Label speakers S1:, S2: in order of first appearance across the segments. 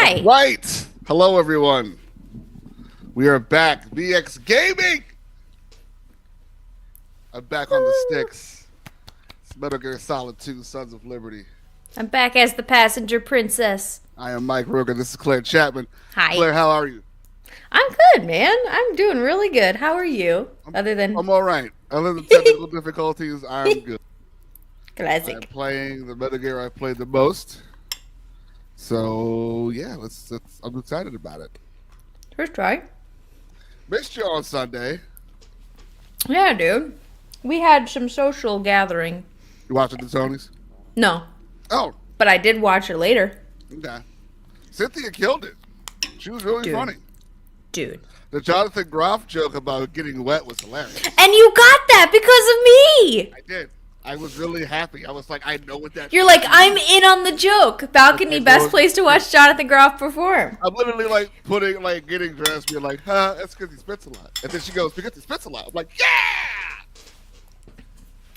S1: Hi.
S2: Right. Hello, everyone. We are back. VX Gaming. I'm back on the sticks. It's Metal Gear Solid 2, Sons of Liberty.
S1: I'm back as the passenger princess.
S2: I am Mike Roke, and this is Claire Chapman.
S1: Hi.
S2: Claire, how are you?
S1: I'm good, man. I'm doing really good. How are you?
S2: I'm all right. Other than technical difficulties, I'm good.
S1: Classic.
S2: I'm playing the Metal Gear I've played the most. So, yeah, I'm excited about it.
S1: First try.
S2: Missed you on Sunday.
S1: Yeah, dude. We had some social gathering.
S2: You watching the Tonys?
S1: No,
S2: Oh,
S1: but I did watch it later.
S2: okay. Cynthia killed it. She was really
S1: Dude.
S2: funny.
S1: Dude.
S2: The Jonathan Groff joke about getting wet was hilarious.
S1: And you got that because of me!
S2: I did. I was really happy. I was like, I know what that
S1: You're like, I'm in on the joke. Balcony, best place to watch Jonathan Groff perform.
S2: I'm literally getting dressed, being like, that's because he spits a lot. And then she goes, because he spits a lot. I'm like, yeah!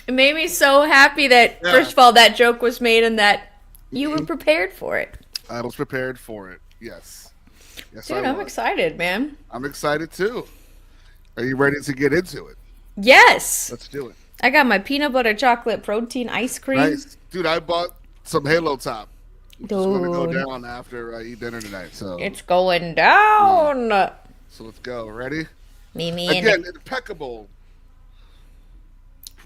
S1: It made me so happy that, first of all, that joke was made and that you were prepared for it.
S2: I was prepared for it. Yes. Yes,
S1: Dude, I'm excited, man.
S2: I'm excited too. Are you ready to get into it?
S1: Yes!
S2: Let's do it.
S1: I got my peanut butter chocolate protein ice cream.
S2: Nice. Dude, I bought some Halo Top. Which is going to go
S1: Dude.
S2: down after I eat dinner tonight. So
S1: It's going down.
S2: So let's go. Ready?
S1: Mimi
S2: Again,
S1: and
S2: impeccable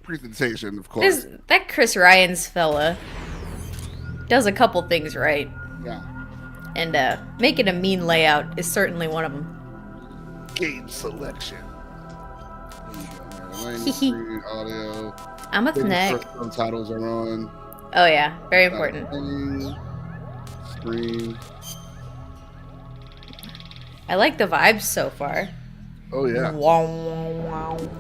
S2: presentation, of course.
S1: that Chris Ryan's fella does a couple things right,
S2: Yeah.
S1: and making a mean layout is certainly one of them.
S2: Game selection.
S1: Hee
S2: Audio.
S1: I'm a snack.
S2: Subtitles are on.
S1: Oh yeah, very important.
S2: Screen.
S1: I like the vibes so far.
S2: Oh yeah.
S1: Wow, wow, wow.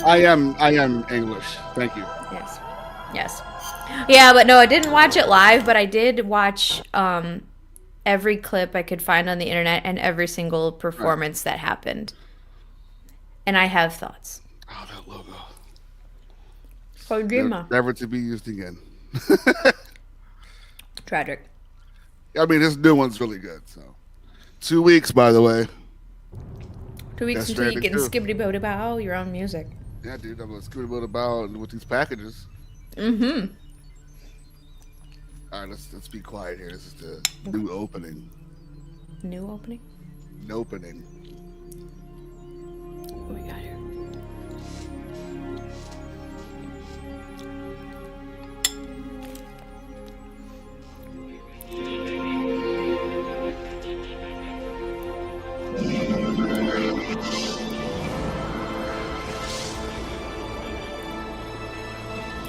S2: I am English. Thank you.
S1: Yes. Yes. Yeah, but no, I didn't watch it live, but I did watch every clip I could find on the internet and every single performance that happened. And I have thoughts.
S2: Oh, that logo.
S1: Kojima.
S2: Never to be used again.
S1: Tragic.
S2: I mean, this new one's really good. So, 2 weeks, by the way.
S1: 2 weeks
S2: That's
S1: until you
S2: Stranding
S1: can
S2: too.
S1: skibbity bow bow your own music.
S2: Yeah, dude, I'm gonna scoot about with these packages.
S1: Mm-hmm.
S2: All right, let's be quiet here. This is the new opening.
S1: New opening?
S2: Opening.
S1: What we got here?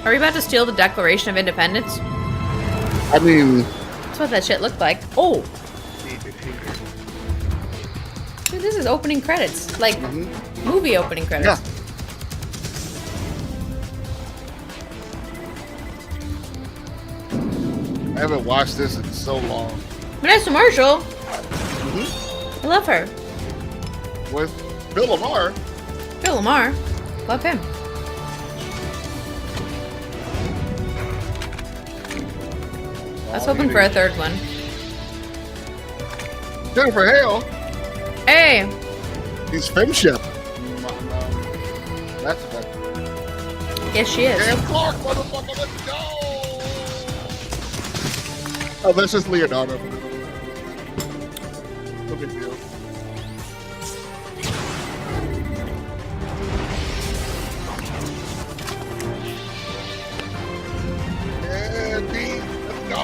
S1: Are we about to steal the Declaration of Independence?
S2: I mean,
S1: That's what that shit looked like. Oh! Dude, this is opening credits. Like, movie opening credits.
S2: yeah. I haven't watched this in so long.
S1: Vanessa Marshall. I love her.
S2: With Bill Lamar.
S1: Bill Lamar. Love him. I was hoping for a third one.
S2: Jennifer Hale.
S1: Hey!
S2: He's Femship. That's effective.
S1: Yes, she is.
S2: Damn Clark, motherfucker, let's go! Oh, that's just Leonardo. No big deal. Andy, let's go!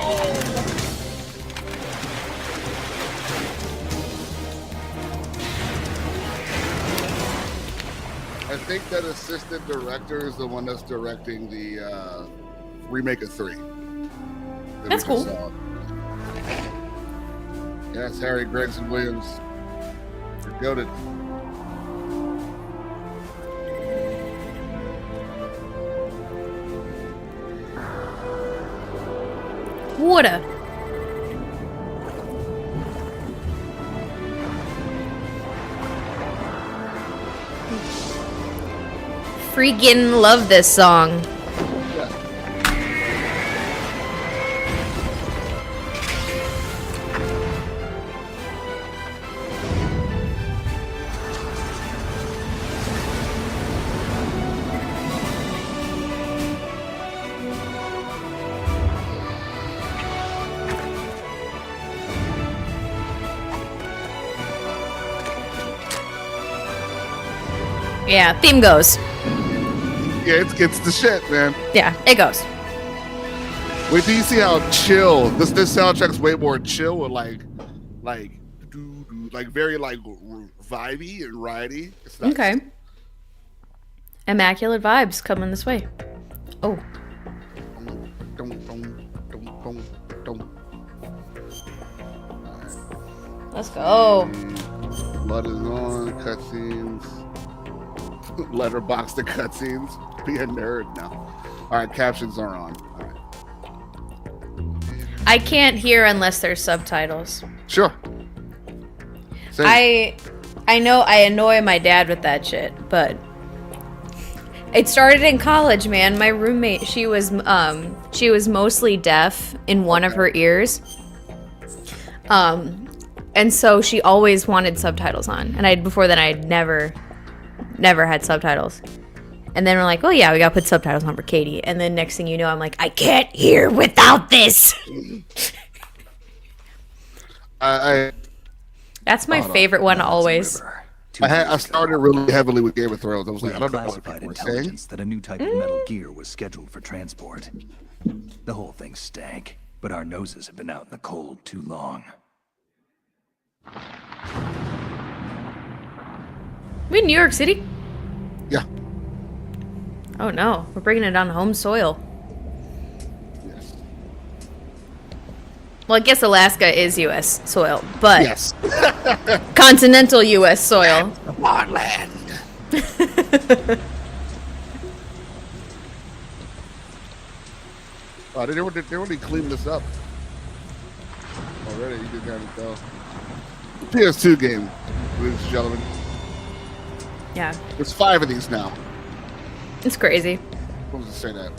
S2: I think that assistant director is the one that's directing the remake of 3.
S1: That's cool.
S2: Yes, Harry Gregson Williams. You're goated.
S1: Water. Freaking love this song.
S2: Yeah.
S1: Yeah, theme goes.
S2: Yeah, it's the shit, man.
S1: Yeah, it goes.
S2: Wait till you see how chill this soundtrack's way more chill with like very like vibey and ridey. It's nice.
S1: Okay. Immaculate vibes coming this way. Oh. Let's go.
S2: Blood is on, cutscenes. Letterbox the cutscenes. Be a nerd now. Alright, captions are on. Alright.
S1: I can't hear unless there's subtitles.
S2: Sure. Same.
S1: I know I annoy my dad with that shit, but it started in college, man. My roommate, she was mostly deaf in one of her ears. And so she always wanted subtitles on. And before then I'd never had subtitles. And then we're like, oh yeah, we gotta put subtitles on for Katie. And then next thing you know, I'm like, I can't hear without this. That's my favorite one always.
S2: I started really heavily with Game of Thrones. I was like, I don't know what
S3: classified
S2: people were saying.
S3: intelligence that a new type of metal gear was scheduled for transport. The whole thing stank, but our noses have been out in the cold too long.
S1: We in New York City?
S2: Yeah.
S1: Oh no, we're bringing it on home soil.
S2: Yes.
S1: Well, I guess Alaska is U.S. soil, but
S2: Yes.
S1: continental U.S. soil.
S2: Heartland. Oh, they already cleaned this up. Already, you can kind of tell. PS2 game, ladies and gentlemen.
S1: Yeah,
S2: There's 5 of these now.
S1: it's crazy.
S2: What was it say that?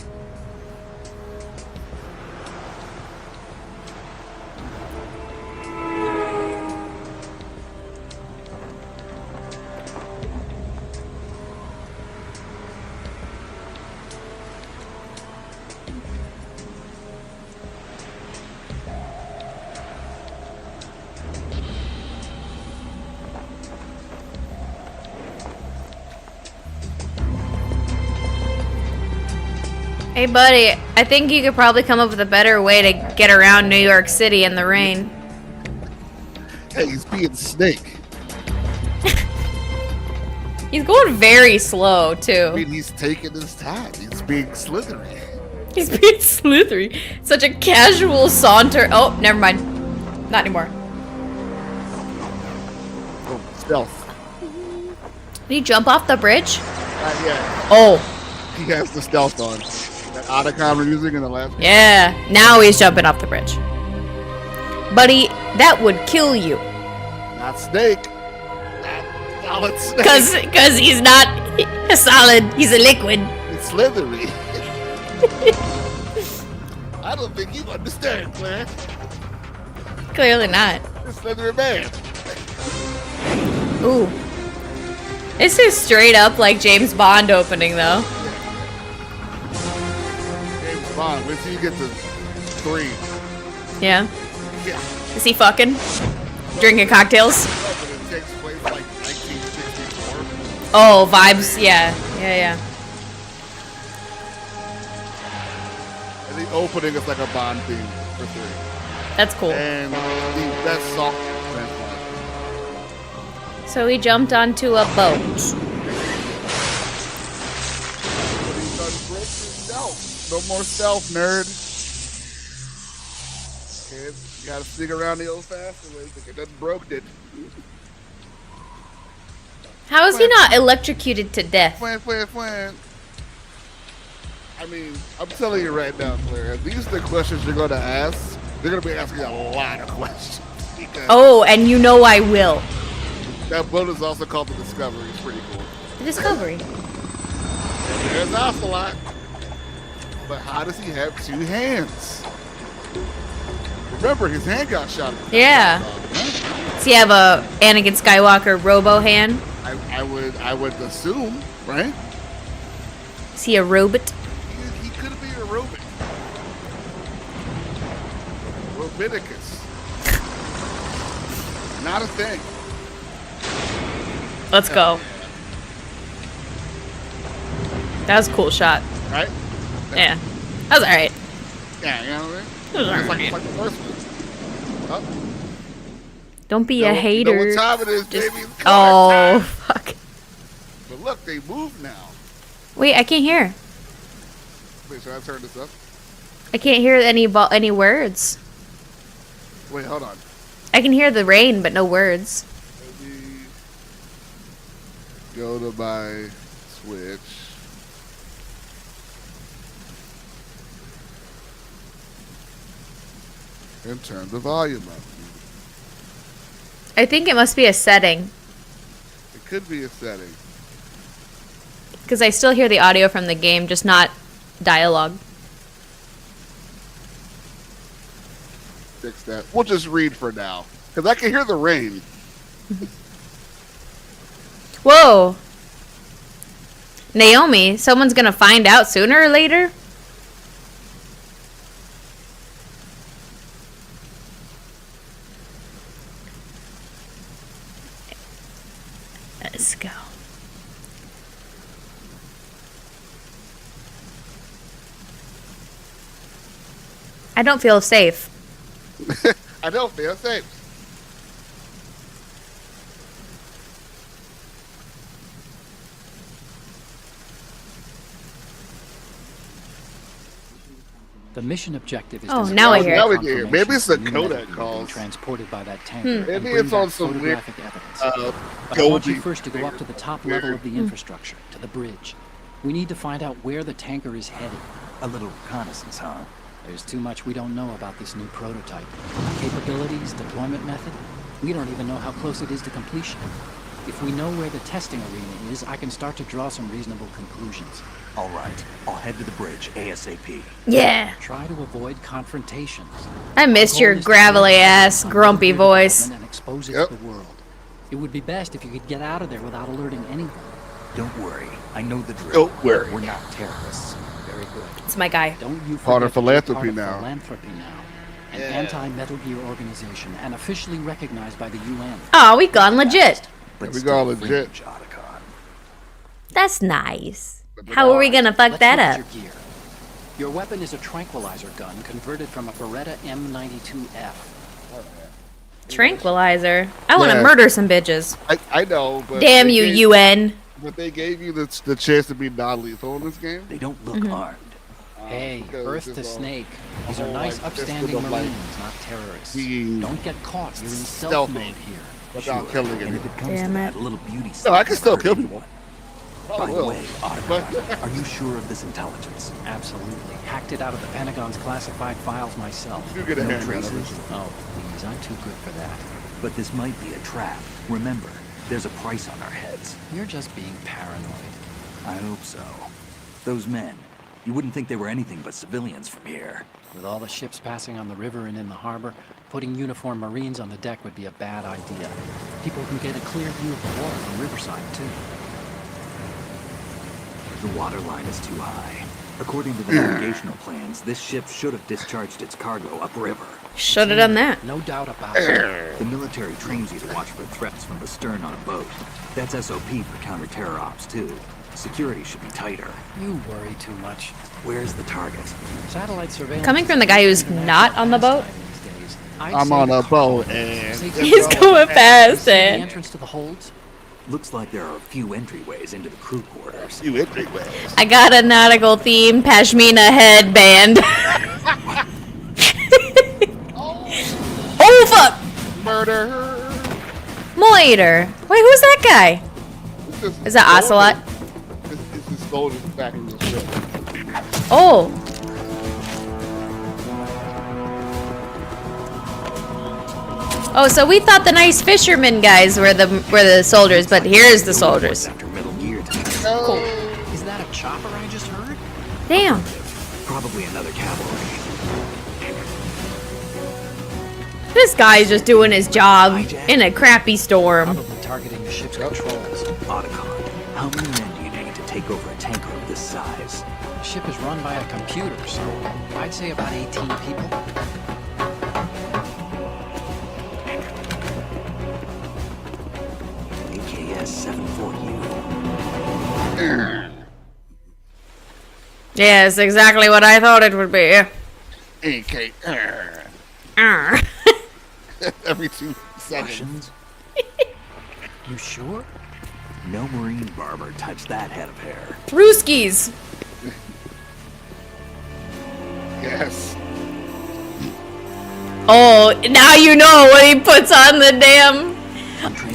S1: Hey, buddy, I think you could probably come up with a better way to get around New York City in the rain.
S2: Hey, he's being Snake.
S1: He's going very slow,
S2: I
S1: too.
S2: mean, he's taking his time. He's being slithery.
S1: He's being slithery. Such a casual saunter. Oh, never mind. Not anymore.
S2: Oh, stealth.
S1: Did he jump off the bridge?
S2: Not yet.
S1: Oh,
S2: He has the stealth on. That Otacon we're using in the last.
S1: yeah. Now he's jumping off the bridge. Buddy, that would kill you.
S2: Not Snake. Not solid Snake.
S1: Cause he's not a solid, he's a liquid.
S2: It's slithery. I don't think you understand, Claire.
S1: Clearly not.
S2: It's slithery man.
S1: Ooh. This is straight up like James Bond opening, though.
S2: James Bond. Wait till you get to 3.
S1: Yeah.
S2: Yeah.
S1: Is he fucking? Drinking cocktails?
S2: But it takes place like 1964.
S1: Oh, vibes. Yeah. Yeah.
S2: And the opening is like a Bond theme for 3.
S1: That's cool.
S2: And the best song.
S1: So he jumped onto a boat.
S2: No more stealth, nerd. Kid, you gotta stick around the old fashioned ways. It doesn't broke it.
S1: How is he not electrocuted to death?
S2: Flan. I mean, I'm telling you right now, Claire, if these are the questions you're gonna ask, they're gonna be asking a lot of questions. Because
S1: Oh, and you know I will.
S2: that boat is also called the Discovery. It's pretty cool.
S1: The Discovery.
S2: And there's Ocelot. But how does he have 2 hands? Remember, his hand got shot.
S1: Yeah. Does he have a Anakin Skywalker robo hand?
S2: I would assume, right?
S1: Is he a robot?
S2: He could be a robot. Robiticus. Not a thing.
S1: Let's go. That was a cool shot.
S2: Right?
S1: Yeah. That was alright.
S2: Yeah, you know what I mean?
S1: That was
S2: It's
S1: alright.
S2: like the first one. Oh,
S1: Don't be
S2: you
S1: a
S2: know
S1: hater.
S2: what time it is,
S1: Just-
S2: baby? It's
S1: Oh,
S2: time.
S1: fuck.
S2: But look, they move now.
S1: Wait, I can't hear.
S2: Wait, should I turn this up?
S1: I can't hear any words.
S2: Wait, hold on.
S1: I can hear the rain, but no words.
S2: Let me go to my Switch. And turn the volume up.
S1: I think it must be a setting.
S2: It could be a setting.
S1: Because I still hear the audio from the game, just not dialogue.
S2: Fix that. We'll just read for now. Because I can hear the rain.
S1: Whoa. Naomi, someone's gonna find out sooner or later? Let's go. I don't feel safe.
S2: I don't feel safe.
S4: The mission objective is
S1: Oh,
S4: to
S1: now I
S4: secure
S1: hear it.
S2: Now we can hear it. Maybe it's the
S4: confirmation
S2: codec
S4: being
S2: calls.
S4: transported by that tanker. and
S2: Maybe
S4: bring
S2: it's on
S4: back
S2: some weird,
S4: photographic evidence. But I
S2: Dolby.
S4: want you first to go up to the top level of the infrastructure, to the bridge. We need to find out where the tanker is headed.
S3: A little reconnaissance, huh?
S4: There's too much we don't know about this new prototype. Capabilities, deployment method. We don't even know how close it is to completion. If we know where the testing arena is, I can start to draw some reasonable conclusions.
S3: All right, I'll head to the bridge ASAP.
S1: Yeah.
S4: Try to avoid confrontations.
S1: I missed
S4: Our
S1: your
S4: goal is to
S1: gravelly
S4: find
S1: ass,
S4: out
S1: grumpy
S4: nuclear
S1: voice.
S4: development and expose it
S2: Yep.
S4: to the world. It would be best if you could get out of there without alerting anyone.
S3: Don't worry, I know the drill.
S2: Don't worry.
S3: We're not terrorists.
S4: Very good.
S1: It's my guy.
S4: Don't you
S2: Part of
S4: forget that you're
S2: philanthropy
S4: part of
S2: now.
S4: Philanthropy now. An
S2: Yeah.
S4: anti-Metal Gear organization and officially recognized by the UN.
S1: Oh, we gone legit.
S3: But
S2: we
S3: still
S2: got legit.
S3: fringe, Otacon.
S1: That's nice. How are we gonna fuck
S4: Let's
S1: that
S4: look
S1: up?
S4: at your gear. Your weapon is a tranquilizer gun converted from a Beretta M92F.
S1: Tranquilizer. I want to
S2: Yeah.
S1: murder some bitches.
S2: I know, but
S1: Damn
S2: they
S1: you,
S2: gave-
S1: UN.
S2: But they gave you the chance to be non-lethal in this game.
S3: They don't look armed.
S4: Hey,
S2: because
S4: Earth
S2: this
S4: to
S2: is all-
S4: Snake. These
S2: a
S4: are
S2: whole,
S4: nice,
S2: like, system
S4: upstanding
S2: of, like,
S4: Marines, not terrorists.
S2: being
S4: Don't get caught. You're in stealth
S2: stealthy.
S4: mode here.
S2: Without killing
S3: And if
S2: anyone.
S3: it comes
S1: Damn
S3: to
S1: it.
S3: that, a little beauty
S2: No, I can
S3: sleep
S2: still
S3: won't
S2: kill
S3: hurt
S2: people.
S3: anyone.
S2: Oh,
S3: By the
S2: well.
S3: way, Otacon, are you sure of this intelligence?
S4: Absolutely. Hacked it out of the Pentagon's classified files myself.
S2: You get a
S3: No
S2: hand on
S3: traces?
S2: it.
S4: Oh, please, I'm too good for that.
S3: But this might be a trap. Remember, there's a price on our heads.
S4: You're just being paranoid.
S3: I hope so. Those men, you wouldn't think they were anything but civilians from here.
S4: With all the ships passing on the river and in the harbor, putting uniformed Marines on the deck would be a bad idea. People can get a clear view of the water from Riverside, too.
S3: The water line is too high. According to the navigational plans, this ship should have discharged its cargo upriver.
S1: Should have done that.
S4: No doubt about it.
S3: The military trains you to watch for threats from the stern on a boat. That's SOP for counter-terror ops, too. Security should be tighter.
S4: You worry too much.
S3: Where's the target?
S4: Satellite surveillance.
S1: Coming from the guy who's not on the boat?
S2: I'm on a boat and
S1: He's going fast,
S4: The
S1: eh?
S4: entrance to the holds?
S3: Looks like there are a few entryways into the crew quarters.
S2: you everywhere.
S1: I got a nautical themed pashmina headband. Oh fuck!
S2: Murder.
S1: Moiter. Wait, who's that guy? Is that Ocelot?
S2: It's the soldiers back in the ship.
S1: Oh. Oh, so we thought the nice fisherman guys were the soldiers, but here's the soldiers.
S3: After Metal Gear,
S4: Is that a chopper I just heard?
S1: Damn.
S3: probably another cavalry.
S1: This guy's just doing his job in a crappy storm.
S4: Probably targeting the ship's controls.
S3: Otacon, how many men do you need to take over a tanker of this size?
S4: The ship is run by a computer, so I'd say about 18 people.
S3: AKS-74U.
S1: Yes, exactly what I thought it would be.
S2: AK.
S1: Arr.
S2: Every 2 seconds.
S3: Russians?
S4: You sure?
S3: No Marine barber touched that head of hair.
S1: Brewskis.
S2: Yes.
S1: Oh, now you know what he puts on the damn.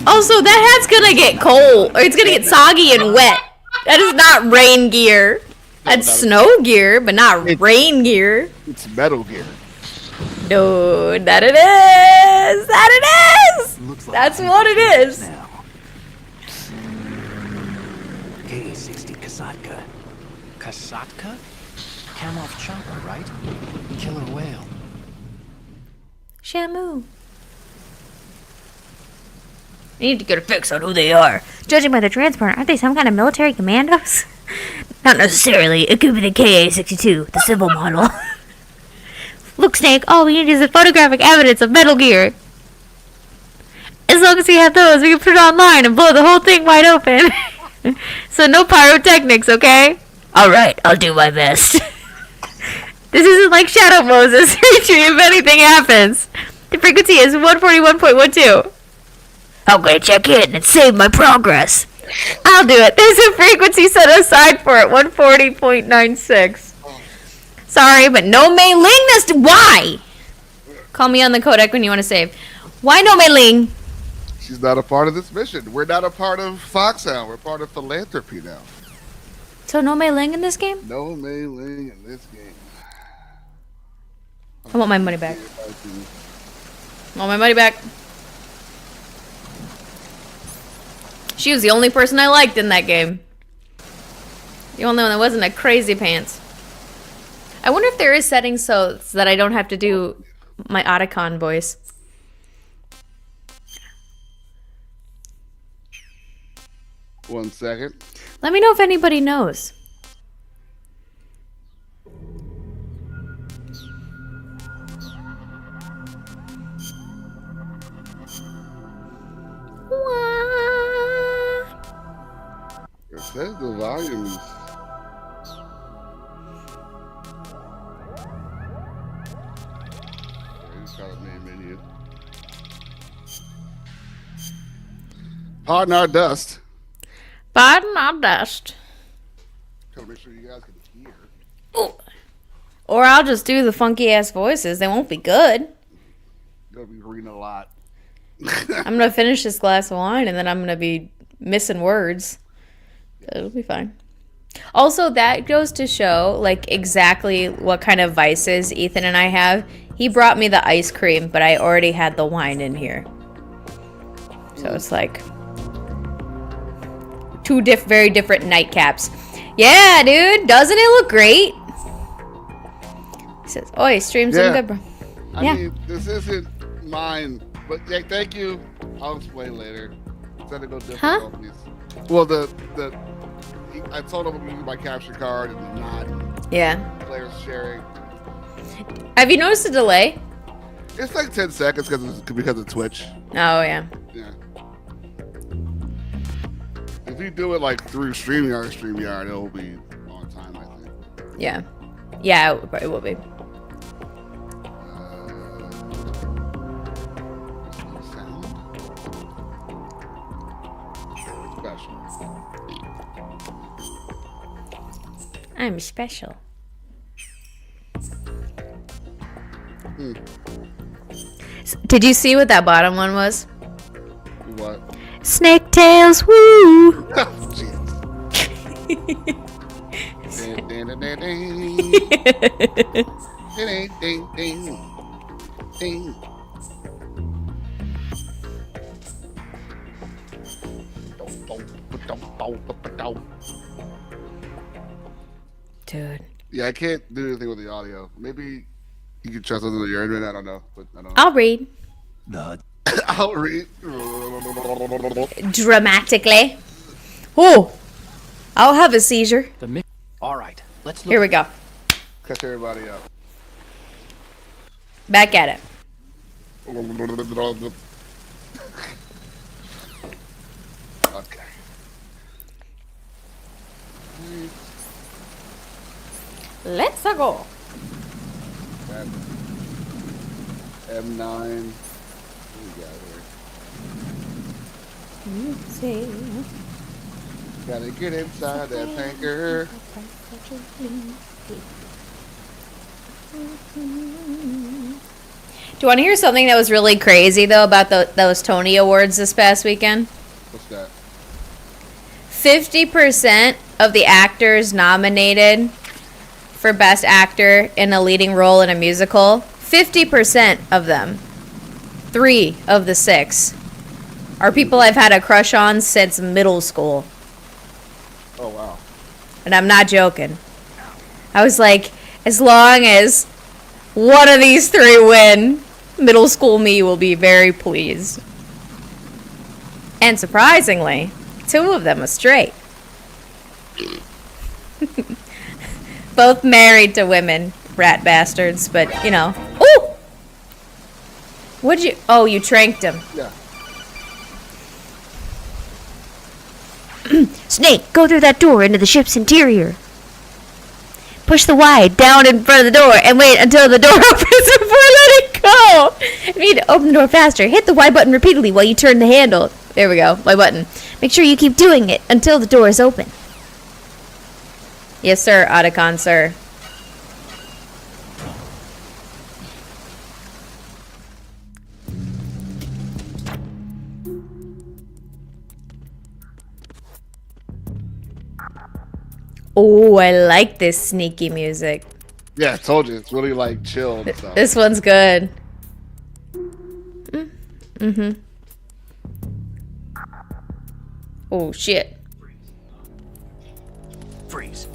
S1: Also, that hat's gonna get cold, or it's gonna get soggy and wet. That is not rain gear. That's snow gear, but not rain gear.
S2: It's Metal Gear.
S1: No, that it is. That it is.
S3: Looks like
S1: That's what it is.
S3: now. K-60 Kasatka.
S4: Kasatka? Kamov chopper, right? Killer whale.
S1: Shamu. I need to get a fix on who they are. Judging by the transport, aren't they some kind of military commandos? Not necessarily. It could be the KA-62, the civil model. Look, Snake, all we need is a photographic evidence of Metal Gear. As long as we have those, we can put it online and blow the whole thing wide open. So no pyrotechnics, okay? Alright, I'll do my best. This isn't like Shadow Moses. Retreat if anything happens. The frequency is 141.12. I'm gonna check in and save my progress. I'll do it. There's a frequency set aside for it, 140.96. Sorry, but no Mei Ling this. Why? Call me on the codec when you want to save. Why no Mei Ling?
S2: She's not a part of this mission. We're not a part of Foxhound. We're part of Philanthropy now.
S1: So no Mei Ling in this game?
S2: No Mei Ling in this game.
S1: I want my money back. I want my money back. She was the only person I liked in that game. The only one that wasn't a crazy pants. I wonder if there is settings so that I don't have to do my Otacon voice.
S2: One second.
S1: Let me know if anybody knows.
S2: It says the volume is... Just got a main menu. Pardon our dust.
S1: Pardon our dust.
S2: Gotta make sure you guys can hear.
S1: Ooh. Or I'll just do the funky ass voices. They won't be good.
S2: Gonna be reading a lot.
S1: I'm gonna finish this glass of wine and then I'm gonna be missing words. It'll be fine. Also, that goes to show like exactly what kind of vices Ethan and I have. He brought me the ice cream, but I already had the wine in here. So it's like two very different nightcaps. Yeah, dude, doesn't it look great? He says, "Oi, stream's in good, bro."
S2: I mean, this isn't mine, but yeah, thank you. I'll explain later. Technical difficulties. Well, I told him I'm using my capture card and the not.
S1: Yeah.
S2: Players sharing.
S1: Have you noticed a delay?
S2: It's like 10 seconds because of Twitch.
S1: Oh, yeah.
S2: Yeah. If you do it like through StreamYard, it'll be on time, I think.
S1: Yeah. Yeah, it will be.
S2: Sound. Special.
S1: I'm special. Did you see what that bottom one was?
S2: What?
S1: Snake tails, woo!
S2: Jesus. Ding, ding, ding, ding. Ding, ding, ding.
S1: Dude.
S2: Yeah, I can't do anything with the audio. Maybe you can try something with your internet. I don't know. But I don't know.
S1: I'll read.
S3: The
S2: I'll read.
S1: Dramatically. Oh! I'll have a seizure.
S4: All right, let's look.
S1: Here we go.
S2: Catch everybody up.
S1: Back at it.
S2: Okay.
S1: Let's go.
S2: M9. What we got here? Gotta get inside that tanker.
S1: Do you want to hear something that was really crazy, though, about those Tony Awards this past weekend?
S2: What's that?
S1: 50% of the actors nominated for Best Actor in a leading role in a musical, 50% of them, 3 of the 6, are people I've had a crush on since middle school.
S2: Oh, wow.
S1: And I'm not joking. I was like, as long as one of these 3 win, middle school me will be very pleased. And surprisingly, 2 of them are straight. Both married to women, rat bastards, but, you know. Ooh! What'd you... Oh, you tranked him.
S2: Yeah.
S5: Snake, go through that door into the ship's interior. Push the Y down in front of the door and wait until the door opens before letting go. If you need to open the door faster, hit the Y button repeatedly while you turn the handle. There we go, Y button. Make sure you keep doing it until the door is open.
S1: Yes, sir, Otacon, sir. Oh, I like this sneaky music.
S2: Yeah, I told you. It's really like chill and stuff.
S1: This one's good. Mm-hmm. Oh, shit.
S3: Freeze.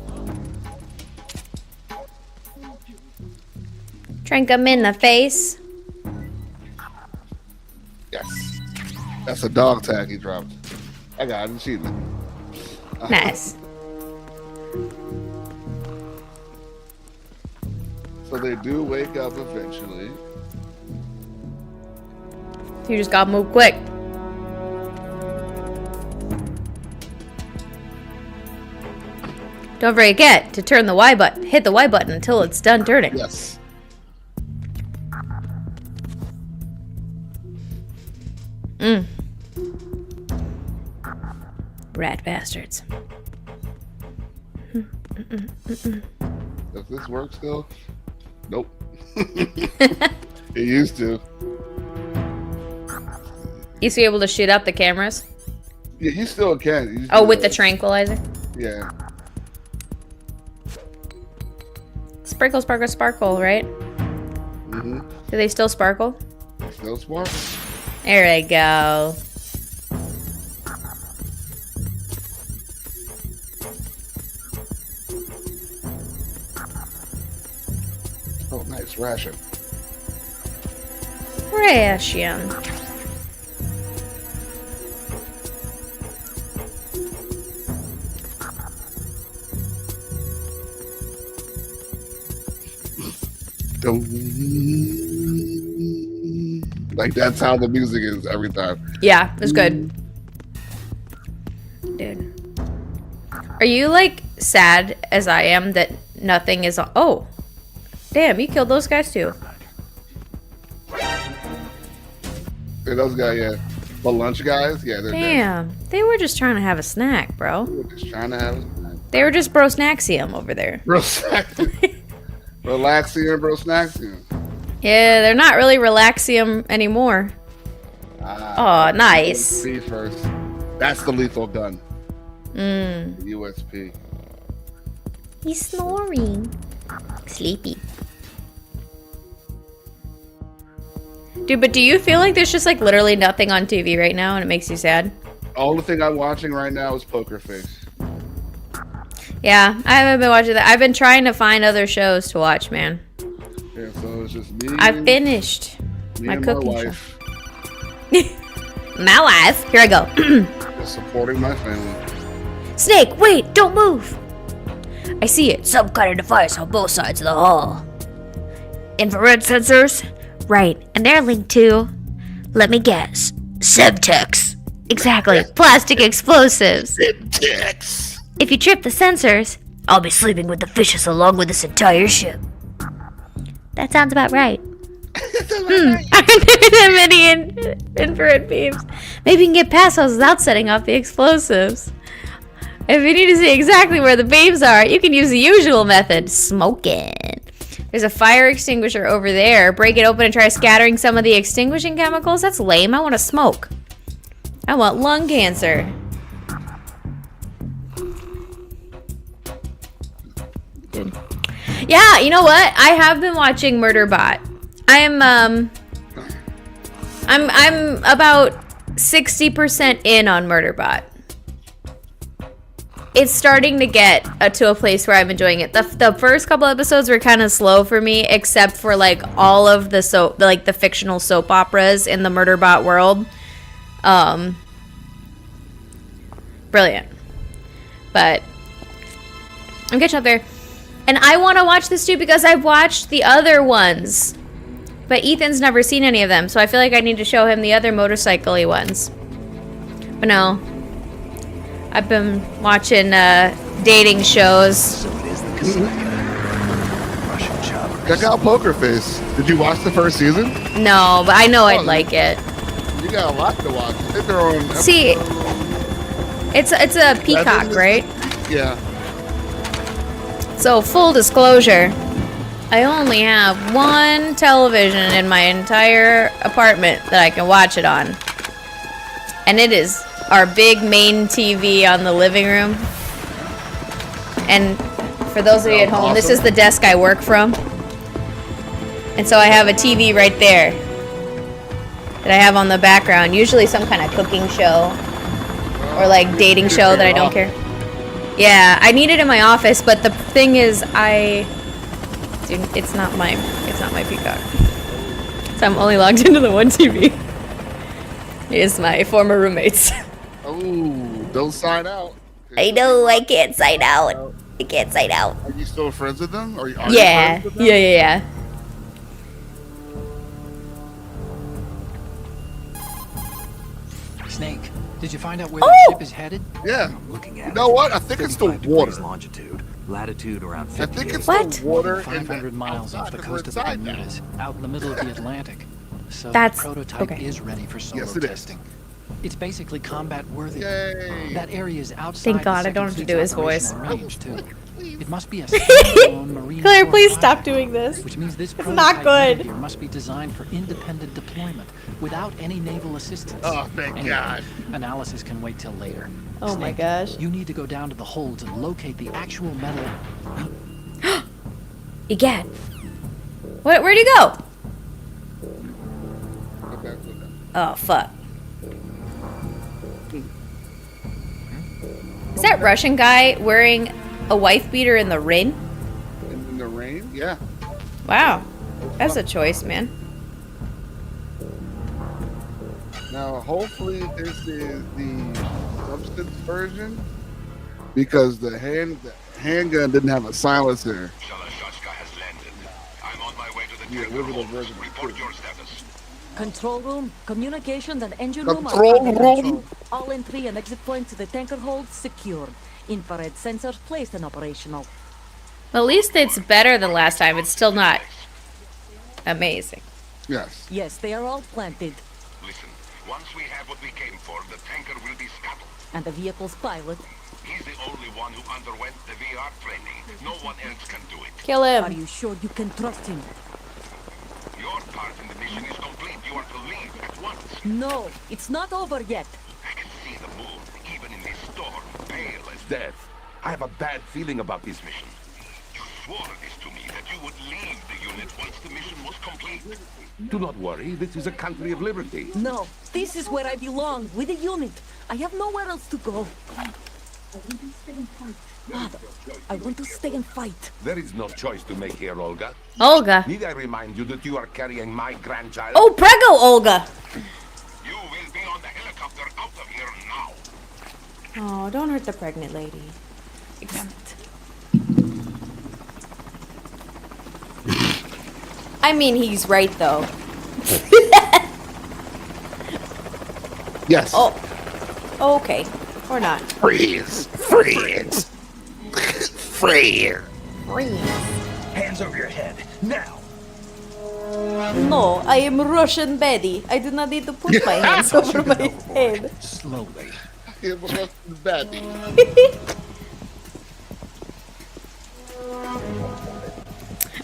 S1: Trank him in the face.
S2: Yes. That's a dog tag he dropped. I got it. Achievement.
S1: Nice.
S2: So they do wake up eventually.
S1: You just gotta move quick. Don't forget to turn the Y button. Hit the Y button until it's done turning.
S2: Yes.
S1: Rat bastards.
S2: Does this work still? Nope. It used to.
S1: Used to be able to shoot up the cameras.
S2: Yeah, you still can. You
S1: Oh, with the
S2: still-
S1: tranquilizer.
S2: Yeah.
S1: Sparkle, sparkle, sparkle, right?
S2: Mm-hmm.
S1: Do they still sparkle?
S2: Still smart.
S1: There we go.
S2: Oh, nice ration.
S1: Ration.
S2: Like that's how the music is every time.
S1: Yeah, it's good. Dude. Are you like sad as I am that nothing is on? Oh. Damn, you killed those guys too.
S2: Yeah, those guys, yeah. The lunch guys, yeah, they're dead.
S1: Damn. They were just trying to have a snack, bro.
S2: We're just trying to have it.
S1: They were just bro snaxium over there.
S2: Bro, relaxium, bro, snaxium.
S1: Yeah, they're not really relaxium anymore. Oh, nice.
S2: USP first. That's the lethal gun.
S1: Mm.
S2: The USP.
S5: He's snoring. Sleepy.
S1: Dude, but do you feel like there's just like literally nothing on TV right now and it makes you sad?
S2: Only thing I'm watching right now is Poker Face.
S1: Yeah, I haven't been watching that. I've been trying to find other shows to watch, man.
S2: Yeah, so it's just me.
S1: I finished
S2: me
S1: my
S2: and
S1: cooking
S2: my
S1: show.
S2: wife
S1: My life. Here I go.
S2: just supporting my family.
S5: Snake, wait, don't move. I see it. Some kind of device on both sides of the hall. Infrared sensors? Right, and they're linked to, let me guess, Semtex. Exactly, plastic explosives.
S2: Syntax.
S5: If you trip the sensors, I'll be sleeping with the fishes along with this entire ship. That sounds about right. The many infrared beams. Maybe we can get past those without setting off the explosives. If you need to see exactly where the beams are, you can use the usual method, smoking. There's a fire extinguisher over there. Break it open and try scattering some of the extinguishing chemicals? That's lame. I want to smoke. I want lung cancer. Dude. Yeah, you know what? I have been watching Murderbot. I'm about 60% in on Murderbot. It's starting to get to a place where I'm enjoying it. The first couple episodes were kind of slow for me, except for like all of the the fictional soap operas in the Murderbot world. Brilliant. But I'm catching up there. And I want to watch this too because I've watched the other ones. But Ethan's never seen any of them, so I feel like I need to show him the other motorcycle-y ones. But no. I've been watching dating shows.
S3: So it is the casino. Russian choppers.
S2: Check out Poker Face. Did you watch the first season?
S1: No, but I know I'd like it.
S2: You got a lot to watch. I think they're on.
S1: See, it's a Peacock, right?
S2: Yeah.
S1: So full disclosure, I only have one television in my entire apartment that I can watch it on. And it is our big main TV on the living room. And for those of you at home, this is the desk I work from. And so I have a TV right there that I have on the background. Usually some kind of cooking show or like dating show that I don't care. Yeah, I need it in my office, but the thing is dude, it's not my Peacock. So I'm only logged into the one TV. It's my former roommate's.
S2: Oh, don't sign out.
S5: I know, I can't sign out. I can't sign out.
S2: Are you still friends with them? Are you
S1: Yeah,
S2: friends with them?
S1: yeah.
S4: Snake, did you find out where the ship is headed?
S2: Yeah.
S3: Looking at
S2: You know what? I think it's the
S3: 35
S2: water.
S3: degrees longitude, latitude around
S2: I
S3: 58.
S2: think it's
S1: What?
S2: the water. and
S4: 500 miles off the
S2: outside,
S4: coast of the
S2: inside now.
S4: Bermudas, out in the middle of the Atlantic. So
S1: That's-
S4: the prototype
S1: okay.
S4: is ready for solo
S2: Yes, it is.
S4: testing. It's basically combat worthy.
S2: Yay.
S4: That area is outside.
S1: Thank God
S4: the
S1: I don't have to
S4: Second
S1: do his
S4: Fleet's
S1: voice.
S4: operational range, too. It must be a standalone Marine
S1: Claire,
S4: Corps
S1: please stop
S4: project,
S1: doing this.
S4: which means this
S1: It's not
S4: prototype
S1: good.
S4: Navigator must be designed for independent deployment without any naval assistance.
S2: Oh, thank
S4: Anyway,
S2: God.
S4: Analysis can wait till later.
S1: Oh my
S4: Snake,
S1: gosh.
S4: You need to go down to the holds and locate the actual metal.
S1: Egad. Where'd he go?
S2: Okay.
S1: Oh, fuck. Is that Russian guy wearing a wife beater in the rain?
S2: In the rain? Yeah.
S1: Wow. That's a choice, man.
S2: Now, hopefully, this is the substance version because the handgun didn't have a silencer.
S6: Shalashashka has landed. I'm on my way to the
S2: Yeah,
S6: tanker
S2: where's the
S6: hold.
S2: version?
S6: Report your status.
S7: Control room, communications and engine room are
S2: Control
S7: under
S2: room?
S7: control. All entry and exit points to the tanker hold secured. Infrared sensors placed and operational.
S1: At least it's better than last time. It's still not amazing.
S2: Yes.
S7: Yes, they are all planted.
S6: Listen, once we have what we came for, the tanker will be scuttled.
S7: And the vehicle's pilot.
S6: He's the only one who underwent the VR training. No one else can do it.
S1: Kill
S7: Are
S1: him.
S7: you sure you can trust him?
S6: Your part in the mission is complete. You are to leave at once.
S7: No, it's not over yet.
S6: I can see the moon, even in this storm, pale as death. I have a bad feeling about this mission. You swore this to me, that you would leave the unit once the mission was complete. Do not worry, this is a country of liberty.
S7: No, this is where I belong, with the unit. I have nowhere else to go. Father, I want to stay and fight.
S6: There is no choice to make here, Olga.
S1: Olga.
S6: Need I remind you that you are carrying my grandchild?
S1: Oh, Prego Olga.
S6: You will be on the helicopter out of here now.
S1: Oh, don't hurt the pregnant lady. I mean, he's right, though.
S2: Yes.
S1: Oh, okay. Or not.
S2: Freeze. Freeze.
S3: Free!
S1: Freeze.
S3: Hands over your head, now!
S1: No, I am Russian Betty. I do not need to put my hands over my head.
S3: Slowly.
S2: It was Betty.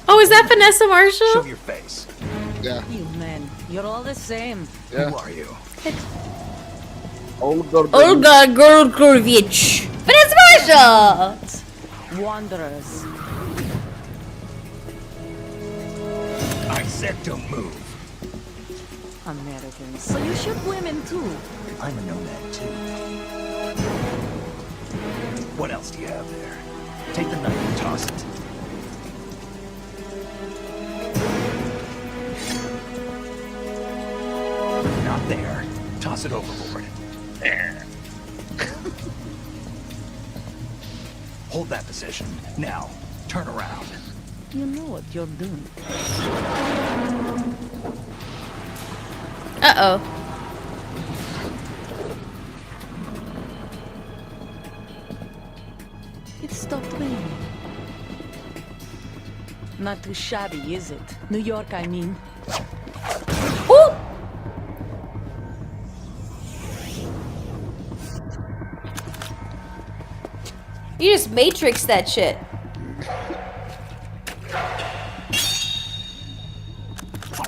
S1: Oh, is that Vanessa Marshall?
S3: Show your face.
S2: Yeah.
S7: You men, you're all the same.
S2: Yeah.
S3: Who are you?
S1: Olga Gurgurvich. Vanessa Marshall!
S7: Wanderers.
S3: I said don't move.
S7: Americans. So you shoot women too.
S3: I'm a nomad too. What else do you have there? Take the knife and toss it. Not there. Toss it overboard. There. Hold that position. Now, turn around.
S7: You know what you're doing.
S1: Uh-oh.
S7: It stopped raining. Not too shabby, is it? New York, I mean.
S1: Ooh! You just Matrix that shit.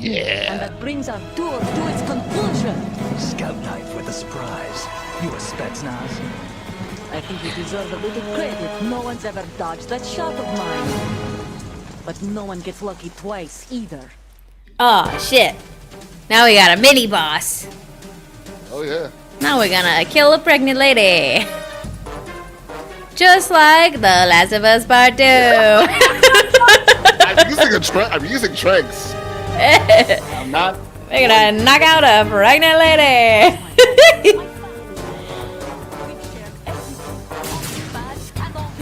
S7: And that brings our tour to its conclusion.
S3: Scout knife with a surprise. You a Spetsnaz?
S7: I think you deserve a little credit. No one's ever dodged that shot of mine. But no one gets lucky twice, either.
S1: Oh, shit. Now we got a mini boss.
S2: Oh yeah.
S1: Now we're gonna kill a pregnant lady. Just like The Last of Us Part 2.
S2: I'm using tricks. I'm not.
S1: We're gonna knock out a pregnant lady.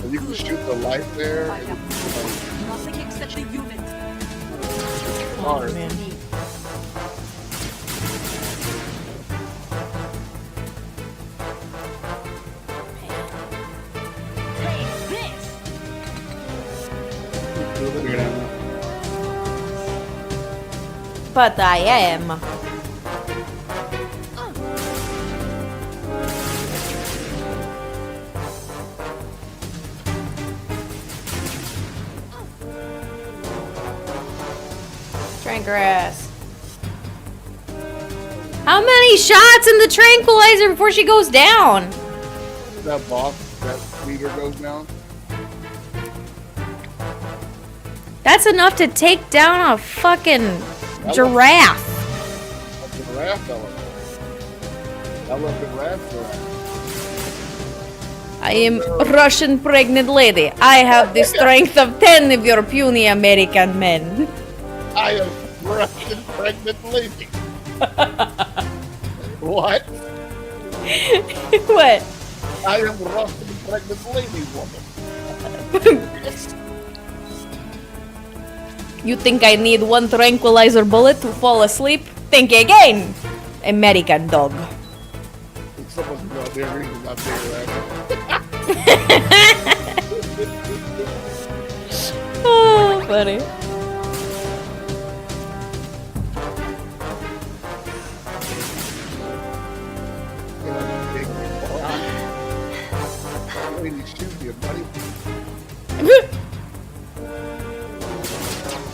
S2: And you can shoot the light there.
S7: Nothing except the unit.
S2: Hard.
S7: Take this!
S1: But I am. Trank her ass. How many shots in the tranquilizer before she goes down?
S2: That boss, that leader goes down.
S1: That's enough to take down a fucking giraffe.
S2: That's the giraffe fella. That was the giraffe.
S1: I am Russian pregnant lady. I have the strength of 10 of your puny American men.
S2: I am Russian pregnant lady. What?
S1: What?
S2: I am Russian pregnant lady woman.
S1: You think I need one tranquilizer bullet to fall asleep? Think again, American dog.
S2: Someone's out there reading my favorite.
S1: Oh, funny.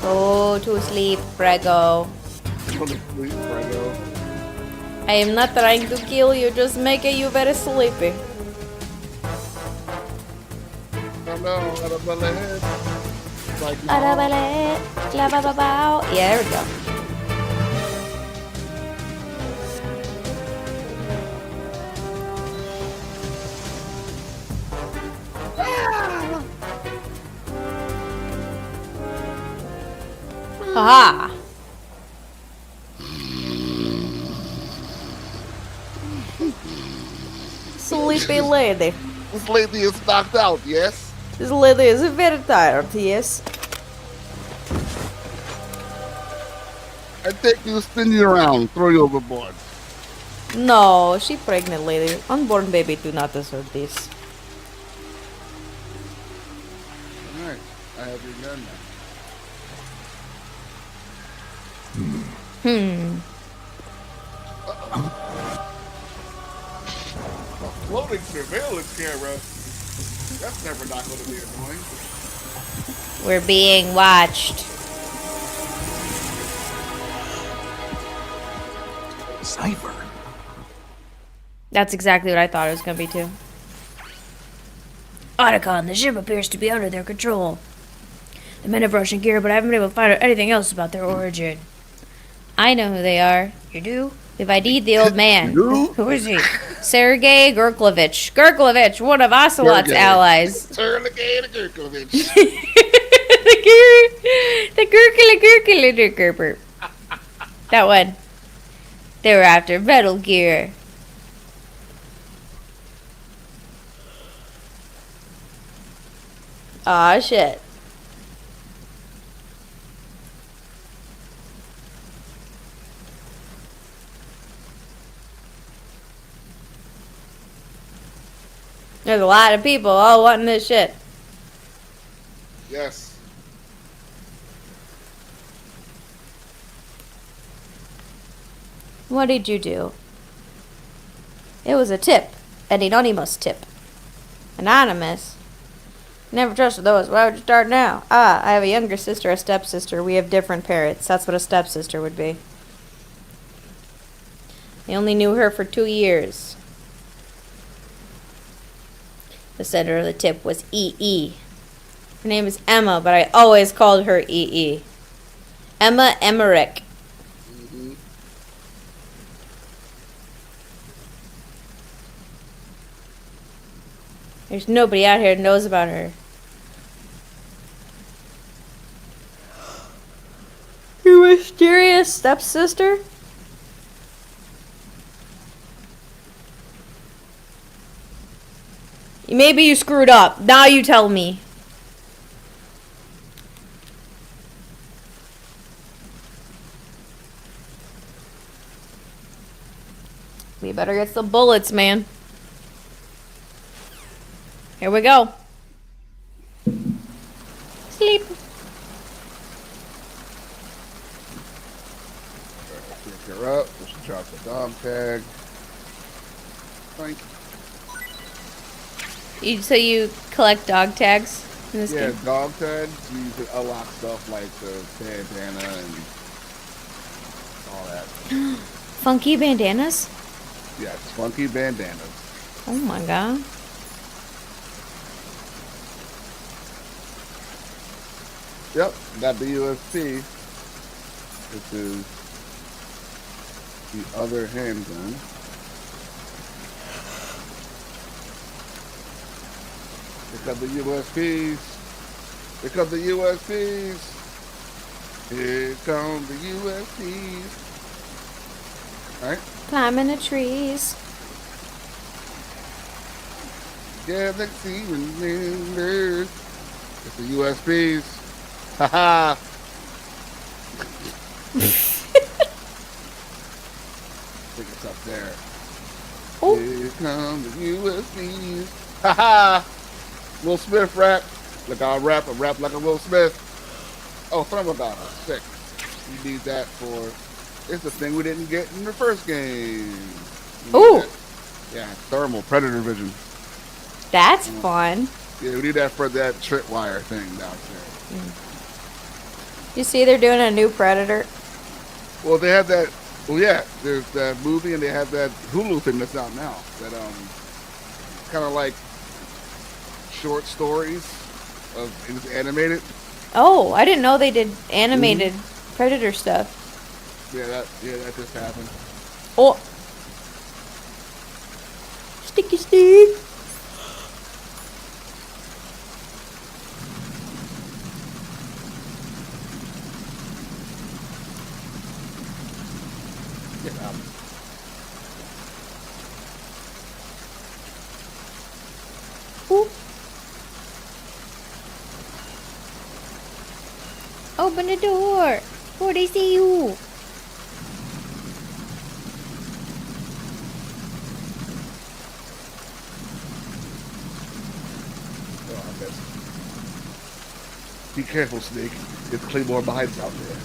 S1: Go to sleep, Prego. I am not trying to kill you, just making you very sleepy. Yeah, there we go. Haha. Sleepy lady.
S2: This lady is knocked out, yes?
S1: This lady is very tired, yes.
S2: I take you, spin you around, throw you overboard.
S1: No, she pregnant lady. Unborn baby do not deserve this.
S2: I have your gun
S1: Hmm.
S2: now. A floating surveillance camera. That's never not going to be annoying.
S1: We're being watched.
S3: Cipher.
S1: That's exactly what I thought it was going to be, too. Otacon, the ship appears to be under their control. The men have Russian gear, but I haven't been able to find out anything else about their origin. I know who they are. You do? We've ID'd the old man. Who is he? Sergei Gurklovich. Gurklovich, one of Ocelot's allies.
S2: Sergei Gurklovich.
S1: the Gurkula. That one. They were after Metal Gear. Aw, shit. There's a lot of people all wanting this shit.
S2: Yes.
S1: What did you do? It was a tip. An anonymous tip. Anonymous? Never trusted those. Why would you start now? Ah, I have a younger sister, a stepsister. We have different parents. That's what a stepsister would be. I only knew her for 2 years. The sender of the tip was E.E. Her name is Emma, but I always called her E.E. Emma Emmerich.
S2: Mm-hmm.
S1: There's nobody out here who knows about her. Your mysterious stepsister? Maybe you screwed up. Now you tell me. We better get some bullets, man. Here we go. Sleep.
S2: Pick her up. So she drops the dog tag. Thank you.
S1: So you collect dog tags in this
S2: Yeah,
S1: game?
S2: dog tags. You can unlock stuff like the bandana and all that.
S1: Funky bandanas?
S2: Yes, funky bandanas.
S1: Oh my god.
S2: Yep, got the USP, which is the other handgun. Pick up the USPs. Pick up the USPs. Here come the USPs. Alright?
S1: Climbing the trees.
S2: Galaxy remembers. It's the USPs. Haha. I think it's up there.
S1: Oh.
S2: Here come the USBs. Haha. Will Smith rap. Like I rap like a Will Smith. Oh, thermal goggles. Sick. You need that for. It's the thing we didn't get in the first game.
S1: Ooh.
S2: Yeah, thermal predator vision.
S1: That's fun.
S2: Yeah, we need that for that tripwire thing down there.
S1: You see they're doing a new Predator?
S2: Well, they have that. Well, yeah, there's that movie, and they have that Hulu thing that's out now. That kind of like short stories of it's animated.
S1: Oh, I didn't know they did animated Predator stuff.
S2: Yeah, that just happened.
S1: Oh. Sticky Steve.
S2: Get out.
S1: Ooh. Open the door. Before they see you.
S2: Oh, I missed. Be careful, Snake. There's Claymore mines out there.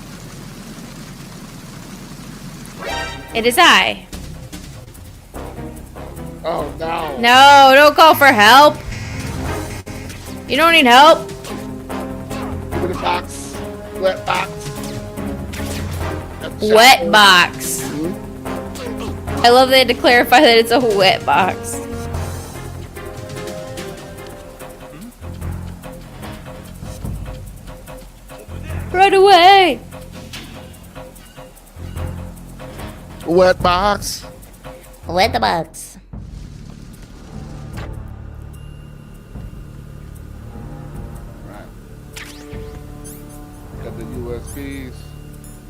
S1: It is I.
S2: Oh no.
S1: No, don't call for help. You don't need help.
S2: Give me the box. Wet box.
S1: Wet box. I love they had to clarify that it's a wet box. Right away.
S2: Wet box.
S5: Wet the box.
S2: Right. Got the USBs.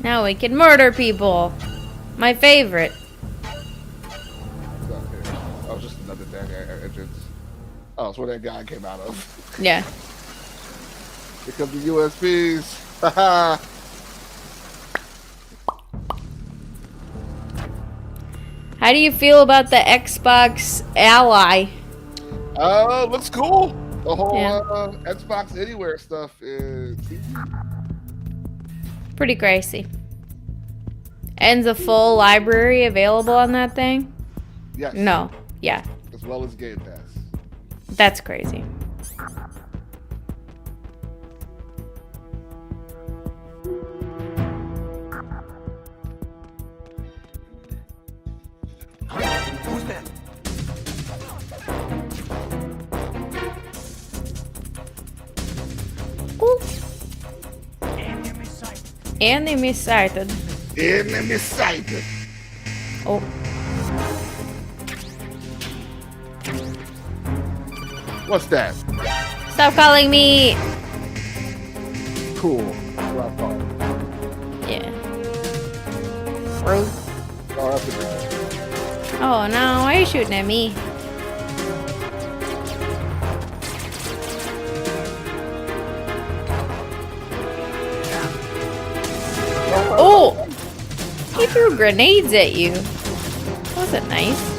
S1: Now we can murder people. My favorite.
S2: What's up here? Oh, just another dang entrance. Oh, it's where that guy came out of.
S1: Yeah.
S2: Here comes the USBs. Haha.
S1: How do you feel about the Xbox Ally?
S2: Looks cool. The whole
S1: Yeah.
S2: Xbox Anywhere stuff is
S1: Pretty crazy. And the full library available on that thing?
S2: yes.
S1: No. Yeah.
S2: As well as Game Pass.
S1: That's crazy.
S6: Who's that?
S1: Ooh. Enemy sighted.
S2: Enemy sighted.
S1: Oh.
S2: What's that?
S1: Stop calling me.
S2: Cool. That's what I thought.
S1: Yeah. Rude.
S2: Oh, that's a good.
S1: Oh no, why are you shooting at me? Oh! He threw grenades at you. That wasn't nice.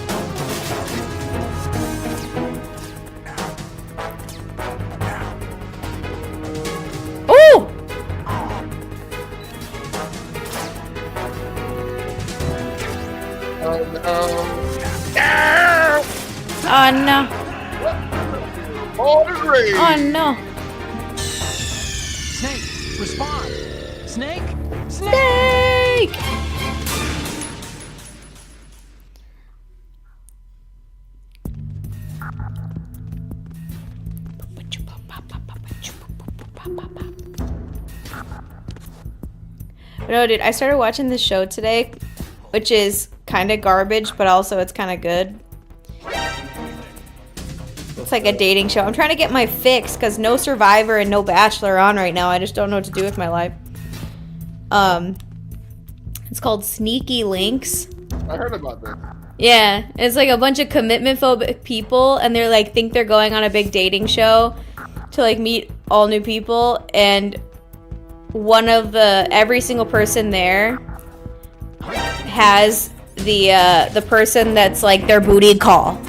S1: Oh! Oh no.
S2: All the rage.
S1: Oh no.
S4: Snake, respond! Snake?
S1: Snake! No, dude, I started watching this show today, which is kind of garbage, but also it's kind of good. It's like a dating show. I'm trying to get my fix because no Survivor and no Bachelor are on right now. I just don't know what to do with my life. It's called Sneaky Links.
S2: I heard about that.
S1: Yeah, it's like a bunch of commitment phobic people, and they're like think they're going on a big dating show to like meet all new people, and every single person there has the person that's like their booty call.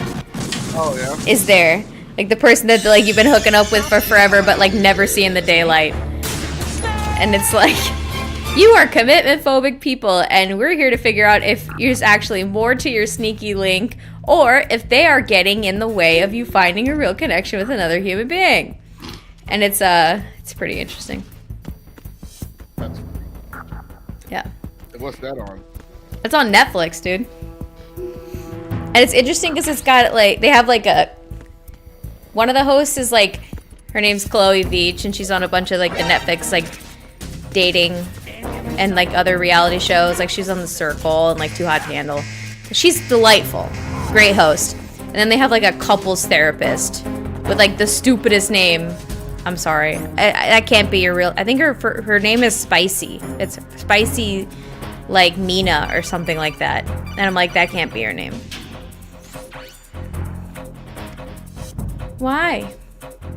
S2: Oh yeah.
S1: Is there like the person that like you've been hooking up with for forever, but like never seeing the daylight, and it's like. You are commitment phobic people, and we're here to figure out if there's actually more to your sneaky link, or if they are getting in the way of you finding a real connection with another human being. And it's pretty interesting.
S2: That's,
S1: Yeah.
S2: what's that on?
S1: It's on Netflix, dude. And it's interesting because it's got like they have like one of the hosts is like her name's Chloe Veach, and she's on a bunch of like the Netflix like dating and like other reality shows. Like she's on The Circle and like Too Hot to Handle. She's delightful, great host. And then they have like a couples therapist with like the stupidest name. I'm sorry, that can't be your real. I think her name is Spicy. It's Spicy, like Nina or something like that. And I'm like, that can't be her name. Why?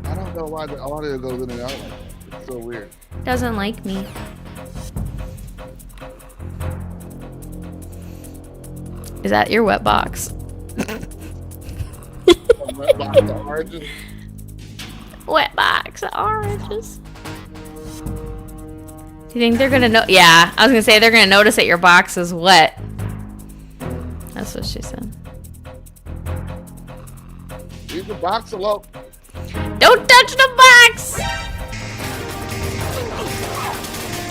S2: I don't know why the audio goes in and out like that. It's so weird.
S1: Doesn't like me. Is that your wet box?
S2: Red box of oranges.
S1: Wet box of oranges. Do you think they're gonna know? Yeah, I was gonna say they're gonna notice that your box is wet. That's what she said.
S2: Leave the box alone.
S1: Don't touch the box!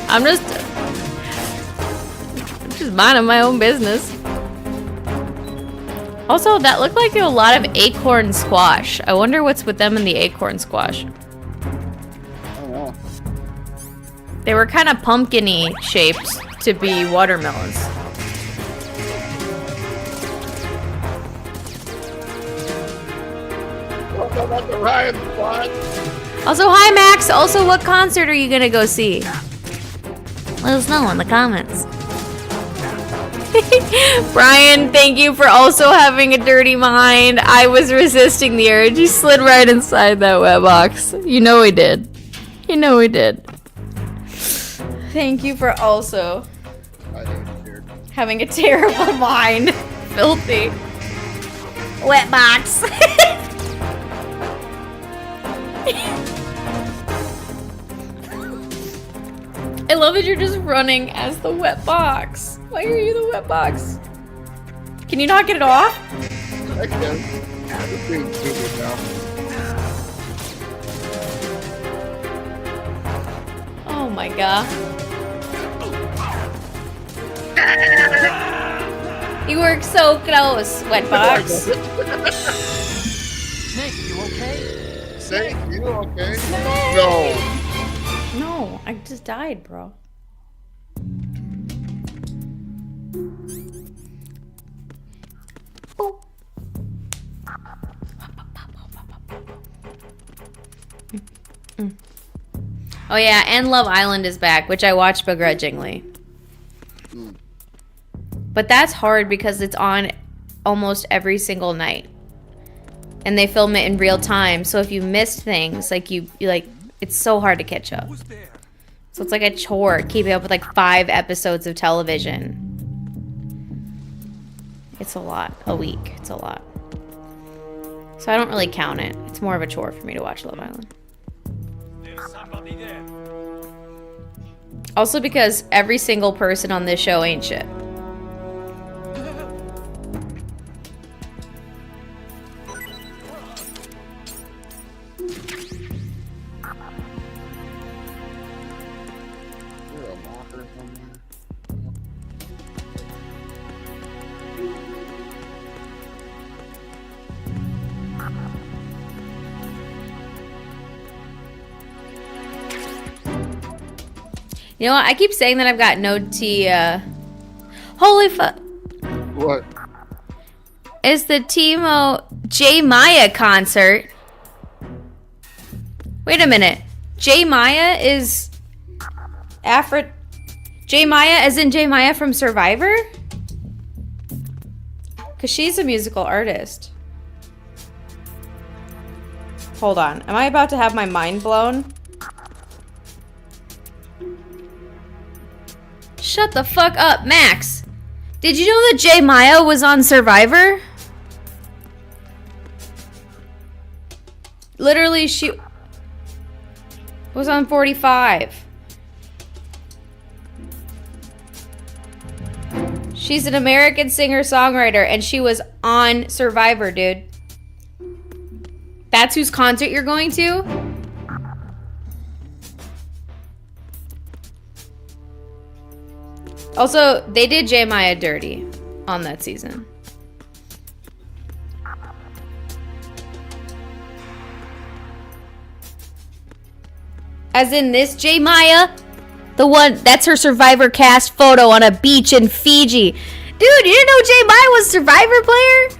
S1: I'm just minding my own business. Also, that looked like a lot of acorn squash. I wonder what's with them in the acorn squash.
S2: Oh, wow.
S1: They were kind of pumpkin-y shaped to be watermelons.
S2: Oh, that's the Ryan spot.
S1: Also, hi Max. Also, what concert are you gonna go see? Let us know in the comments. Brian, thank you for also having a dirty mind. I was resisting the urge. He slid right inside that wet box. You know he did. You know he did. Thank you for also having a terrible mind. Filthy. Wet box. I love that you're just running as the wet box. Why are you the wet box? Can you not get it off?
S2: I can. This thing's stupid now.
S1: Oh my god. You work so close, wet box.
S4: Snake, you okay?
S2: Snake, you okay? No.
S1: No, I just died, bro. Oh yeah, and Love Island is back, which I watched begrudgingly. But that's hard because it's on almost every single night. And they film it in real time, so if you missed things, like you like it's so hard to catch up. So it's like a chore keeping up with like 5 episodes of television. It's a lot. A week. It's a lot. So I don't really count it. It's more of a chore for me to watch Love Island. Also because every single person on this show ain't shit. You know what? I keep saying that I've got no T. Holy fuck!
S2: What?
S1: It's the Timo J Maya concert. Wait a minute. J Maya is J Maya as in J Maya from Survivor? Cause she's a musical artist. Hold on. Am I about to have my mind blown? Shut the fuck up, Max. Did you know that J Maya was on Survivor? Literally, she was on 45. She's an American singer-songwriter, and she was on Survivor, dude. That's whose concert you're going to? Also, they did J Maya dirty on that season. As in this J Maya? The one, that's her Survivor cast photo on a beach in Fiji. Dude, you didn't know J Maya was Survivor player?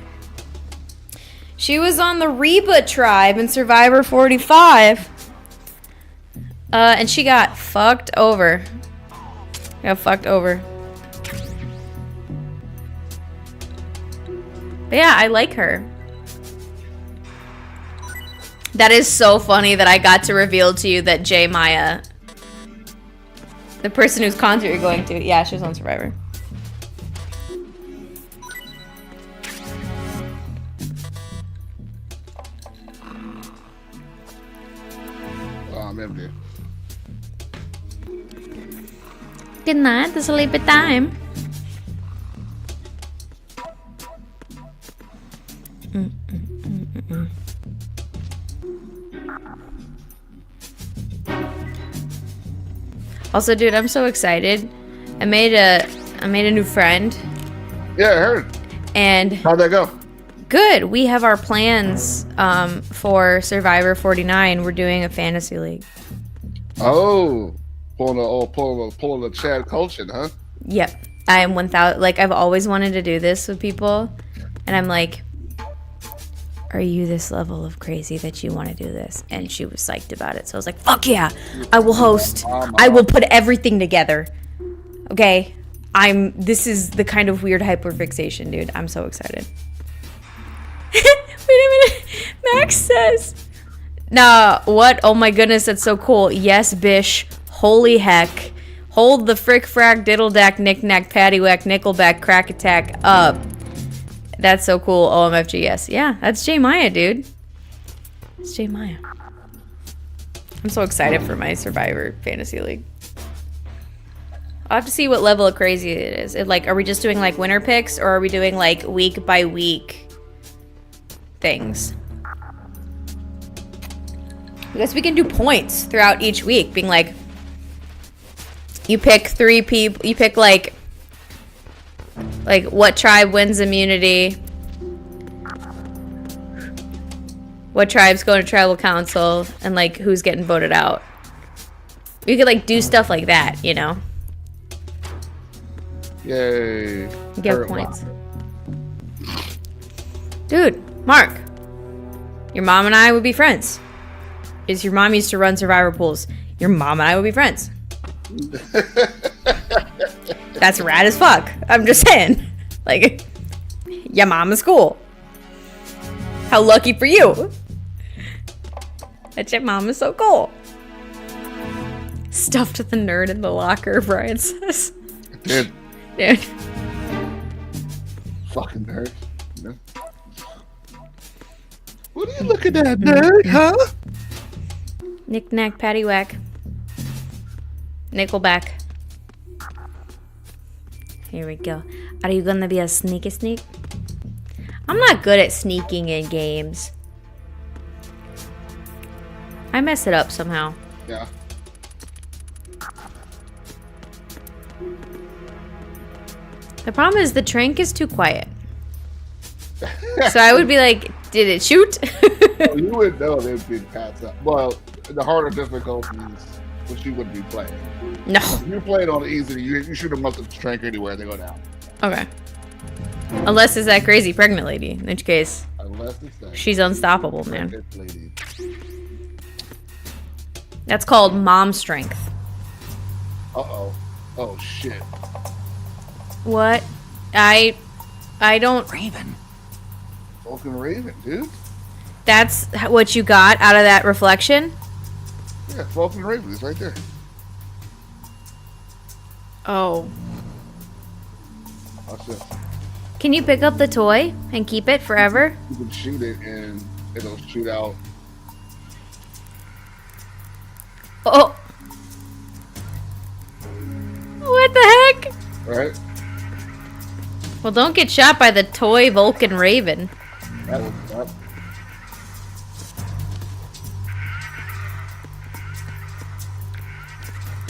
S1: She was on the Reba tribe in Survivor 45. And she got fucked over. Got fucked over. But yeah, I like her. That is so funny that I got to reveal to you that J Maya, the person whose concert you're going to, yeah, she was on Survivor.
S2: Oh, I'm empty.
S5: Good night. It's sleepy time.
S1: Also, dude, I'm so excited. I made a new friend,
S2: Yeah, I heard.
S1: and
S2: How'd that go?
S1: good. We have our plans for Survivor 49. We're doing a fantasy league.
S2: Oh, pulling a Chad Colchin, huh?
S1: Yep. I am 1,000. Like, I've always wanted to do this with people. And I'm like, are you this level of crazy that you want to do this? And she was psyched about it. So I was like, fuck yeah. I will host. I will put everything together. Okay. This is the kind of weird hyperfixation, dude. I'm so excited. Wait a minute. Max says, nah, what? Oh my goodness, that's so cool. Yes, bish. Holy heck. Hold the frick frack diddle dack knick knack paddywhack nickelback crack attack up. That's so cool. OMFG, yes. Yeah, that's J Maya, dude. It's J Maya. I'm so excited for my Survivor Fantasy League. I'll have to see what level of crazy it is. Are we just doing like winner picks, or are we doing like week by week things? I guess we can do points throughout each week, being like, you pick 3 people, you pick like what tribe wins immunity, what tribes go to tribal council, and like who's getting voted out. We could like do stuff like that, you know?
S2: Yay.
S1: Get
S2: Hurt
S1: points. Dude, Mark, your mom and I would be friends. Is your mom used to run survivor pools? Your mom and I would be friends. That's rad as fuck. I'm just saying. Like, your mom is cool. How lucky for you. That your mom is so cool. Stuffed the nerd in the locker, Brian says.
S2: Dude,
S1: Dude.
S2: fucking nerd. Yeah. What are you looking at, nerd, huh?
S1: Knick knack paddywhack. Nickelback. Here we go. Are you gonna be a sneaky sneak? I'm not good at sneaking in games. I mess it up somehow.
S2: Yeah.
S1: The problem is the trank is too quiet. So I would be like, did it shoot?
S2: Well, you would know they'd be passed up. Well, the harder difficulties, which you wouldn't be playing.
S1: No.
S2: If you play it on easy, you shoot them up the trank anywhere, they go down.
S1: Okay. Unless it's that crazy pregnant lady, in which case,
S2: Unless it's that.
S1: she's unstoppable, man.
S2: Pregnant lady.
S1: That's called mom strength.
S2: Uh-oh. Oh, shit.
S1: What? I don't...
S4: Raven.
S2: Vulcan Raven, dude.
S1: That's what you got out of that reflection?
S2: Yeah, Vulcan Raven is right there.
S1: Oh.
S2: Watch this.
S1: Can you pick up the toy and keep it forever?
S2: You can shoot it and it'll shoot out.
S1: Oh. What the heck?
S2: Right?
S1: Well, don't get shot by the toy Vulcan Raven.
S2: That was up.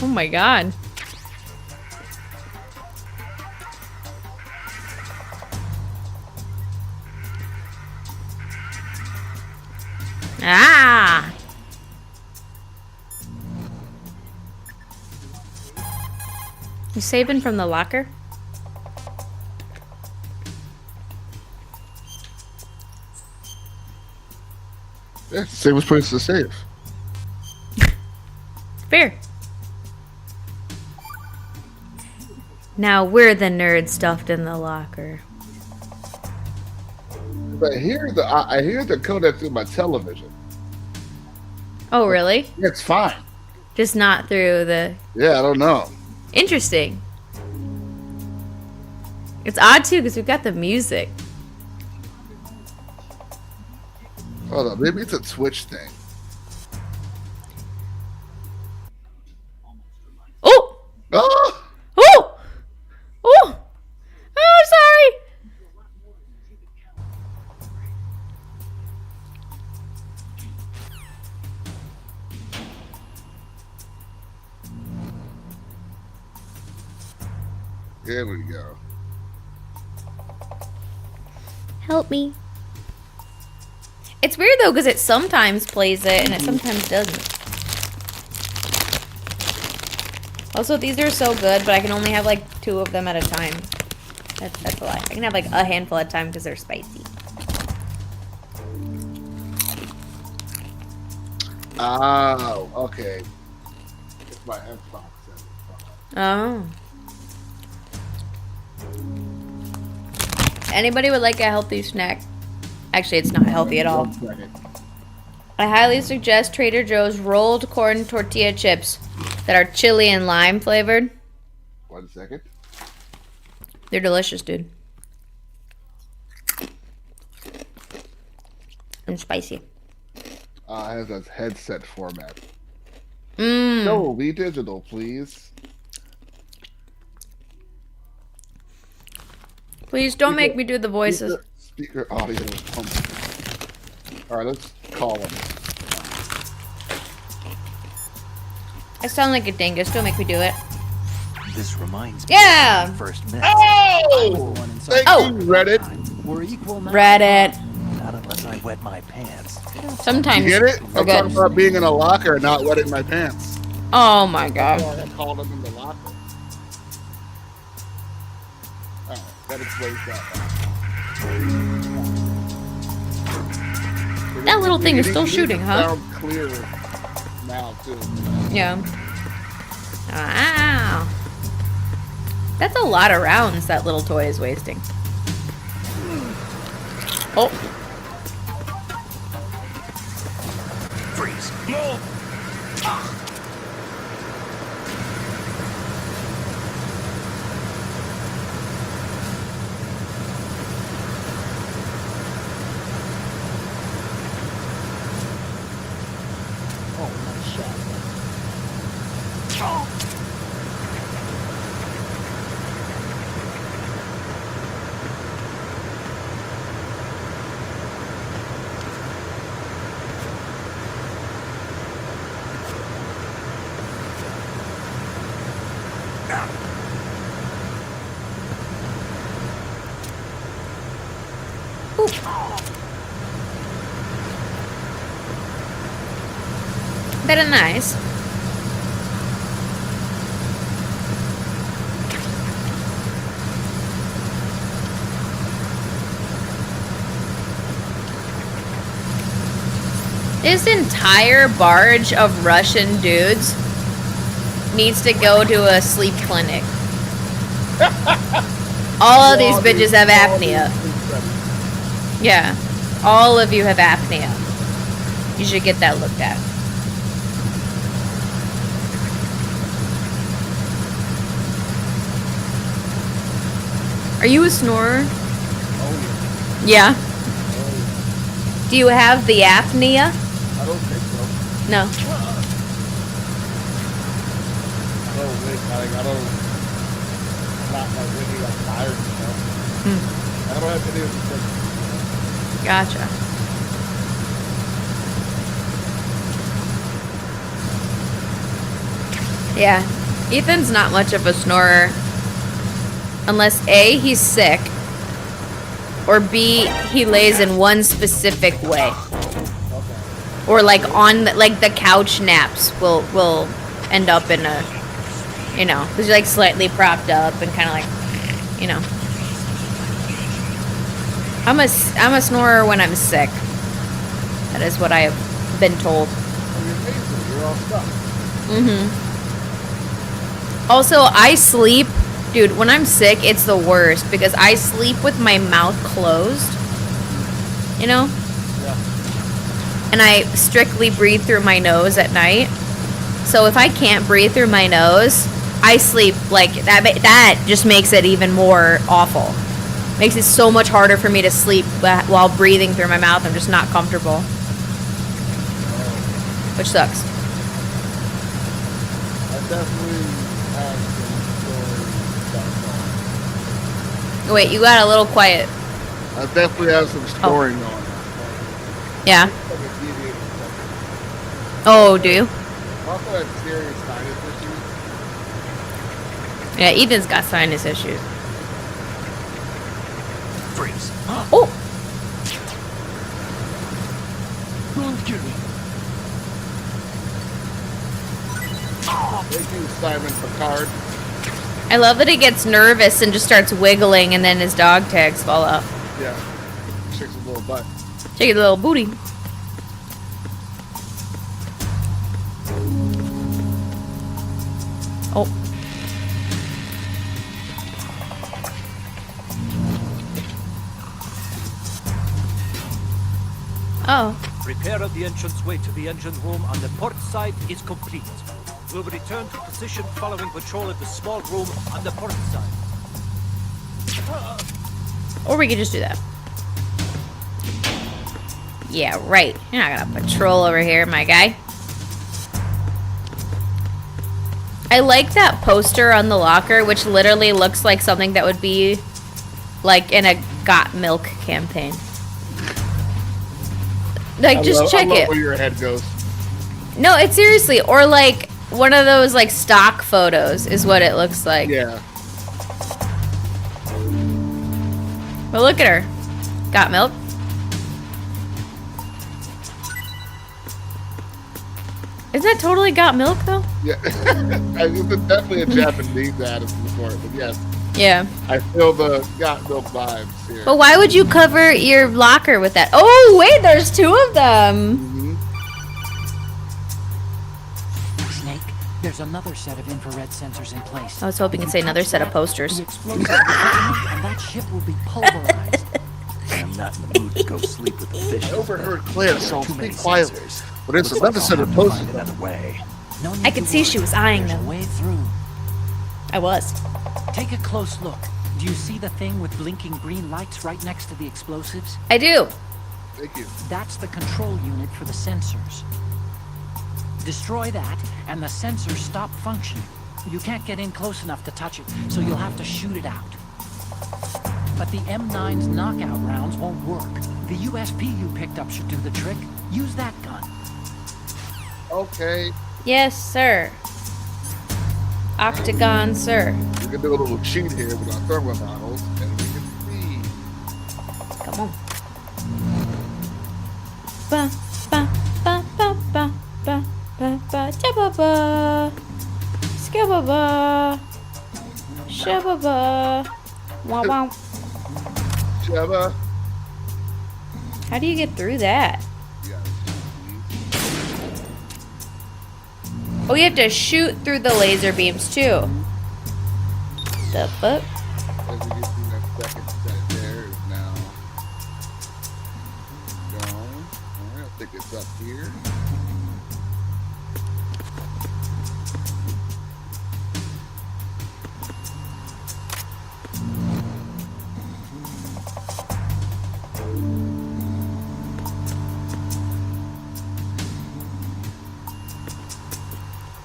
S1: Oh my god. Ah! You saving from the locker?
S2: Yeah, safest place to save.
S1: Fair. Now we're the nerd stuffed in the locker.
S2: But I hear the codec through my television.
S1: Oh, really?
S2: It's fine.
S1: Just not through the...
S2: Yeah, I don't know.
S1: Interesting. It's odd, too, because we've got the music.
S2: Hold on, maybe it's a Twitch thing.
S1: Oh!
S2: Oh! There we go.
S5: Help me.
S1: It's weird though, because it sometimes plays it and it sometimes doesn't. Also, these are so good, but I can only have like 2 of them at a time. That's a lie. I can have like a handful at a time because they're spicy.
S2: Oh, okay. It's my Xbox.
S1: Oh. Anybody would like a healthy snack? Actually, it's not healthy at all.
S2: 1 second.
S1: I highly suggest Trader Joe's rolled corn tortilla chips that are chili and lime flavored.
S2: 1 second.
S1: They're delicious, dude. And spicy.
S2: It has a headset format.
S1: Mmm.
S2: No, be digital, please.
S1: Please don't make me do the voices.
S2: Speaker audio. All right, let's call them.
S1: I sound like a dingus. Don't make me do it.
S3: This reminds me
S1: Yeah.
S3: of when we first met.
S2: Oh! Thank
S1: Oh!
S2: you, Reddit.
S4: We're equal now.
S1: Reddit.
S3: Not unless I wet my pants.
S1: Sometimes.
S2: You get it?
S1: We're
S2: I'm
S1: good.
S2: talking about being in a locker, not wetting my pants.
S1: Oh my god.
S2: I called them in the locker. All right, that explains that.
S1: That little thing is still shooting, huh?
S2: Sound clear now too.
S1: Yeah. Wow. That's a lot of rounds that little toy is wasting. Oh.
S3: Freeze. Move.
S1: Very nice. This entire barge of Russian dudes needs to go to a sleep clinic. All of these bitches have apnea. Yeah. All of you have apnea. You should get that looked at. Are you a snorer? Yeah. Do you have the apnea?
S2: I don't think so.
S1: No.
S2: I don't. Not like really like tired and stuff. I don't have any of the
S1: Gotcha. Yeah. Ethan's not much of a snorer. Unless A, he's sick, or B, he lays in one specific way. Or like on the, like the couch naps will end up in a, you know, because you're like slightly propped up and kind of like, you know. I'm a snorer when I'm sick. That is what I have been told.
S2: You're all stuck.
S1: Also, I sleep, dude, when I'm sick, it's the worst because I sleep with my mouth closed, you know? And I strictly breathe through my nose at night. So if I can't breathe through my nose, I sleep like that. That just makes it even more awful. Makes it so much harder for me to sleep while breathing through my mouth. I'm just not comfortable. Which sucks.
S2: I definitely have some stories.
S1: Wait, you got a little quiet.
S2: I definitely have some story going on.
S1: Yeah.
S2: Like a deviated subject.
S1: Oh, do you?
S2: I also have serious sinus issues.
S1: Yeah, Ethan's got sinus issues.
S3: Freeze.
S1: Oh!
S3: Don't kill me.
S2: Thank you, Simon Picard.
S1: I love that he gets nervous and just starts wiggling and then his dog tags fall out.
S2: Yeah. Shakes his little butt.
S1: Shake his little booty. Oh. Oh.
S8: Repair of the entranceway to the engine room on the port side is complete. We'll return to position following patrol of the small room on the port side.
S1: Or we could just do that. Yeah, right. You're not gonna patrol over here, my guy. I like that poster on the locker, which literally looks like something that would be like in a Got Milk campaign. Like, just check
S2: I love
S1: it.
S2: where your head goes.
S1: No, it's seriously, or like one of those like stock photos is what it looks like.
S2: Yeah.
S1: But look at her. Got milk? Isn't that totally Got Milk though?
S2: Yeah. It's definitely a Japanese ad of some sort, but yes.
S1: Yeah.
S2: I feel the Got Milk vibes here.
S1: But why would you cover your locker with that? Oh, wait, there's two of them.
S2: Mhm.
S4: Snake, there's another set of infrared sensors in place.
S1: I was hoping you'd say another set of posters.
S4: The explosive will detonate and that ship will be pulverized.
S3: I'm not in the mood to go sleep with the fish.
S2: I overheard Claire, so
S3: Too many
S2: speak quietly.
S3: sensors.
S2: But it's
S3: Looks
S2: another
S3: like
S2: set
S3: I'll
S2: of
S3: have to
S2: posters.
S3: find another way.
S4: No need
S1: I
S4: to
S1: could see she
S4: worry.
S1: was eyeing
S4: There's
S1: them.
S4: a way through.
S1: I was.
S4: Take a close look. Do you see the thing with blinking green lights right next to the explosives?
S1: I do.
S2: Thank you.
S4: That's the control unit for the sensors. Destroy that, and the sensors stop functioning. You can't get in close enough to touch it, so you'll have to shoot it out. But the M9's knockout rounds won't work. The USP you picked up should do the trick. Use that gun.
S2: Okay.
S1: Yes, sir. Octagon, sir.
S2: We can do a little cheat here with our thermal models, and we can see.
S1: Come on. Ba ba ba ba ba ba ba ba da ba ba. Ska ba ba. Sha ba ba. Wow wow.
S2: Jabba.
S1: How do you get through that?
S2: Yes.
S1: Oh, you have to shoot through the laser beams too. The fuck?
S2: As we get through that second set there is now gone. Alright, I think it's up here.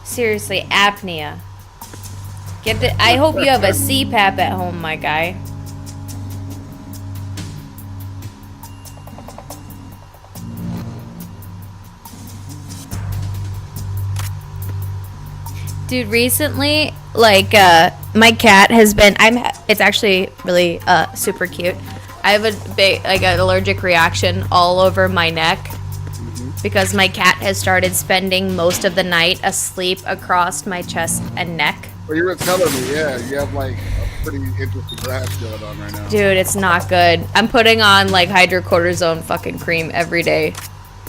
S1: Seriously, apnea. Get the. I hope you have a CPAP at home, my guy. Dude, recently, like, my cat has been. It's actually really super cute. I have a big, like, an allergic reaction all over my neck. Because my cat has started spending most of the night asleep across my chest and neck.
S2: Well, you were telling me, yeah, you have like a pretty interesting rash going on right now.
S1: Dude, it's not good. I'm putting on like hydrocortisone fucking cream every day.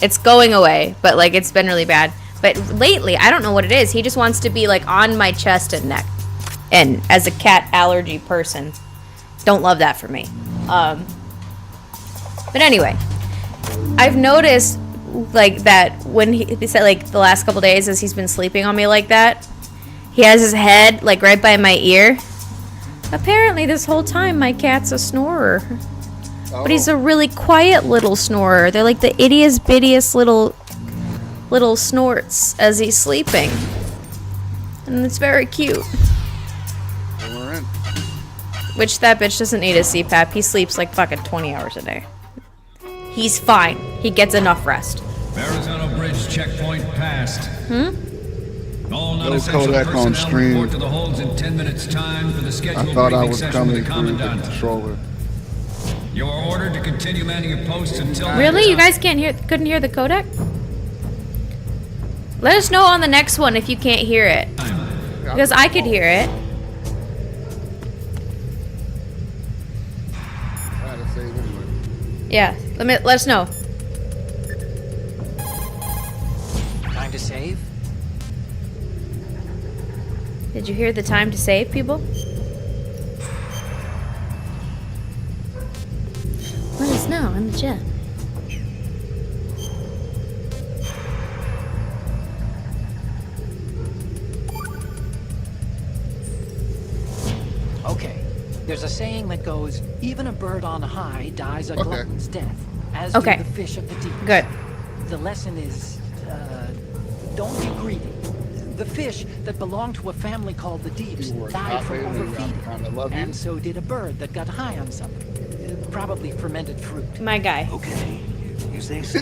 S1: It's going away, but like it's been really bad. But lately, I don't know what it is. He just wants to be like on my chest and neck. And as a cat allergy person, don't love that for me. But anyway, I've noticed like that when he said like the last couple days as he's been sleeping on me like that, he has his head like right by my ear. Apparently this whole time my cat's a snorer.
S2: Oh,
S1: But he's a really quiet little snorer. They're like the ittiest bittiest little snorts as he's sleeping. And it's very cute.
S2: and we're in.
S1: Which that bitch doesn't need a CPAP. He sleeps like fucking 20 hours a day. He's fine. He gets enough rest.
S9: Arizona Bridge checkpoint passed. All
S2: No
S9: non-essential
S2: Kodak on
S9: personnel
S2: stream.
S9: report to the holds in 10 minutes time for the
S2: I
S9: scheduled
S2: thought I
S9: briefing
S2: was
S9: session with
S2: coming
S9: the
S2: through the
S9: Commandant.
S2: controller.
S9: You are ordered to continue manning your posts until...
S1: Really? You guys couldn't hear the codec? Let us know on the next one if you can't hear it. Because I could hear it.
S2: I had to save anyway.
S1: Yeah, let us know.
S4: Time to save?
S1: Did you hear the time to save, people? Let us know in the chat.
S4: Okay. There's a saying that goes, even a bird on high dies a
S2: Okay.
S4: glutton's death, as
S1: Okay.
S4: do the fish of the deep.
S1: Good.
S4: The lesson is, don't be greedy. The fish that belonged to a family called the Deeps
S2: You were
S4: died from
S2: not failing,
S4: overfeeding.
S2: I love you.
S4: And so did a bird that got high on something. Probably fermented fruit.
S1: My guy.
S3: Okay, if you say so.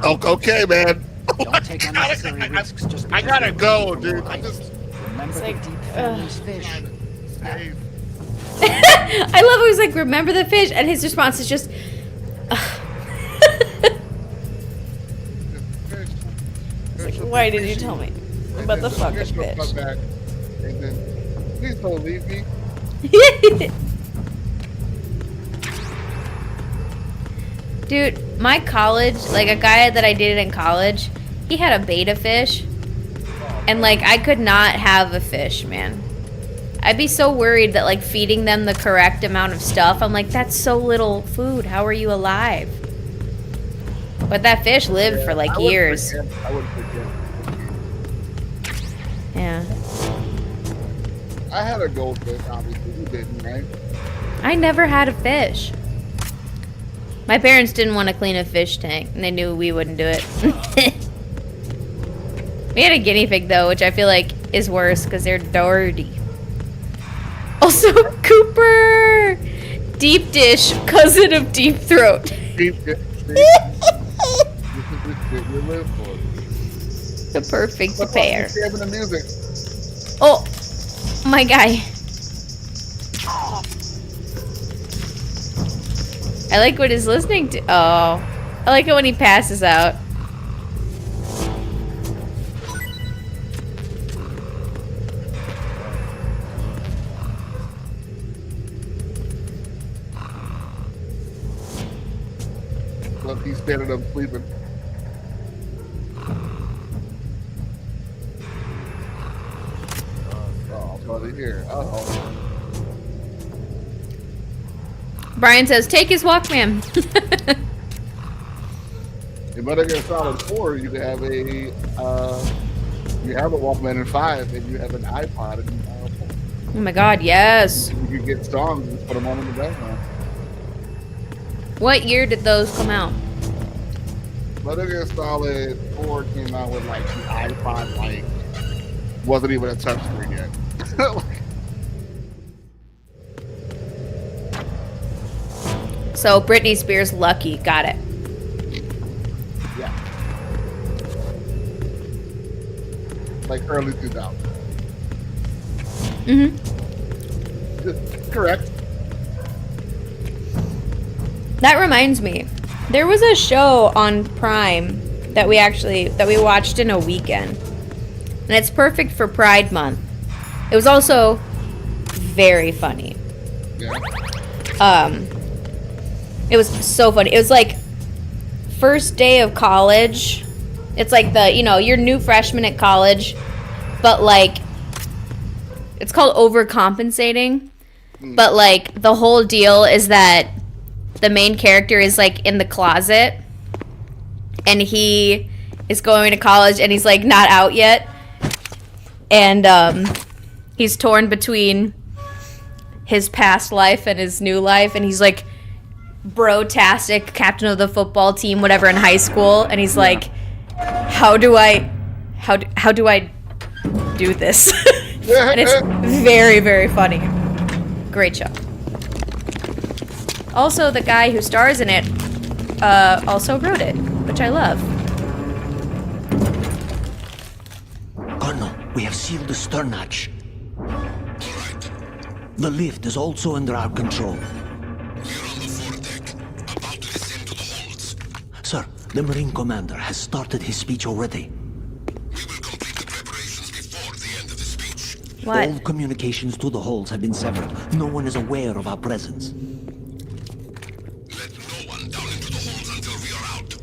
S2: Okay, man.
S4: Don't take unnecessary risks just
S2: I
S4: because
S2: gotta
S4: they're
S2: go,
S4: from
S2: dude.
S4: more
S2: I
S4: ice.
S2: just
S4: Remember the
S1: like,
S4: deep family's fish.
S2: save.
S1: I love how he's like, remember the fish? And his response is just, why did you tell me about the fucking fish?
S2: Come back, and then please don't leave me.
S1: Dude, my college, like a guy that I dated in college, he had a betta fish. And like, I could not have a fish, man. I'd be so worried that like feeding them the correct amount of stuff, I'm like, that's so little food. How are you alive? But that fish lived for like years.
S2: I would forget.
S1: Yeah.
S2: I had a goldfish, obviously. You didn't, right?
S1: I never had a fish. My parents didn't want to clean a fish tank, and they knew we wouldn't do it. We had a guinea pig, though, which I feel like is worse because they're dirty. Also, Cooper! Deep dish, cousin of deep throat.
S2: Deep dish. This is the shit we live for.
S1: The perfect
S2: What's
S1: pair.
S2: up with the music?
S1: Oh, my guy. I like what he's listening to. Oh, I like it when he passes out.
S2: Look, he's standing up sleeping. Oh, buddy, here. Uh-oh.
S1: Brian says, take his Walkman.
S2: In Metal Gear Solid 4, you have a Walkman in 5, and you have an iPod in
S1: Oh my god, yes.
S2: you can get songs and just put them on in the background.
S1: What year did those come out?
S2: Metal Gear Solid 4 came out with like the iPod, like wasn't even a touchscreen yet.
S1: So Britney Spears, Lucky, got it.
S2: Yeah. Like early 2000s. Correct.
S1: That reminds me, there was a show on Prime that we watched in a weekend, and it's perfect for Pride Month. It was also very funny.
S2: Yeah.
S1: It was so funny. It was like first day of college. It's like you're new freshman at college, but like it's called overcompensating. But like the whole deal is that the main character is like in the closet and he is going to college and he's like not out yet. And he's torn between his past life and his new life, and he's like bro-tastic, captain of the football team, whatever, in high school, and he's like, how do I do this? And it's very, very funny. Great show. Also, the guy who stars in it also wrote it, which I love.
S3: Colonel, we have
S10: unseal the stern hatch. The lift is also under our control. Sir, the Marine Commander has started his speech already.
S1: What?
S10: All communications to the holds have been severed. No one is aware of our presence.
S6: Let no one down into the holes until we are out.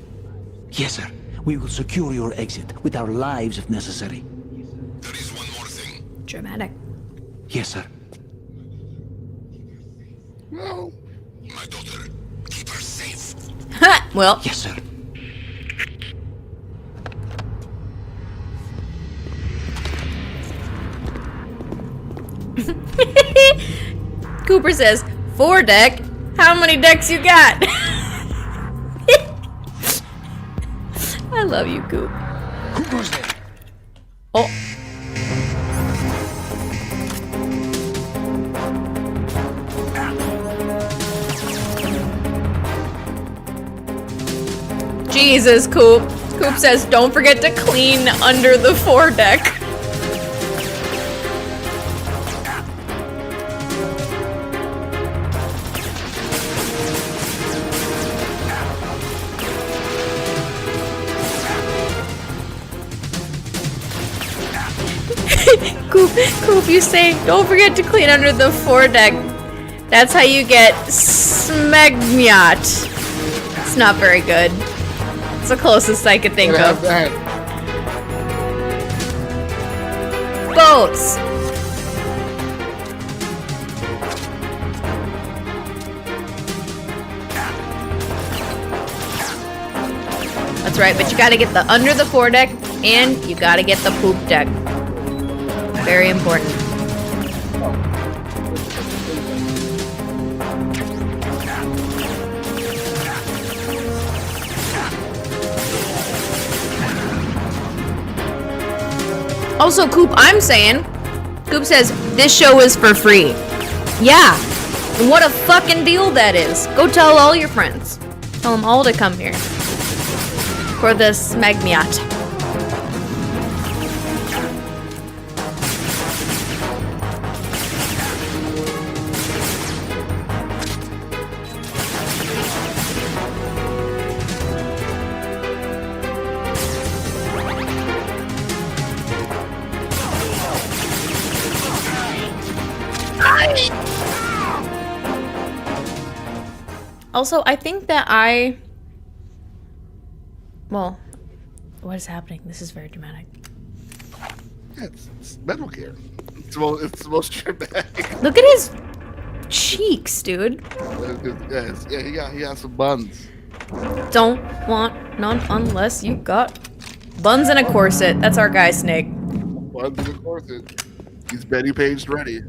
S10: Yes, sir. We will secure your exit with our lives if necessary.
S6: There is one more thing.
S1: Dramatic.
S10: Yes, sir.
S2: No.
S6: My daughter, keep her safe.
S1: Well,
S10: Yes, sir.
S1: Cooper says, 4 deck? How many decks you got? I love you, Coop.
S10: Who goes there?
S1: Oh. Jesus, Coop. Coop says, don't forget to clean under the 4 deck. Coop, you say, don't forget to clean under the 4 deck. That's how you get smegmiat. It's not very good. It's the closest I could think of. Boats. That's right, but you gotta get the under the 4 deck and you gotta get the poop deck. Very important. Also, Coop, I'm saying, Coop says, this show is for free. Yeah. And what a fucking deal that is. Go tell all your friends. Tell them all to come here. For this Magmiat. Also, I think that well, what is happening? This is very dramatic.
S2: Yeah, it's Metal Gear. It's the most dramatic.
S1: Look at his cheeks, dude.
S2: Yeah, he has some buns.
S1: Don't want none unless you got buns and a corset. That's our guy, Snake.
S2: Buns and a corset. He's Betty Paged ready.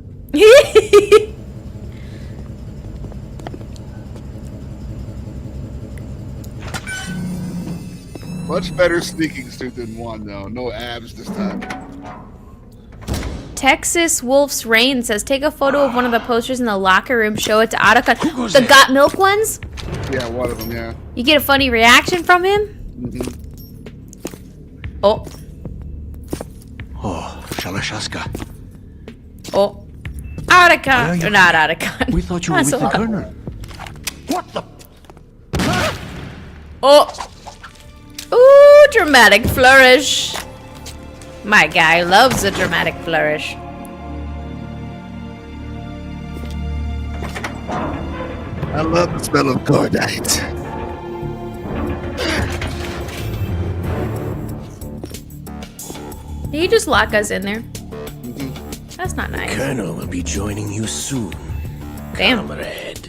S2: Much better sneaking suit than 1, though. No abs this time.
S1: Texas Wolf's Reign says, take a photo of one of the posters in the locker room, show it to Otacon. The Got Milk ones?
S2: Yeah, one of them, yeah.
S1: You get a funny reaction from him? Oh.
S10: Oh, Shalashaska.
S1: Oh. Otacon. Or not Otacon.
S10: We thought you were with the Colonel.
S6: What the?
S1: Oh. Ooh, dramatic flourish. My guy loves a dramatic flourish.
S2: I love the smell of cordite.
S1: Did he just lock us in there? That's not nice.
S10: Colonel will be joining you soon.
S1: Damn.
S10: Comrade.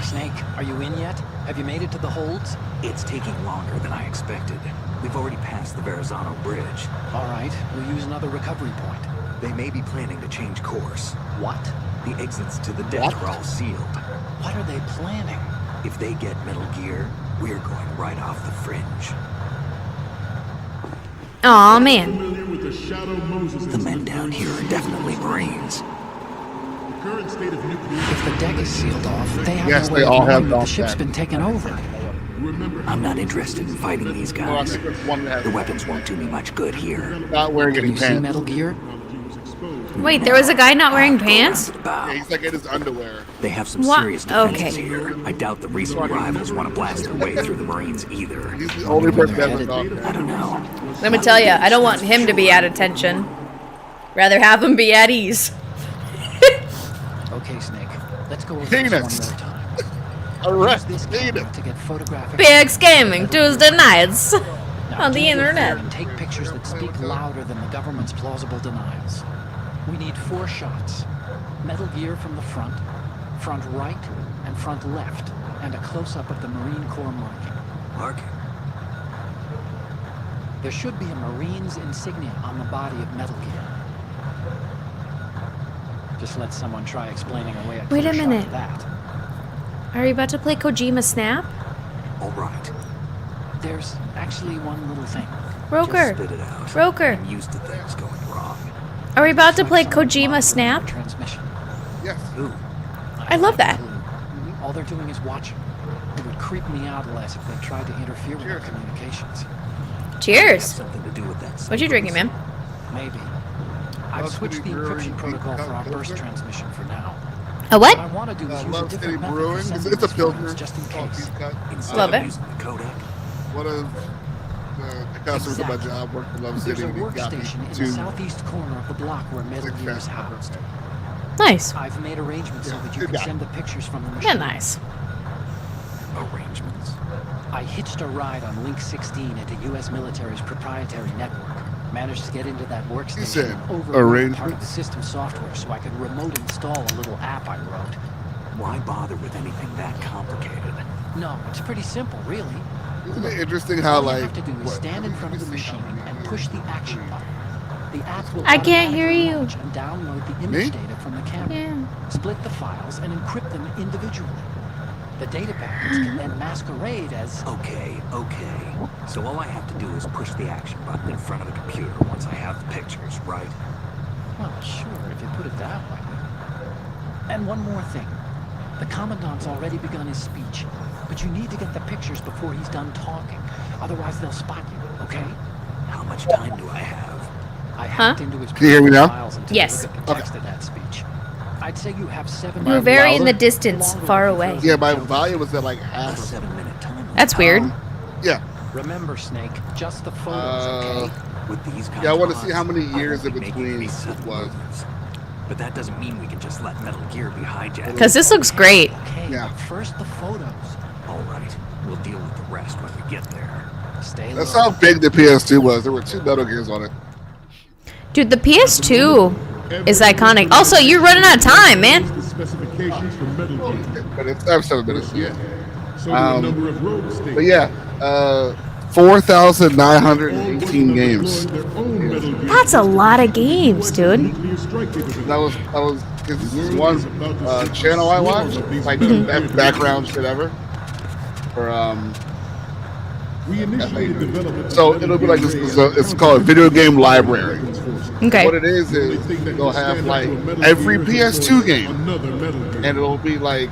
S4: Snake, are you in yet? Have you made it to the holds?
S3: It's taking longer than I expected. We've already passed the Verrazano Bridge.
S4: All right, we'll use another recovery point.
S3: They may be planning to change course.
S4: What?
S3: The exits to the deck are all sealed.
S4: What are they planning?
S3: If they get Metal Gear, we're going right off the fringe.
S1: Aw, man.
S3: The men down here are definitely Marines.
S4: If the deck is sealed off, they have
S2: Yes,
S4: no way
S2: they
S4: of
S2: all
S4: knowing
S2: have
S4: that the
S2: off
S4: ship's
S2: that.
S4: been taken over.
S3: I'm not interested in fighting these
S2: Well, I
S3: guys.
S2: think it's one that has
S3: The weapons won't do me much good here.
S2: not wearing
S4: Can
S2: any
S4: you see
S2: pants.
S4: Metal Gear?
S1: Wait, there was a guy not wearing pants?
S2: Yeah, he's like in his underwear.
S3: They have some
S1: What?
S3: serious defenses
S1: Okay.
S3: here. I doubt the recent arrivals want to blast their way through the Marines either.
S2: He's the only person that has a dog.
S3: I don't know.
S1: Let me tell you, I don't want him to be at attention. Rather have him be at ease.
S4: Okay, Snake. Let's go over
S2: Penis.
S4: this one more time.
S2: Arrest
S4: Use this
S2: Penis.
S4: camera to get photographic.
S1: Big Gaming Tuesday nights
S4: Now
S1: on
S4: do
S1: the
S4: your
S1: internet.
S4: thing and take pictures that speak louder than the government's plausible denials. We need 4 shots. Metal Gear from the front right, and front left, and a close-up of the Marine Corps marking.
S3: Mark?
S4: There should be a Marine's insignia on the body of Metal Gear. Just let someone try explaining away a
S1: Wait
S4: clear
S1: a
S4: shot
S1: minute.
S4: of that.
S1: Are you about to play Kojima Snap?
S3: All right.
S4: There's actually one little thing.
S1: Roker.
S3: Spit it out.
S1: Roker.
S3: I'm used to things going wrong.
S1: Are we about to play
S4: Someone
S1: Kojima
S4: logged
S1: Snap?
S4: the transmission.
S2: Yes.
S3: Ooh.
S1: I love that.
S4: All they're doing is watching. It would creep me out less if they tried to interfere with our communications.
S1: Cheers.
S3: Something to do with that.
S1: What you drinking, man?
S4: Maybe. I've
S2: Love
S4: switched
S2: City
S4: the
S2: Brewing,
S4: encryption protocol for our
S2: Pink
S4: burst
S2: Cup,
S4: transmission for now.
S1: A
S4: What I
S1: what?
S4: want to do is use a
S2: Love City
S4: different method
S2: Brewing.
S4: for
S2: It's
S4: sending
S2: a
S4: these
S2: pilsner.
S4: photos just in
S2: Called
S4: case.
S2: Peace Cut.
S3: Instead
S1: Love
S3: of
S1: it.
S3: using the Kodak.
S2: One of the customers at my job worked for Love
S4: There's
S2: City.
S4: a
S2: And he got me
S4: workstation in the
S2: 2
S4: southeast corner of the block where Metal
S2: Six
S4: Gear is
S2: fast
S4: housed.
S1: Nice.
S4: I've made arrangements so that you
S2: good
S4: can
S2: guy.
S4: send the pictures from the
S1: Yeah,
S4: machine.
S1: nice.
S3: Arrangements.
S4: I hitched a ride on Link 16 into U.S. military's proprietary network. Managed to get into that workstation
S2: said
S4: and override part of the
S2: arrangements?
S4: system software so I could remote install a little app I wrote.
S3: Why bother with anything that complicated?
S4: No, it's pretty simple, really.
S2: Isn't it interesting how
S4: All you
S2: like
S4: have to do is stand in front of the machine and push the action button. The app will
S1: I can't hear
S4: automatically
S1: you.
S4: launch and download the image
S2: Me?
S4: data from the camera,
S1: Yeah.
S4: split the files, and encrypt them individually. The data packets can then masquerade as
S3: Okay. So all I have to do is push the action button in front of the computer once I have the pictures, right?
S4: well, sure, if you put it that way. And one more thing. The Commandant's already begun his speech, but you need to get the pictures before he's done talking. Otherwise, they'll spot you, okay?
S3: How much time do I have?
S4: I hacked into his
S2: Can you hear me now?
S4: files and took
S1: Yes.
S4: a look at the text of that speech. I'd say you have 7
S1: You're very in the
S2: louder?
S1: distance, far away.
S2: Yeah, my volume was at like
S3: A
S2: half.
S3: 7-minute time.
S1: That's weird.
S2: Yeah.
S4: Remember, Snake, just the photos, okay?
S3: With these kinds
S2: Yeah, I
S3: of
S2: want to see how
S3: odds,
S2: many
S3: I
S2: years
S3: won't
S2: in
S3: be making any
S2: between
S3: sudden
S2: it was.
S3: movements. But that doesn't mean we can just let Metal Gear be hijacked.
S1: Because this looks great.
S4: Okay,
S2: Yeah.
S4: but first the photos.
S3: All right, we'll deal with the rest when we get there.
S4: Stay low.
S2: That's how big the PS2 was. There were 2 Metal Gears on it.
S1: Dude, the PS2 is iconic. Also, you're running out of time, man.
S11: The specifications for Metal Gear.
S2: But it's I have 7 minutes.
S11: Yeah. So do a number of rogue states.
S2: But yeah, 4,918 games.
S1: That's a lot of games, dude.
S2: That was cause this is one channel I watched. It's like the best background shit ever. For
S11: We initiated development.
S2: so it'll be like this. It's called a video game library.
S1: Okay.
S2: What it is they'll have like every PS2 game,
S11: Another Metal Gear.
S2: and it'll be like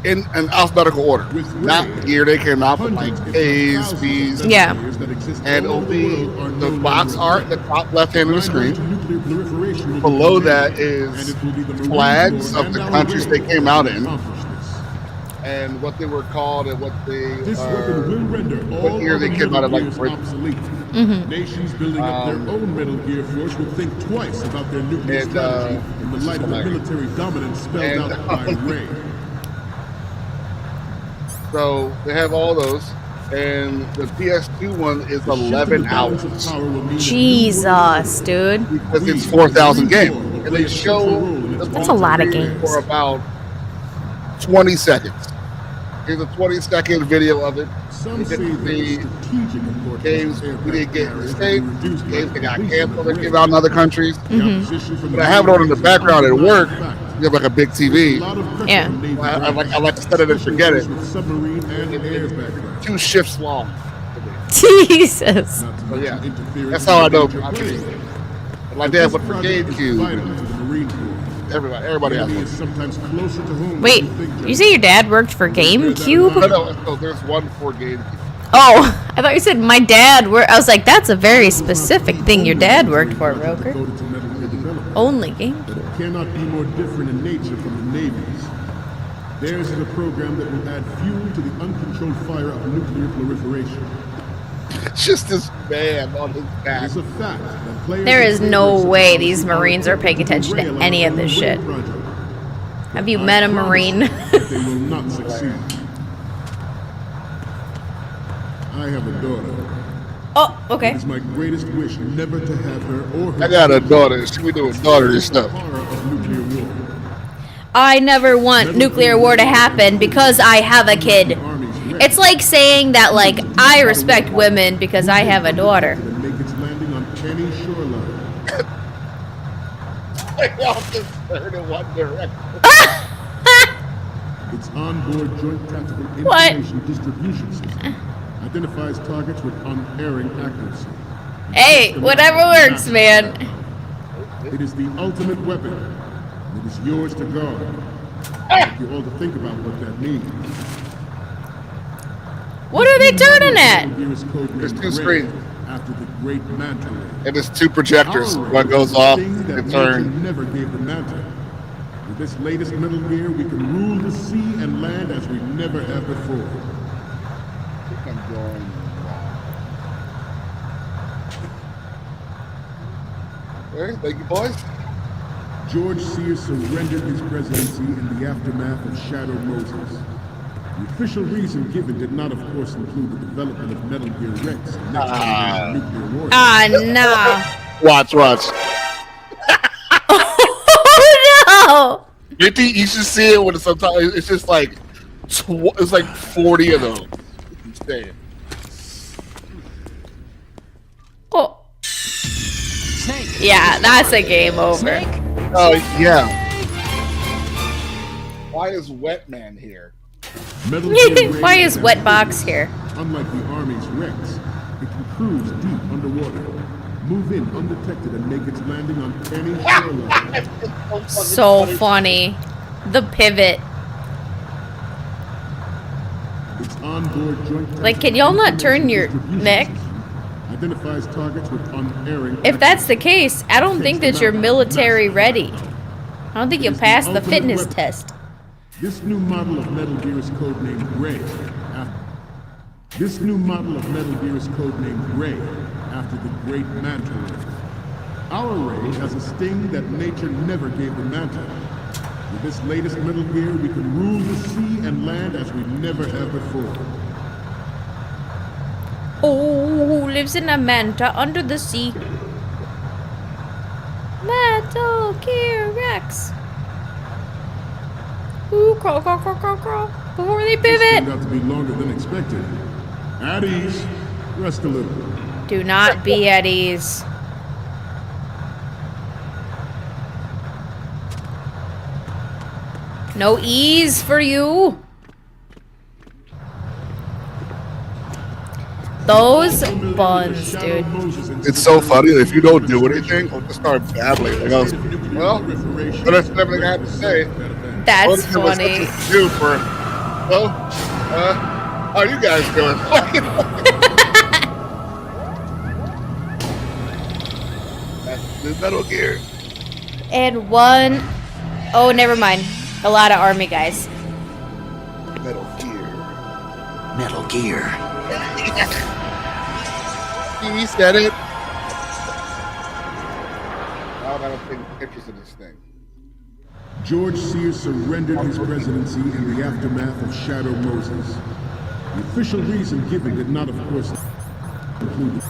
S2: in an alphabetical order, not year they came out, but like A's, B's,
S1: Yeah.
S2: and it'll be the box art at the top left hand of the screen. Below that is flags of the countries they came out in, and what they were called and what they
S11: This weapon will render all
S2: what year they
S11: other
S2: came out of
S11: Metal
S2: like
S11: Gears
S2: Britain.
S11: obsolete. Nations building up their own Metal Gear force will think twice about their nuclear
S2: And,
S11: strategy in the
S2: this
S11: light
S2: is
S11: of the
S2: hilarious.
S11: military dominance spelled
S2: And,
S11: out by Ray.
S2: So they have all those, and the PS2 one is 11 hours
S1: Jesus, dude.
S2: because it's 4,000 games, and they show
S1: That's a lot of games.
S2: for about 20 seconds. Here's a 20-second video of it.
S11: Some
S2: You
S11: say
S2: get to
S11: there's
S2: see
S11: strategic importance
S2: games
S11: to
S2: we didn't get in the
S11: aircraft
S2: States,
S11: carriers reduced
S2: games
S11: by
S2: that got
S11: completion
S2: canceled
S11: of
S2: that
S11: the
S2: came out in other countries.
S11: The opposition from
S2: But
S11: the
S2: I have it on in the
S11: Navy
S2: background at
S11: is
S2: work.
S11: fact.
S2: You have like a big TV.
S11: A lot of pressure
S1: Yeah.
S11: from Navy
S2: I
S11: pilots,
S2: like to set it and forget it.
S11: with submarine and air background.
S2: 2 shifts long.
S1: Jesus.
S11: Not to
S2: But yeah,
S11: mention interference
S2: that's how I know.
S11: with major players.
S2: Like that, but for
S11: This project is
S2: GameCube,
S11: vital to the Marine Corps.
S2: Everybody
S11: The
S2: has
S11: enemy
S2: one.
S11: is sometimes closer to home
S1: Wait,
S11: than you think,
S1: you say your dad worked for GameCube?
S2: No, there's one for game.
S1: Oh, I thought you said my dad worked. I was like, that's a very specific thing your dad worked for, Roker. Only GameCube.
S11: But it cannot be more different in nature from the Navy's. Theirs is a program that will add fuel to the uncontrolled fire of nuclear proliferation.
S2: It's just this man on his back.
S11: It's a fact that players
S1: There is no
S11: and
S1: way these Marines are paying attention to any of this shit. Have you met a Marine?
S11: They will not succeed. I have a daughter.
S1: Oh, okay.
S11: It's my greatest wish never to have her or her.
S2: I got a daughter. She be doing daughter stuff.
S11: Horror of nuclear war.
S1: I never want nuclear war to happen because I have a kid. It's like saying that, like, I respect women because I have a daughter.
S11: Make its landing on any shoreline.
S2: They all just turn in one direction.
S11: Its onboard joint tactical
S1: What?
S11: information distribution system identifies targets with unerring accuracy.
S1: Hey, whatever works, man.
S11: It is the ultimate weapon. And it is yours to guard. I want you all to think about what that means.
S1: What are they turning at?
S2: There's two screens.
S11: After the great manta ray.
S2: And there's two projectors. One goes off and turns.
S11: Never gave the manta. With this latest Metal Gear, we can rule the sea and land as we never have before.
S2: I'm going wrong. All right, thank you, boys.
S11: George Sears surrendered his presidency in the aftermath of Shadow Moses. The official reason given did not, of course, include the development of Metal Gear Rex and next generation nuclear warfare.
S1: Ah, no.
S2: Watch.
S1: Oh, no.
S2: You should see it when it's sometimes it's just like it's like 40 of them. Insane.
S1: Oh.
S4: Snake.
S1: Yeah, that's a game over.
S2: Oh yeah. Why is Wet Man here?
S11: Metal Gear
S1: Why
S11: Rex
S1: is Wetbox here?
S11: Unlike the Army's Rex, it can cruise deep underwater, move in undetected, and make its landing on any shoreline.
S1: So funny. The pivot.
S11: Its onboard joint
S1: Like, can y'all not turn your neck?
S11: identifies targets with unerring
S1: If that's the case, I don't think that you're military ready. I don't think you'll pass the fitness test.
S11: This new model of Metal Gear is codenamed Ray. This new model of Metal Gear is codenamed Ray, after the great manta ray. Our ray has a sting that nature never gave the manta. With this latest Metal Gear, we can rule the sea and land as we never have before.
S1: Oh, who lives in a manta under the sea? Metal Gear Rex. Ooh, crawl. Before they
S11: This
S1: pivot.
S11: turned out to be longer than expected. At ease. Rest a little.
S1: Do not be at ease. No ease for you. Those buns, dude.
S2: It's so funny that if you don't do anything, I'll just start babbling. Like, well, that's everything I have to say.
S1: That's
S2: What was
S1: funny.
S2: supposed to do for, well, how are you guys doing? That's the Metal Gear.
S1: And one, oh, never mind. A lot of army guys.
S2: Metal Gear.
S10: Metal Gear.
S2: He said it. I don't take pictures of this thing.
S11: George Sears surrendered his presidency in the aftermath of Shadow Moses. The official reason given did not, of course, include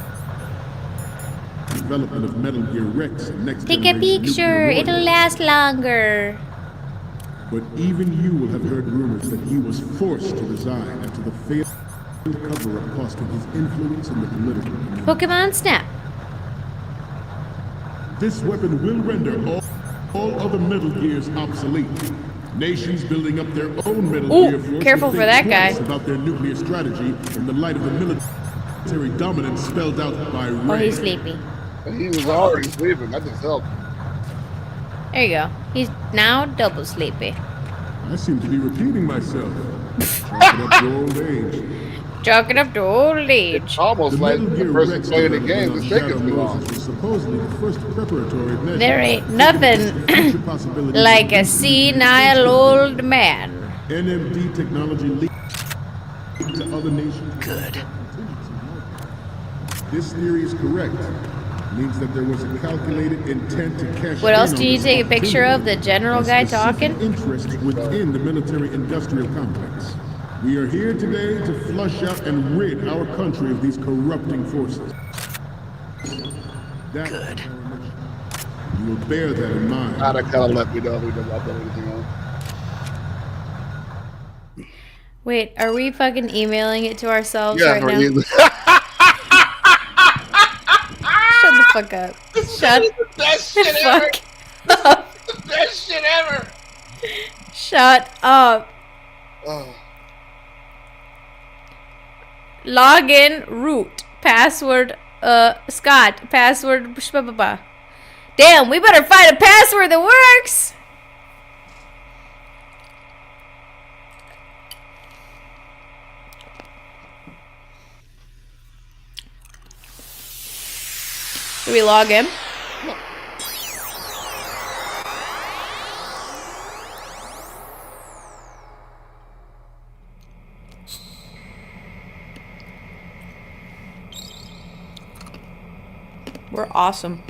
S11: the development of Metal Gear Rex and next
S1: Take a
S11: generation
S1: picture.
S11: nuclear
S1: It'll
S11: warfare.
S1: last longer.
S11: But even you will have heard rumors that he was forced to resign after the failed cover-up costing his influence in the political community.
S1: Pokemon Snap.
S11: This weapon will render all other Metal Gears obsolete. Nations building up their own Metal
S1: Ooh,
S11: Gear force
S1: careful
S11: will
S1: for
S11: think
S1: that guy.
S11: twice about their nuclear strategy in the light of the military dominance spelled out by Ray.
S1: Oh, he's sleepy.
S2: And he was already sleeping. That just helped.
S1: There you go. He's now double sleepy.
S11: I seem to be repeating myself. Chalk it up to old age.
S1: Chalk it up to old age.
S2: Almost
S11: The
S2: like
S11: Metal
S2: the
S11: Gear
S2: person
S11: Rex
S2: playing the
S11: development
S2: game
S11: on
S2: is taking
S11: Shadow
S2: too long.
S11: Moses was supposedly the first preparatory measure.
S1: There ain't
S11: Future
S1: nothing
S11: possibilities
S1: like a
S11: of
S1: senile old man.
S11: NMD technology leaked to other nations.
S10: Good.
S11: This theory is correct. Means that there was a calculated intent to cash
S1: What
S11: in
S1: else
S11: on
S1: do you
S11: this
S1: take a picture of? The general
S11: and
S1: guy
S11: specific
S1: talking?
S11: interests within the military-industrial complex. We are here today to flush out and rid our country of these corrupting forces.
S10: Good.
S11: You will bear that in mind.
S2: I'd have kind of let me know if we don't upload anything else.
S1: Wait, are we fucking emailing it to ourselves
S2: Yeah,
S1: right
S2: we're
S1: now?
S2: either.
S1: Shut the fuck up. Shut
S2: the best
S1: the
S2: shit
S1: fuck
S2: ever.
S1: up.
S2: The best shit ever.
S1: Shut up.
S2: Oh.
S1: Login root. Password Scott. Password blah. Damn, we better find a password that works. Do we log in? We're awesome.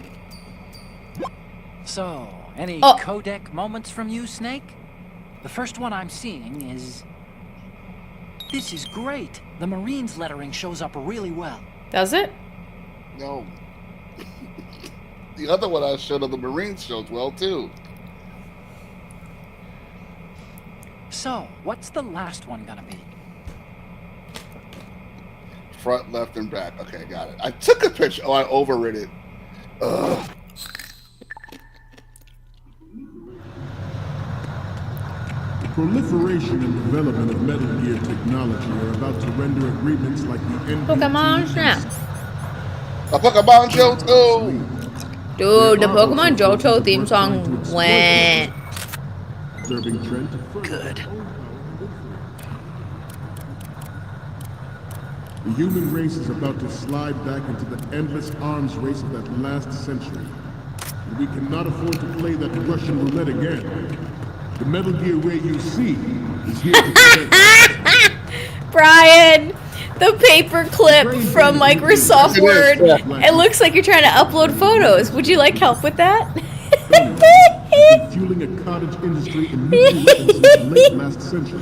S4: So, any
S1: Oh.
S4: codec moments from you, Snake? The first one I'm seeing is... This is great. The Marines lettering shows up really well.
S1: Does it?
S2: No. The other one I showed of the Marines shows well too.
S4: So, what's the last one gonna be?
S2: Front, left, and back. Okay, got it. I took a picture. Oh, I overrid it. Ugh.
S11: The proliferation and development of Metal Gear technology are about to render agreements like the NPT
S1: Pokemon Snap.
S2: A Pokemon show too.
S1: Dude, the Pokemon Johto theme song went.
S11: Observing trend to further
S10: Good.
S11: The human race is about to slide back into the endless arms race of that last century. And we cannot afford to play that Russian roulette again. The Metal Gear Ray you see is here to protect.
S1: Brian, the paper clip from Microsoft Word. It looks like you're trying to upload photos. Would you like help with that?
S11: Fueling a cottage industry in nuclear weapons since the late last century.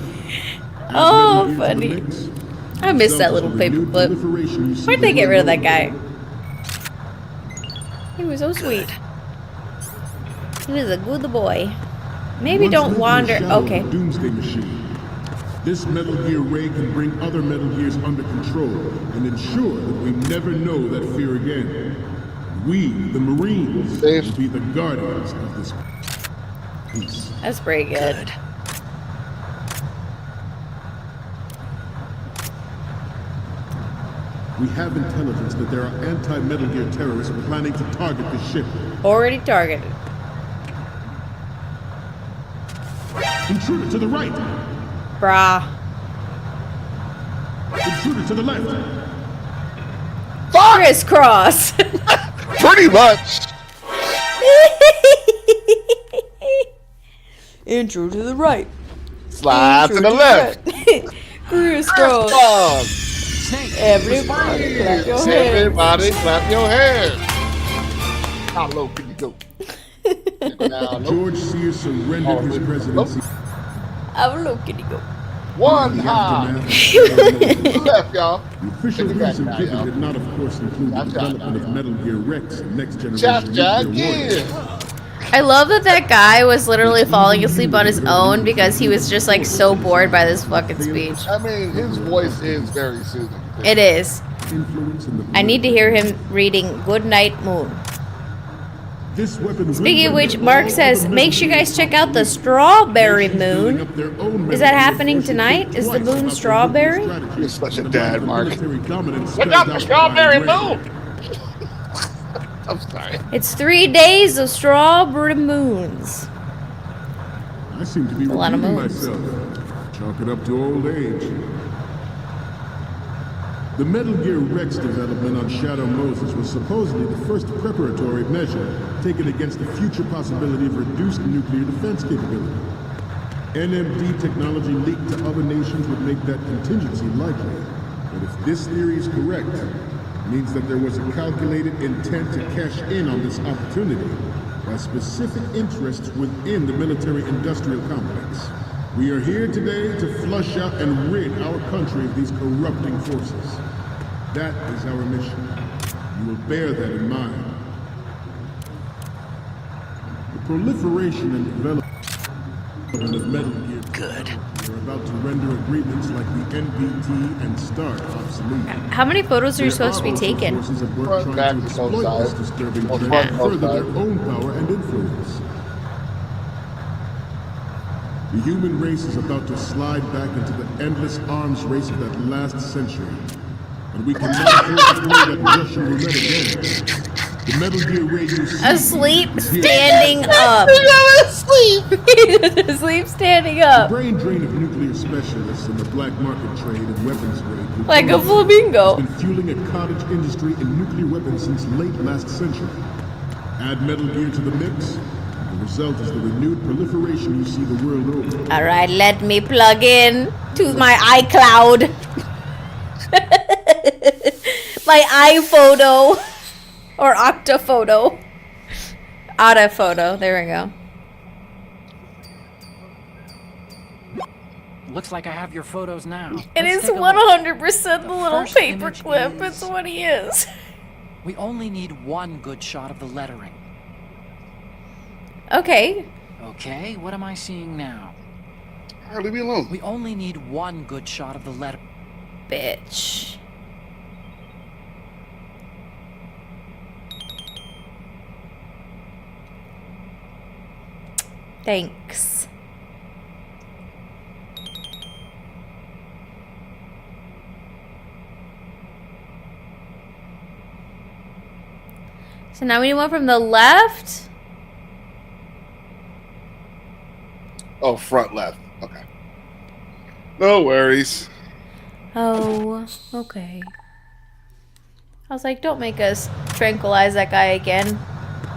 S11: Add
S1: Oh,
S11: Metal Gear to the
S1: funny.
S11: mix,
S1: I miss that
S11: results
S1: little
S11: in
S1: paper
S11: renewed
S1: clip.
S11: proliferation you see
S1: Why'd they
S11: the
S1: get rid of that
S11: world
S1: guy?
S11: over.
S1: He was so sweet. He was a good boy. Maybe
S11: Once
S1: don't
S11: lived in the
S1: wander.
S11: shadow of
S1: Okay.
S11: the Doomsday Machine. This Metal Gear Ray can bring other Metal Gears under control and ensure that we never know that fear again. We, the Marines, will be the guardians of this peace.
S1: That's pretty good.
S10: Good.
S11: We have intelligence that there are anti-Metal Gear terrorists planning to target the ship.
S1: Already targeted.
S11: Intruder to the right!
S1: Brah.
S11: Intruder to the left!
S1: Crisscross.
S2: Pretty much.
S1: Intro to the right.
S2: Slide to the left.
S1: Crisscross.
S2: Crisscross.
S4: Snake!
S1: Everybody clap your hands.
S2: Everybody clap your hands. How low can you go? Now, low.
S11: George Sears surrendered his presidency.
S1: I'm looking to go.
S2: One
S11: in the
S2: high.
S11: aftermath of
S2: Left, y'all.
S11: The official
S2: Take it back
S11: reason
S2: now,
S11: given
S2: y'all.
S11: did not, of course, include the
S2: Chop, chop,
S11: development
S2: now,
S11: of Metal Gear Rex and next
S2: Chop,
S11: generation
S2: chop,
S11: nuclear warheads.
S2: yeah.
S1: I love that guy was literally falling asleep on his own because he was just like so bored by this fucking speech.
S2: I mean, his voice is very soothing.
S1: It is.
S11: Influence in the
S1: I need to hear him reading Good Night Moon.
S11: This weapon
S1: Speaking of which, Mark says, make sure you guys check out the Strawberry Moon. Is that happening tonight? Is the moon strawberry?
S2: You're such a dad, Mark.
S11: Check
S2: Check out the Strawberry Moon. I'm sorry.
S1: It's 3 days of strawberry moons.
S11: I seem to be
S1: A lot of
S11: repeating
S1: moons.
S11: myself. Chalk it up to old age. The Metal Gear Rex development on Shadow Moses was supposedly the first preparatory measure taken against the future possibility of reduced nuclear defense capability. NMD technology leaked to other nations would make that contingency likely. But if this theory is correct, it means that there was a calculated intent to cash in on this opportunity by specific interests within the military-industrial complex. We are here today to flush out and rid our country of these corrupting forces. That is our mission. You will bear that in mind. The proliferation and development of Metal Gear.
S10: Good.
S11: We're about to render agreements like the NPT and START obsolete.
S1: How many photos are you supposed to be taking?
S11: Forces at work
S2: Front,
S11: trying
S2: back,
S11: to
S2: both
S11: exploit this
S2: sides.
S11: disturbing
S2: Both
S11: trend
S2: front,
S11: and
S2: both
S11: further their
S2: sides.
S11: own power and influence. The human race is about to slide back into the endless arms race of that last century. And we cannot afford to play that Russian roulette again. The Metal Gear Ray you see
S1: Asleep,
S11: is here.
S1: standing up. Asleep, standing
S11: The
S1: up.
S11: brain drain of nuclear specialists and the black market trade and weapons trade
S1: Like a flamingo.
S11: has been fueling a cottage industry in nuclear weapons since late last century. Add Metal Gear to the mix, the result is the renewed proliferation you see the world over.
S1: All right, let me plug in to my iCloud. My iPhoto or Octaphoto. Autophoto. There we go.
S4: Looks like I have your photos now.
S1: It
S4: Let's
S1: is
S4: take a look.
S1: 100% the little
S4: first
S1: paper
S4: image
S1: clip.
S4: is-
S1: It's what he is.
S4: We only need one good shot of the lettering.
S1: Okay.
S4: Okay, what am I seeing now?
S2: All right, leave me alone.
S4: We only need one good shot of the letter.
S1: Bitch. Thanks. So now we need one from the left.
S2: Oh, front left. Okay. No worries.
S1: Oh, okay. I was like, don't make us tranquilize that guy again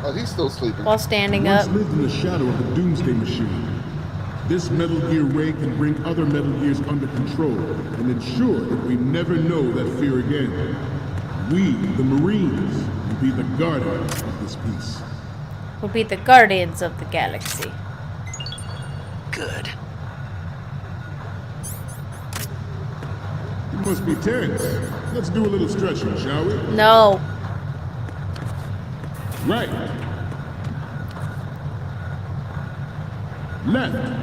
S2: Oh, he's still sleeping.
S1: while standing
S11: Once
S1: up.
S11: lived in the shadow of the Doomsday Machine. This Metal Gear Ray can bring other Metal Gears under control and ensure that we never know that fear again. We, the Marines, will be the guardians of this peace.
S1: We'll be the guardians of the galaxy.
S10: Good.
S11: You must be tense. Let's do a little stretching, shall we?
S1: No.
S11: Right. Left.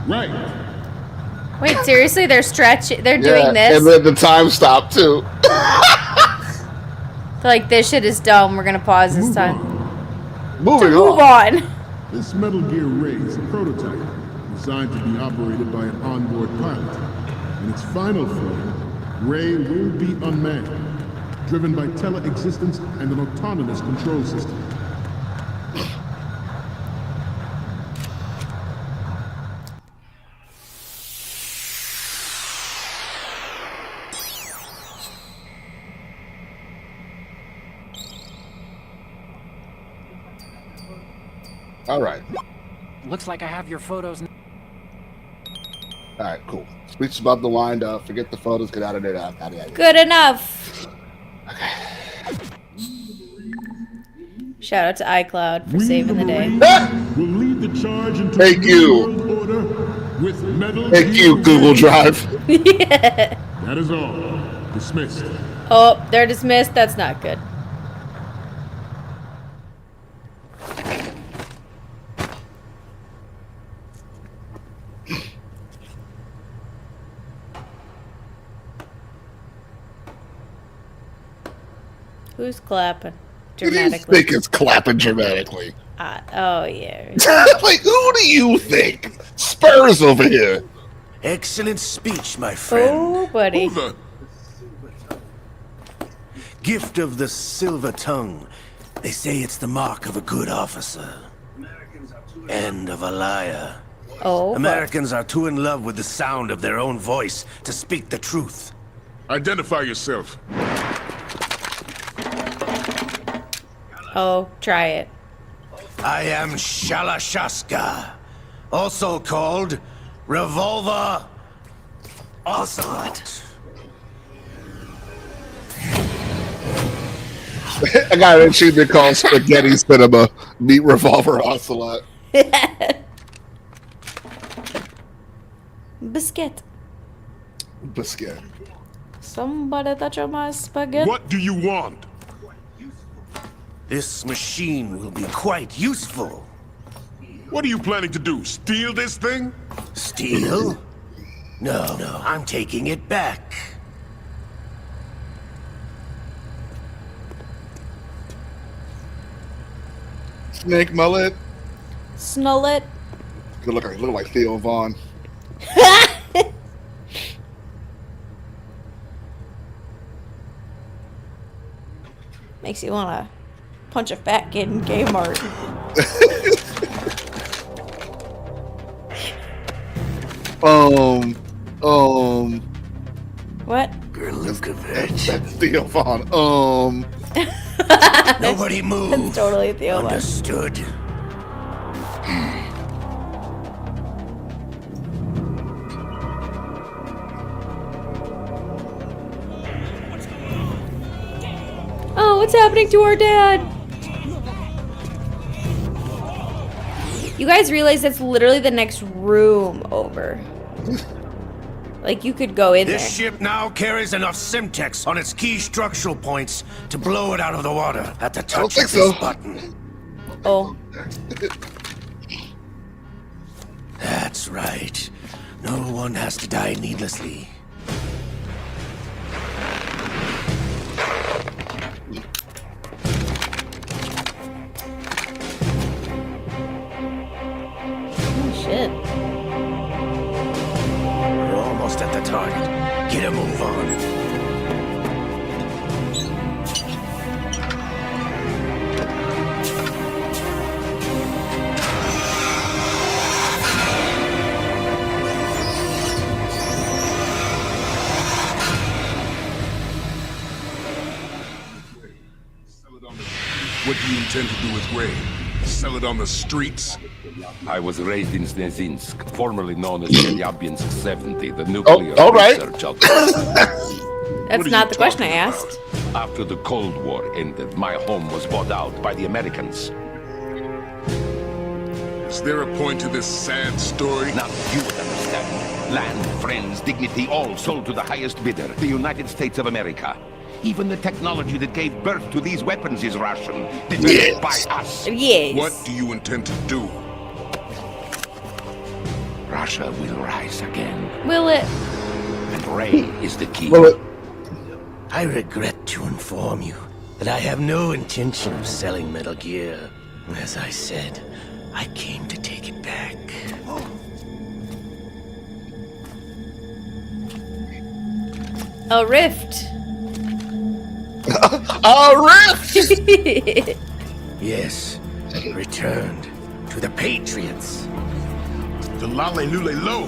S11: Right.
S1: Wait, seriously? They're stretching. They're doing this?
S2: And then the time stopped too.
S1: They're like, this shit is dumb. We're gonna pause this
S11: Move
S1: time.
S11: on.
S2: Moving
S1: Move
S2: on.
S1: on.
S11: This Metal Gear Ray is a prototype designed to be operated by an onboard pilot. In its final form, Ray will be unmanned, driven by tele-existence and an autonomous control system.
S2: All right.
S4: Looks like I have your photos now.
S2: All right, cool. Speech's about to wind up. Forget the photos. Get out of there. Out of there.
S1: Good enough. Shout out to iCloud for
S11: We,
S1: saving the day.
S11: Marines, will lead the charge into
S2: Thank
S11: the
S2: you.
S11: New World Order with Metal
S2: Thank
S11: Gear
S2: you, Google
S11: Ray.
S2: Drive.
S1: Yeah.
S11: That is all. Dismissed.
S1: Oh, they're dismissed. That's not good. Who's clapping
S2: Who do you
S1: dramatically?
S2: think is clapping dramatically?
S1: Oh, yeah.
S2: Like, who do you think? Spurs over here.
S10: Excellent speech, my friend.
S1: Oh, buddy.
S10: Gift of the silver tongue. They say it's the mark of a good officer. And of a liar.
S1: Oh.
S10: Americans are too in love with the sound of their own voice to speak the truth.
S11: Identify yourself.
S1: Oh, try it.
S10: I am Shalashaska, also called Revolver Ocelot.
S2: I got an achievement called Spaghetti Cinema. Meet Revolver Ocelot.
S1: Biscuit.
S2: Biscuit.
S1: Somebody touch on my spaghetti.
S11: What do you want?
S10: This machine will be quite useful.
S11: What are you planning to do? Steal this thing?
S10: Steal? No, I'm taking it back.
S2: Snake mullet.
S1: Snullet.
S2: Good look like Theo Vaughn.
S1: Makes you want to punch a fat kid in Kmart. What?
S2: That's Theo Vaughn.
S10: Nobody move.
S1: That's totally Theo Vaughn.
S10: Understood.
S1: Oh, what's happening to our dad? You guys realize that's literally the next room over. Like, you could go in
S10: This
S1: there.
S10: ship now carries enough Simtex on its key structural points to blow it out of the water at the touch of this button.
S1: Oh.
S10: That's right. No one has to die needlessly.
S1: Oh, shit.
S10: We're almost at the target. Get a move on.
S11: What do you intend to do with Ray? Sell it on the streets?
S6: I was raised in Snezinsk, formerly known as Chelyabinsk 70, the nuclear
S2: all right.
S6: research outpost.
S1: That's not the question I asked.
S6: After the Cold War ended, my home was bought out by the Americans.
S11: Is there a point to this sad story?
S6: Now you would understand. Land, friends, dignity, all sold to the highest bidder, the United States of America. Even the technology that gave birth to these weapons is Russian, developed by us.
S1: Yes.
S11: What do you intend to do?
S6: Russia will rise again.
S1: Will it?
S6: And Ray is the key.
S10: I regret to inform you that I have no intention of selling Metal Gear. As I said, I came to take it back.
S1: A rift.
S2: A rift!
S10: Yes, returned to the Patriots.
S11: The Lale Lule Lo.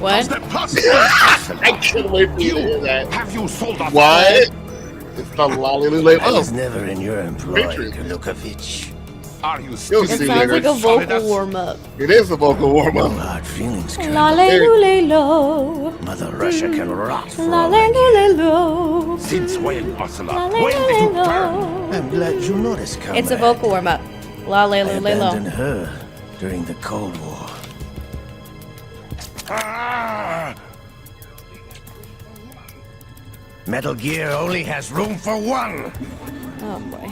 S1: What?
S11: How's that possible?
S2: I can't wait for you to hear that.
S6: Have you sold us?
S2: What? It's the Lolly
S10: I was never in your employ,
S2: Patriots.
S10: Lukovich.
S6: Are you
S2: You'll
S6: still
S2: see
S1: It sounds like a
S6: solid
S1: vocal
S6: us?
S1: warm-up.
S2: It is a vocal
S10: No
S2: warm-up.
S10: hard feelings, Colonel.
S1: La-le-lu-le-lo.
S10: Mother Russia can rot for all I care.
S1: La-le-lu-le-lo.
S6: Since when, Ocelot? When did you turn?
S1: La-le-lu-le-lo.
S10: I'm glad you noticed, comrade.
S1: It's a vocal warm-up.
S10: I
S1: La-le-lu-le-lo.
S10: abandoned her during the Cold War.
S6: Ah!
S10: Metal Gear only has room for one.
S1: Oh, boy.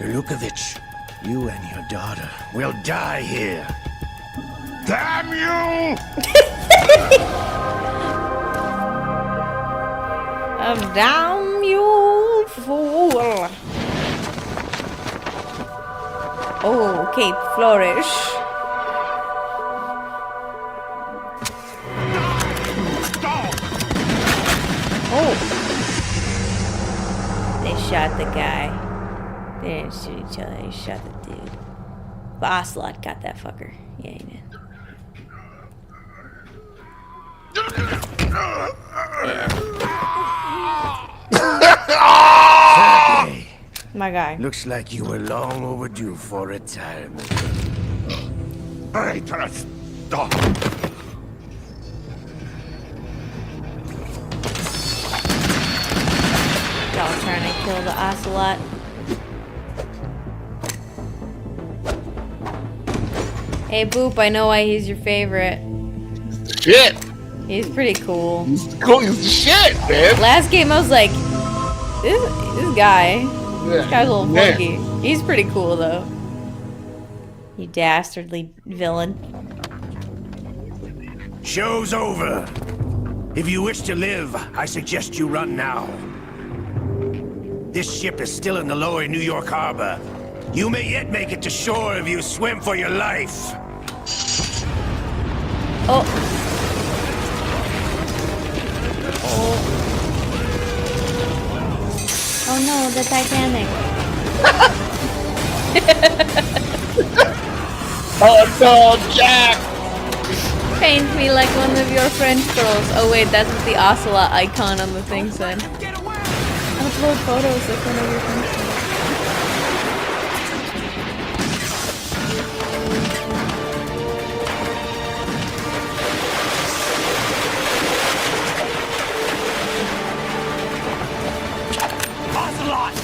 S10: Lukovich, you and your daughter will die here.
S6: Damn you!
S1: Damn you, fool. Oh, Cape Flourish. Oh. shot the guy. They didn't shoot each other. He shot the dude. But Ocelot got that fucker. Yeah, he did.
S10: Sergey,
S1: My guy.
S10: looks like you were long overdue for retirement.
S6: I trust. Stop.
S1: Y'all trying to kill the Ocelot. Hey, Boop, I know why he's your favorite.
S2: Shit.
S1: He's pretty cool.
S2: He's cool. He's the shit, man.
S1: Last game, I was like, this guy. This guy's a little
S2: Yeah.
S1: funky. He's pretty cool, though. You dastardly villain.
S10: Show's over. If you wish to live, I suggest you run now. This ship is still in the lower New York harbor. You may yet make it to shore if you swim for your life.
S1: Oh. Oh no, the Titanic.
S2: Oh no, Jack!
S1: Paint me like one of your French girls. Oh wait, that's what the Ocelot icon on the thing said. Upload photos like one of your French girls.
S10: Ocelot!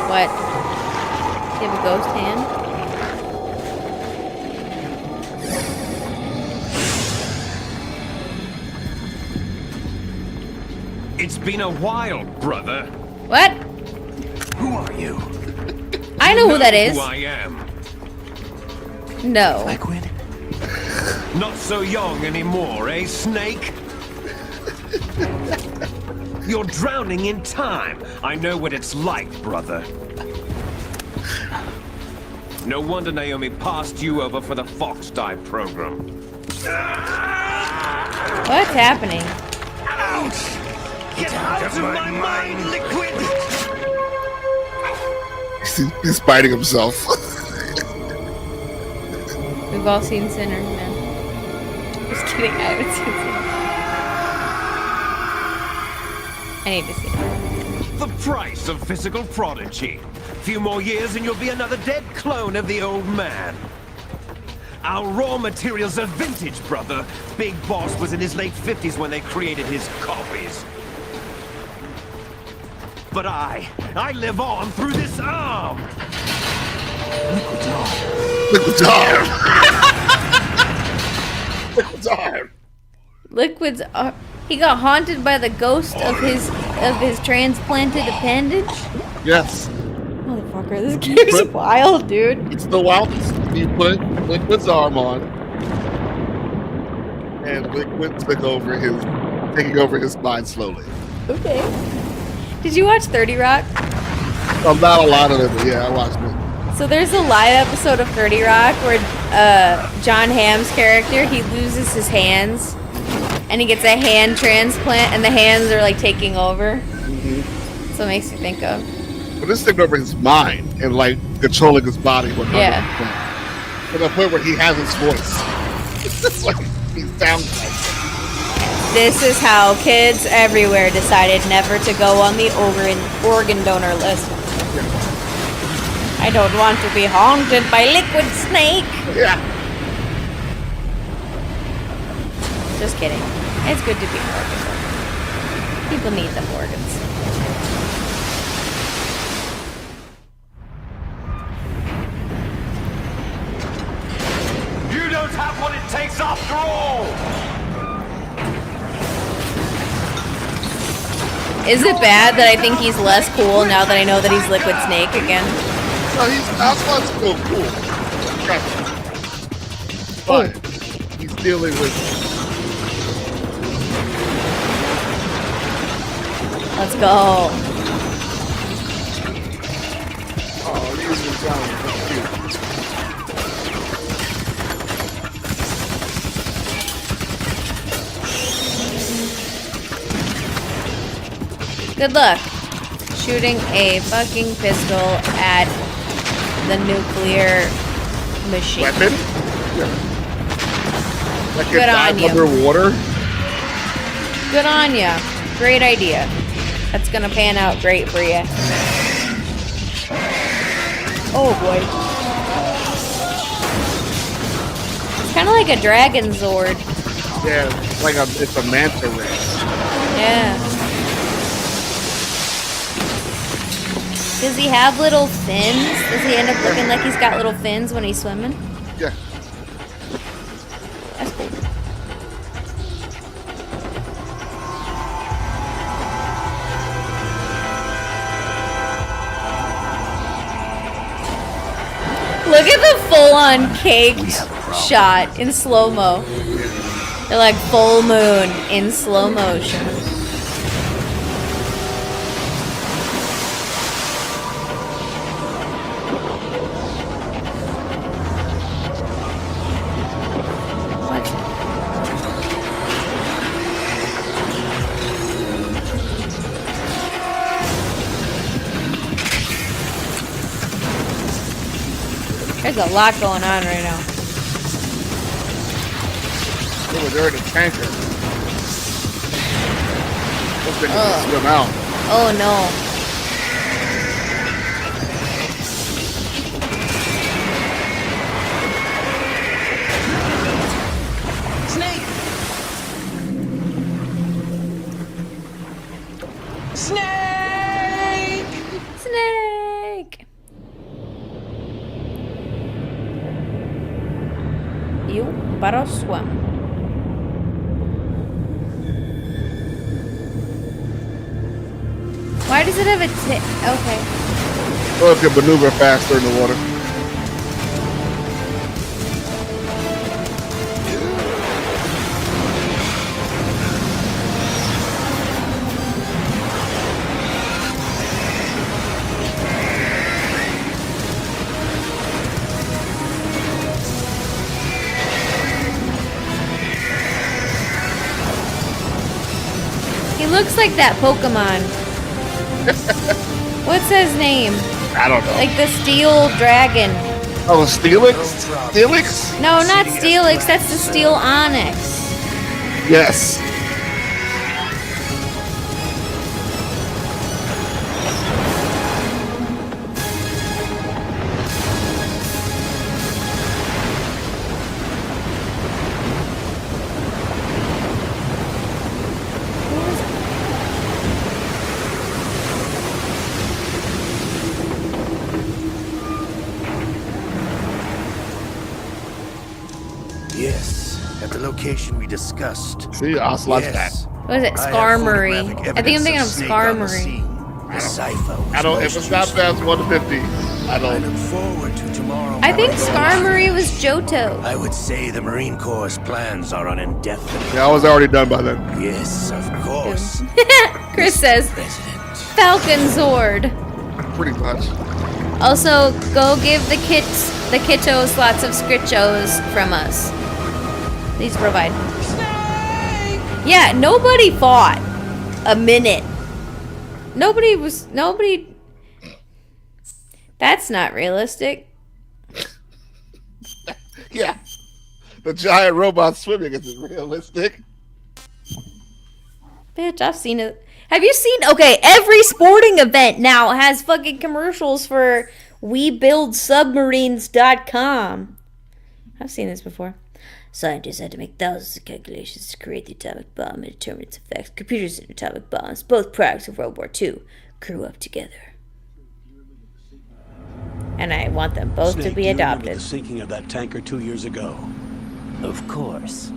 S1: What? You have a ghost hand?
S9: It's been a while, brother.
S1: What?
S10: Who are you?
S1: I know who that is.
S9: Who I am.
S1: No.
S10: Liquid?
S9: Not so young anymore, eh, Snake? You're drowning in time. I know what it's like, brother. No wonder Naomi passed you over for the Fox Dive program.
S1: What's happening?
S10: Ouch! Get out of my mind, Liquid!
S2: He's biting himself.
S1: We've all seen Sinners, man. Just kidding, I haven't seen Sinners. I need to see it.
S9: The price of physical prodigy. Few more years and you'll be another dead clone of the old man. Our raw materials are vintage, brother. Big Boss was in his late 50s when they created his copies. But I live on through this arm.
S2: Liquid's arm. Liquid's arm.
S1: Liquid's he got haunted by the ghost of his transplanted appendage?
S2: Yes.
S1: Motherfucker, this game's wild, dude.
S2: It's the wildest. You put Liquid's arm on, and Liquid taking over his mind slowly.
S1: Okay. Did you watch 30 Rock?
S2: Not a lot of it, but yeah, I watched it.
S1: So there's a live episode of 30 Rock where John Hamm's character, he loses his hands and he gets a hand transplant and the hands are like taking over.
S2: Mm-hmm.
S1: So it makes you think of.
S2: But this taking over his mind and like controlling his body 100%.
S1: Yeah.
S2: To the point where he has his voice. It's just like he sounds like it.
S1: This is how kids everywhere decided never to go on the organ donor list. I don't want to be haunted by Liquid Snake.
S2: Yeah.
S1: Just kidding. It's good to be an organ donor. People need them organs.
S9: You don't have what it takes after all.
S1: Is it bad that I think he's less cool now that I know that he's Liquid Snake again?
S2: No, Ocelot's still cool. But he's dealing with.
S1: Let's go.
S2: Oh, he's been
S1: Good luck shooting a fucking pistol at the nuclear machine.
S2: Weapon? Yeah. Like
S1: Good
S2: it
S1: on
S2: dives
S1: you.
S2: underwater?
S1: Good on ya. Great idea. That's gonna pan out great for you. Oh boy. It's kind of like a dragon Zord.
S2: Yeah, it's a manta ray.
S1: Yeah. Does he have little fins? Does he end up looking like he's got little fins when he's swimming?
S2: Yeah.
S1: That's cool. Look at the full-on caked shot in slow-mo. They're like full moon in slow motion. There's a lot going on right now.
S2: They're in a tanker. Hope they can swim out.
S1: Oh no.
S7: Snake! Snake!
S1: Snake! You better swim. Why does it have a okay.
S2: Well, it can maneuver faster in the water.
S1: He looks like that Pokemon. What's his name?
S2: I don't know.
S1: Like the Steel Dragon.
S2: Oh, Steelix? Steelix?
S1: No, not Steelix. That's the Steel Onyx.
S2: Yes.
S10: Yes, at the location we discussed.
S2: See, Ocelot's back.
S1: What is it? Skarmory. I think I'm thinking of Skarmory.
S2: I don't. If it's not past 150, I don't.
S10: I look forward to tomorrow.
S1: I think Skarmory was Johto.
S10: I would say the Marine Corps' plans are on indefinite.
S2: Yeah, I was already done by then.
S10: Yes, of course.
S1: Chris says Falcon Zord.
S2: Pretty much.
S1: Also, go give the kittos lots of scritchos from us. Please provide. Yeah, nobody fought a minute. Nobody. That's not realistic.
S2: Yeah. The giant robot swimming isn't realistic.
S1: Bitch, I've seen it. Have you seen? Okay, every sporting event now has fucking commercials for WeBuildSubmarines.com. I've seen this before. Scientists had to make thousands of calculations to create the atomic bomb and determine its effects. Computers and atomic bombs, both products of World War II, grew up together. And I want them both
S12: Snake,
S1: to be
S12: do you remember
S1: adopted.
S12: the sinking of that tanker 2 years ago.
S7: Of course.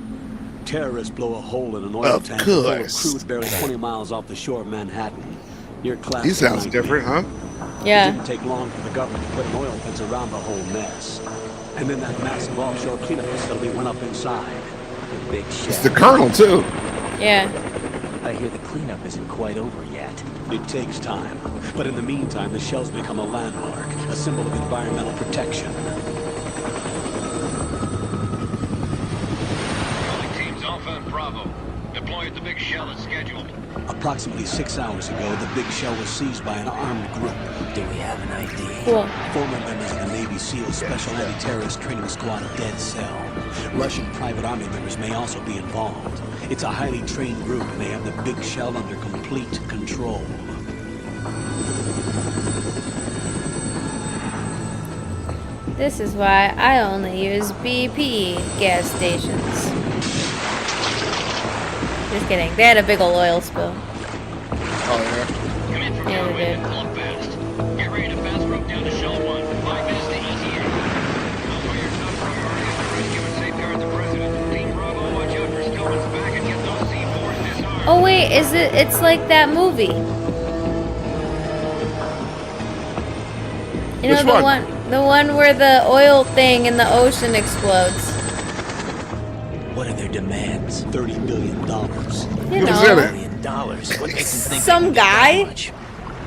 S12: Terrorists blow a hole in an oil
S2: Of
S12: tanker full of
S2: course.
S12: crude barely 20 miles off the shore of Manhattan. Your class.
S2: He sounds different, huh?
S12: It
S1: Yeah.
S12: didn't take long for the government to put an oil fence around the whole mess. And then that massive offshore cleanup facility went up inside. The big shed.
S2: It's the Colonel, too.
S1: Yeah.
S7: I hear the cleanup isn't quite over yet.
S12: It takes time. But in the meantime, the shell's become a landmark, a symbol of environmental protection.
S6: Teams Alpha and Bravo. Deploy at the big shell as scheduled.
S12: Approximately 6 hours ago, the big shell was seized by an armed group. Do we have an ID?
S1: Cool.
S12: Former members of the Navy SEAL Special Anti-Terrorist Training Squad Dead Cell. Russian private army members may also be involved. It's a highly trained group, and they have the big shell under complete control.
S1: This is why I only use BP gas stations. Just kidding. They had a big old oil spill.
S2: Oh, yeah.
S1: Yeah, they did.
S13: Get ready to fast rope down to Shell 1. 5 minutes to ETA. Also, your top priority is to rescue and safeguard the president. Lead Bravo, watch out for Stillman's back and get those C4s disarmed.
S1: Oh wait, is it? It's like that movie. You know
S2: Which
S1: the one where the oil thing in the ocean explodes.
S12: What are their demands? $30 billion.
S1: You know,
S12: $30 billion. What makes them think
S1: some guy.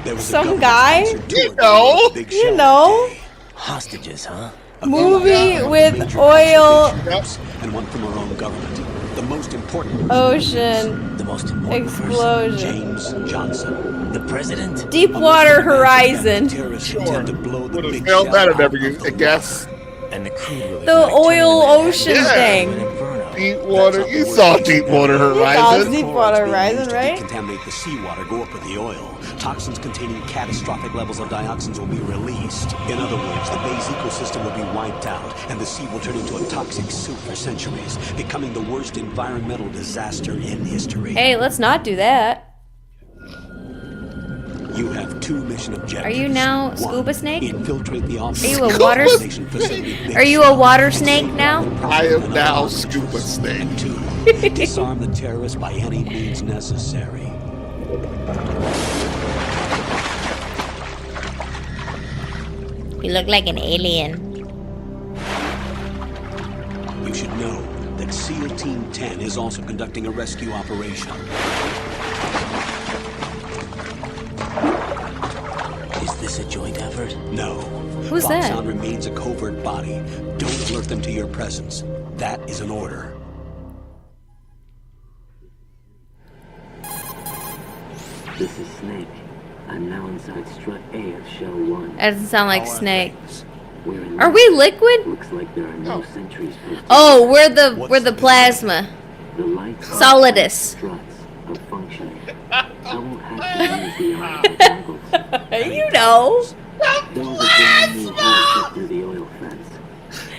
S12: there was a
S1: Some
S12: government
S1: guy.
S12: sponsored tour
S2: You know.
S12: to the big
S1: You
S12: shell
S1: know.
S12: today. Hostages, huh?
S1: Movie
S12: One
S1: with
S12: major
S1: oil.
S12: conservation groups and one from our own government. The most important.
S1: Ocean.
S12: The most important
S1: Explosion.
S12: person, James Johnson, the president.
S1: Deepwater Horizon.
S12: Terrorists intend to blow the
S2: Would have
S12: big
S2: felt
S12: shell
S2: better
S12: out
S2: never
S12: of
S2: you,
S12: the
S2: I guess.
S12: water. And the crew will
S1: The
S12: ignite, turning
S1: oil
S12: them into
S1: ocean
S2: Yeah.
S1: thing.
S12: an inferno.
S2: Deepwater. You saw Deepwater Horizon.
S1: Deepwater Horizon, right?
S12: Contaminate the seawater, go up with the oil. Toxins containing catastrophic levels of dioxins will be released. In other words, the bay's ecosystem will be wiped out, and the sea will turn into a toxic soup for centuries, becoming the worst environmental disaster in history.
S1: Hey, let's not do that.
S12: You have 2 mission objectives.
S1: Are you now
S12: One,
S1: Scuba Snake?
S12: Infiltrate the office.
S1: Are you a water?
S12: Facility,
S1: Are you a water snake now?
S2: I am now Scuba Snake.
S12: 2. Disarm the terrorists by any means necessary.
S5: You look like an alien.
S12: You should know that SEAL Team 10 is also conducting a rescue operation. Is this a joint effort? No.
S1: Who's that?
S12: Foxhound remains a covert body. Don't alert them to your presence. That is an order.
S14: This is Snake. I'm now inside strut A of Shell 1.
S1: That doesn't sound like Snake.
S14: We're in
S1: Are we liquid?
S14: Looks like there are no sentries posted.
S1: Oh, we're the plasma.
S14: The lights
S1: Solidus.
S14: struts are functioning. I won't have to use the electrical goggles.
S1: You know.
S14: There was a brand new hole cut through the oil fence.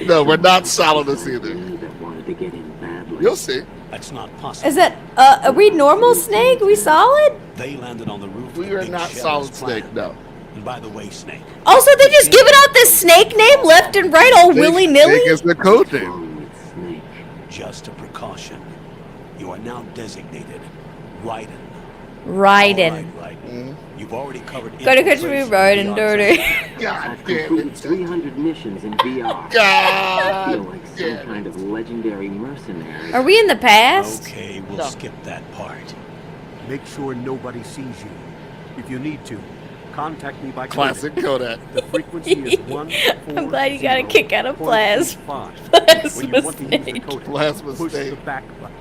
S2: No, we're not Solidus either.
S14: That wanted to get in badly.
S2: You'll see.
S12: That's not possible.
S1: Is that are we normal Snake? We solid?
S12: They landed on the roof. of
S2: We
S12: the
S2: are
S12: big
S2: not
S12: shell
S2: Solid
S12: as
S2: Snake,
S12: planned.
S2: no.
S12: And by the way, Snake.
S1: Also, they just giving out this Snake name left and right, all willy
S2: Snake
S1: nilly.
S2: is the code name.
S14: Wrong with Snake.
S12: Just a precaution. You are now designated Raiden.
S1: Raiden.
S12: All right, Raiden. You've already covered.
S1: Gotta catch me
S12: infiltration
S1: riding
S12: beyond
S1: dirty.
S2: God
S14: I've
S2: damn
S14: completed
S2: it.
S14: 300 missions in VR. I
S2: God
S14: feel like some
S2: damn
S14: kind of legendary mercenary.
S1: Are we in the past?
S12: Okay, we'll
S2: No.
S12: skip that part.
S8: Make sure nobody sees you. If you need to, contact me by
S2: Classic Kodak.
S8: The frequency is 1.
S1: I'm glad you got a kick out of
S8: Plasma.
S1: Plasma
S8: When you want to use the
S1: Snake.
S8: code,
S2: Plasma
S8: push the
S2: Snake.
S8: back button.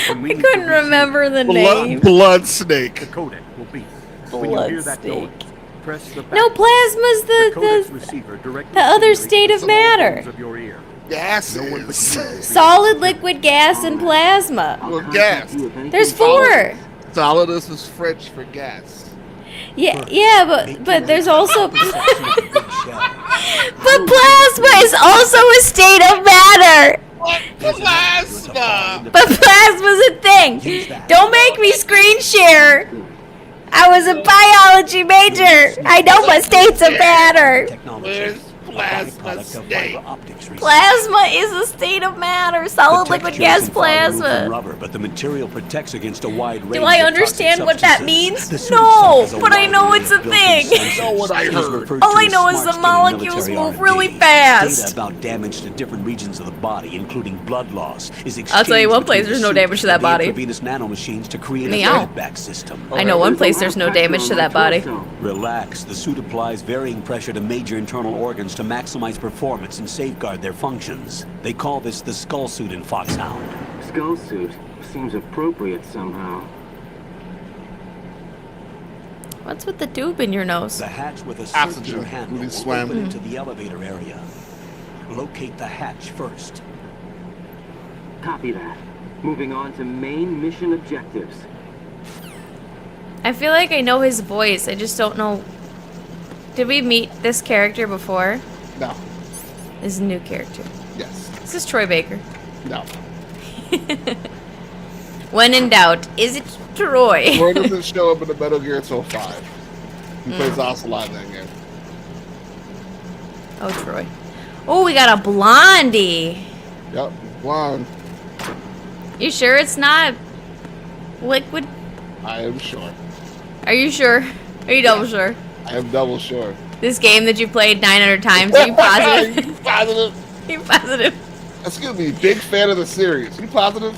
S8: When we
S1: I
S8: need to
S1: couldn't
S8: receive,
S1: remember the name.
S2: Blood
S8: the
S2: Snake.
S8: codec will be. When you
S1: Blood
S8: hear that noise,
S1: Snake.
S8: press the back
S1: No,
S8: button.
S1: Plasma's
S8: The codec
S1: the
S8: receiver directly
S1: the other
S8: stimulates
S1: state
S8: the
S1: of
S8: small
S1: matter.
S8: bones of your ear.
S2: Gases.
S8: No one but you will be
S1: solid, liquid, gas, and plasma.
S14: I'll
S2: Well,
S14: contact
S2: gas.
S14: you if anything
S1: There's
S14: follows.
S1: 4.
S2: Solidus is French for gas.
S1: Yeah, but there's also but
S12: Section of the big shell.
S1: plasma is also a state of matter.
S2: What? Plasma!
S1: But plasma's a thing. Don't make me screen share. I was a biology major. I know my states of matter.
S12: Technology.
S2: Where's Plasma
S12: Byproduct of
S2: Snake?
S12: fiber optics research.
S1: Plasma is a state of matter. Solid,
S12: The
S1: liquid,
S12: texture
S1: gas,
S12: is in far removed from
S1: plasma.
S12: Rubber, but the material protects against a wide range
S1: Do I
S12: of
S1: understand
S12: toxic
S1: what that
S12: substances.
S1: means?
S12: The suit
S1: No,
S12: itself has a
S1: but I
S12: wide
S1: know
S12: range
S1: it's a
S12: of built-in
S1: thing.
S12: sensors.
S2: Know what I
S12: It is
S2: heard.
S12: referred
S1: All
S12: to
S1: I
S12: as
S1: know is
S12: smart
S1: the
S12: skin in
S1: molecules
S12: military
S1: move
S12: R&D.
S1: really
S12: Data
S1: fast.
S12: about damage to different regions of the body, including blood loss, is exchanged
S1: I'll tell you one place
S12: between
S1: there's
S12: the
S1: no
S12: suit
S1: damage to that
S12: and the
S1: body.
S12: intravenous nanomachines to create
S1: Meow.
S12: a feedback system.
S1: I know one place there's no damage to that body.
S12: Relax. The suit applies varying pressure to major internal organs to maximize performance and safeguard their functions. They call this the skull suit in Foxhound.
S14: Skull suit seems appropriate somehow.
S1: What's with the tube in your nose?
S12: The hatch with a
S2: Oxygen.
S12: circular handle
S2: When
S12: will
S2: he swam.
S12: open into the elevator area. Locate the hatch first.
S14: Copy that. Moving on to main mission objectives.
S1: I feel like I know his voice. I just don't know. Did we meet this character before?
S2: No.
S1: This is a new character.
S2: Yes.
S1: This is Troy Baker.
S2: No.
S1: When in doubt, is it Troy?
S2: Troy doesn't show up in the Metal Gear until 5. He plays Ocelot in that game.
S1: Oh, Troy. Oh, we got a blondie.
S2: Yep, blonde.
S1: You sure it's not liquid?
S2: I am sure.
S1: Are you sure? Are you double sure?
S2: I am double sure.
S1: This game that you played 900 times, are you positive?
S2: You positive?
S1: You positive?
S2: Excuse me, big fan of the series. You positive?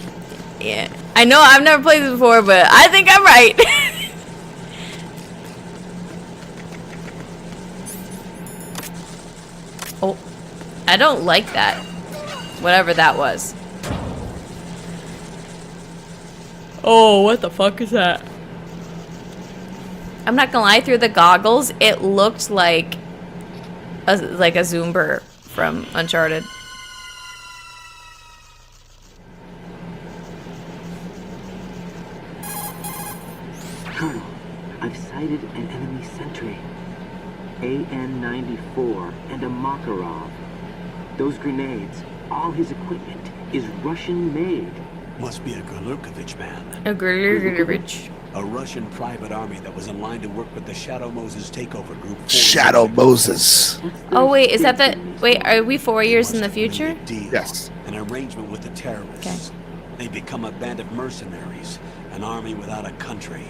S1: Yeah. I know I've never played this before, but I think I'm right. Oh, I don't like that. Whatever that was. Oh, what the fuck is that? I'm not gonna lie, through the goggles, it looked like a Zoomer from Uncharted.
S14: Colonel, I've sighted an enemy sentry. AN-94 and a Makarov. Those grenades, all his equipment, is Russian-made.
S12: Must be a Gurlukovich man.
S1: A Gurlukovich.
S12: A Russian private army that was in line to work with the Shadow Moses takeover group.
S2: Shadow Moses.
S1: Oh wait, is that the... Wait, are we 4 years in the future?
S2: Yes.
S12: An arrangement with the terrorists. They become a band of mercenaries. An army without a country.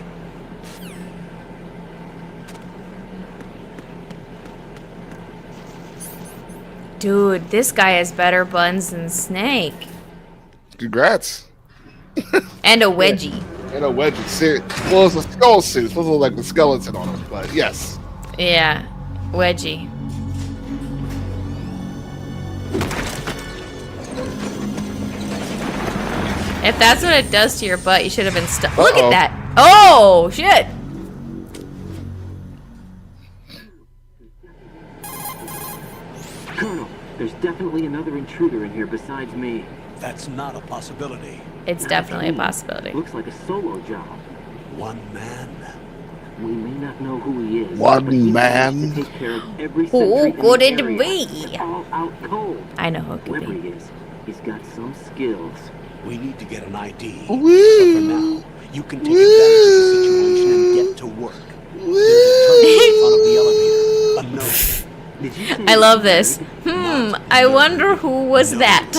S1: Dude, this guy has better buns than Snake.
S2: Congrats.
S1: And a wedgie.
S2: And a wedgie. Well, it's a skull suit. It's supposed to look like the skeleton on it, but yes.
S1: Yeah, wedgie. If that's what it does to your butt, you should have been stuck. Look at that. Oh, shit.
S14: Colonel, there's definitely another intruder in here besides me.
S12: That's not a possibility.
S1: It's definitely a possibility.
S14: Looks like a solo job.
S12: One man.
S14: We may not know who he is.
S2: One
S14: but he
S2: man.
S14: needs to take care of every
S1: Who
S14: sentry in
S1: could
S14: the
S1: it
S14: area.
S1: be?
S14: All out cold.
S1: I know who it could
S14: Whoever
S1: be.
S14: he is, he's got some skills.
S12: We need to get an ID.
S2: Woo.
S12: But for now, you can take advantage of the situation and get to work. There's a terminal in front of the elevator. A note.
S14: Did you say
S1: I love
S14: he's
S1: this.
S14: married?
S1: I wonder who was that.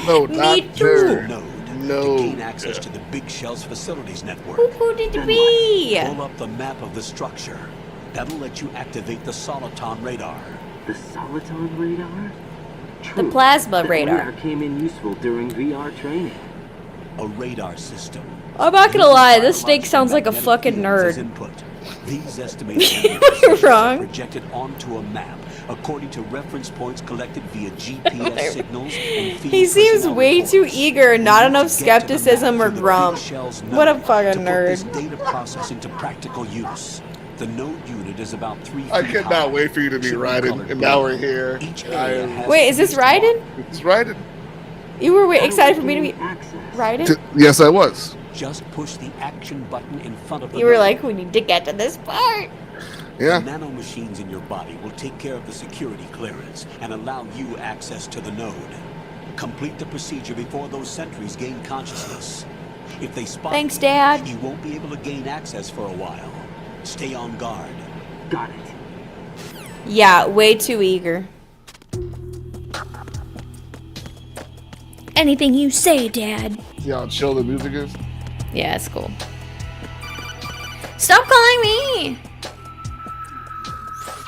S2: No,
S1: Me
S2: not
S1: too.
S2: her.
S12: Node.
S2: No.
S12: To gain access to the Big Shell's facilities network.
S1: Who could it be?
S12: Pull up the map of the structure. That'll let you activate the Soliton radar.
S14: The Soliton radar?
S1: The
S14: True.
S1: plasma
S14: That
S1: radar.
S14: came in useful during VR training.
S12: A radar system.
S1: I'm not gonna lie, this Snake sounds like a fucking
S12: As
S1: nerd.
S12: input. These estimated
S1: You're
S12: are
S1: wrong.
S12: projected onto a map according to reference points collected via GPS signals and field
S1: He seems
S12: personnel
S1: way too
S12: reports.
S1: eager and not
S12: We
S1: enough
S12: need to get to the
S1: skepticism
S12: map
S1: or
S12: through the
S1: grump.
S12: Big Shell's
S1: What a
S12: node
S1: fucking
S12: to put
S1: nerd.
S12: this data process into practical use. The node unit is about 3 feet
S2: I could
S12: high.
S2: not wait for you to be
S12: Should be
S2: riding,
S12: colored
S2: and now
S12: blue.
S2: we're here.
S12: Each
S2: I
S12: area
S2: am-
S12: has
S1: Wait, is this
S12: at least
S1: Raiden?
S2: It's riding.
S1: You were
S14: How
S1: excited
S14: do
S1: for me to
S14: we
S1: be
S14: gain access?
S1: Raiden?
S2: Yes, I was.
S12: Just push the action button in front of the
S1: You were
S12: node.
S1: like, we need to get to this part.
S2: Yeah.
S12: The nanomachines in your body will take care of the security clearance and allow you access to the node. Complete the procedure before those sentries gain consciousness. If they spot
S1: Thanks,
S12: you,
S1: Dad.
S12: you won't be able to gain access for a while. Stay on guard.
S14: Got it.
S1: Yeah, way too eager. Anything you say, Dad.
S2: See how chill the music is?
S1: Yeah, it's cool. Stop calling me!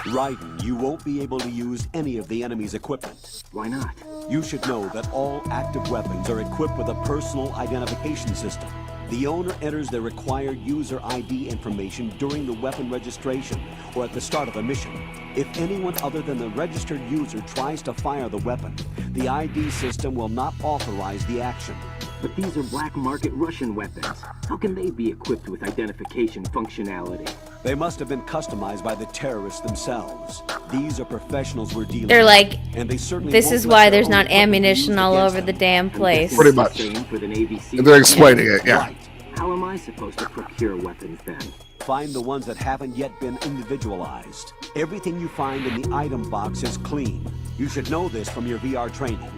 S12: Raiden, you won't be able to use any of the enemy's equipment.
S14: Why not?
S12: You should know that all active weapons are equipped with a personal identification system. The owner enters their required user ID information during the weapon registration or at the start of a mission. If anyone other than the registered user tries to fire the weapon, the ID system will not authorize the action.
S14: But these are black market Russian weapons. How can they be equipped with identification functionality?
S12: They must have been customized by the terrorists themselves. These are professionals we're dealing
S5: They're like,
S12: with, and they certainly
S5: this
S12: won't
S5: is
S12: let
S5: why
S12: their
S5: there's
S12: own
S5: not
S12: equipment be
S5: ammunition
S12: used
S5: all
S12: against
S5: over the
S12: them.
S5: damn place.
S2: Pretty much.
S14: Same for the Navy SEAL.
S2: And they're explaining it, yeah.
S12: Right.
S14: How am I supposed to procure weapons then?
S12: Find the ones that haven't yet been individualized. Everything you find in the item box is clean. You should know this from your VR training.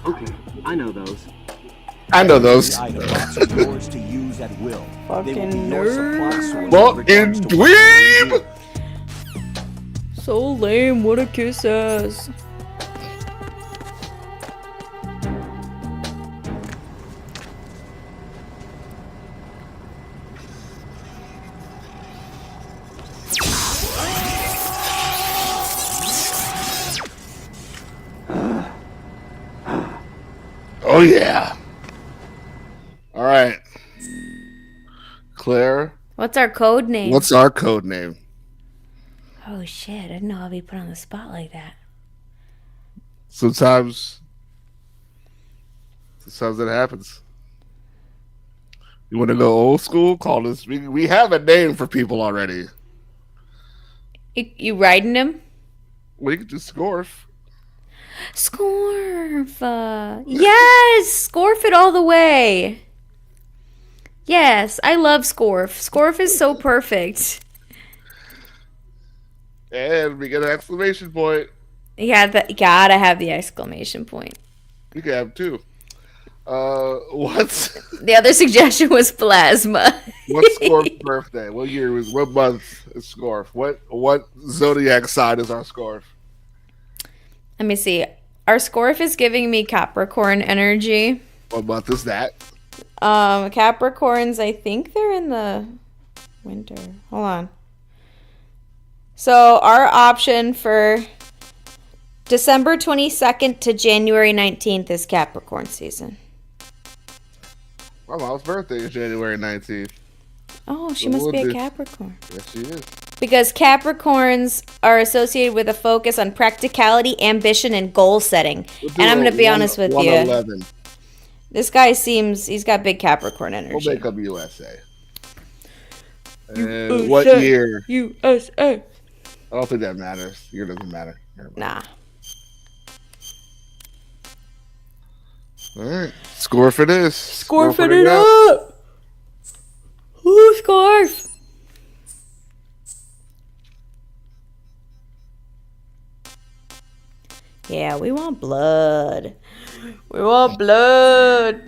S14: Okay, I know those.
S2: I know those.
S12: The item box are yours to use at will. They will be your supply source in
S2: Fucking
S12: regards to what you
S2: dweeb!
S12: do.
S5: So lame, what a kiss ass.
S2: Oh yeah. All right. Claire,
S5: What's our code name?
S2: what's our code name?
S5: Oh shit, I didn't know I'd be put on the spot like that.
S2: Sometimes it happens. You want to go old school? Call us. We have a name for people already.
S5: You riding him?
S2: We could do Scorf.
S5: Scorf. Yes, Scorf it all the way. Yes, I love Scorf. Scorf is so perfect.
S2: And we get an exclamation point.
S5: Yeah, gotta have the exclamation point.
S2: We can have two. What's
S5: The other suggestion was plasma.
S2: what's Scorf's birthday? What month is Scorf? What zodiac sign is our Scorf?
S5: Let me see. Our Scorf is giving me Capricorn energy.
S2: What month is that?
S5: Capricorns, I think they're in the winter. Hold on. So our option for December 22nd to January 19th is Capricorn season.
S2: My mom's birthday is January 19th.
S5: Oh, she
S2: So
S5: must
S2: we'll
S5: be a
S2: do-
S5: Capricorn.
S2: Yes, she is.
S5: Because Capricorns are associated with a focus on practicality, ambition, and goal setting.
S2: We'll do
S5: And I'm
S2: a
S5: going to be honest with you.
S2: 111.
S5: This guy he's got big Capricorn energy.
S2: We'll make up USA. And what year?
S5: USA.
S2: I don't think that matters. Year doesn't matter.
S5: Nah.
S2: All right. Score for this.
S5: Scorfing it up. Ooh, Scarf. Yeah, we want blood. We want blood.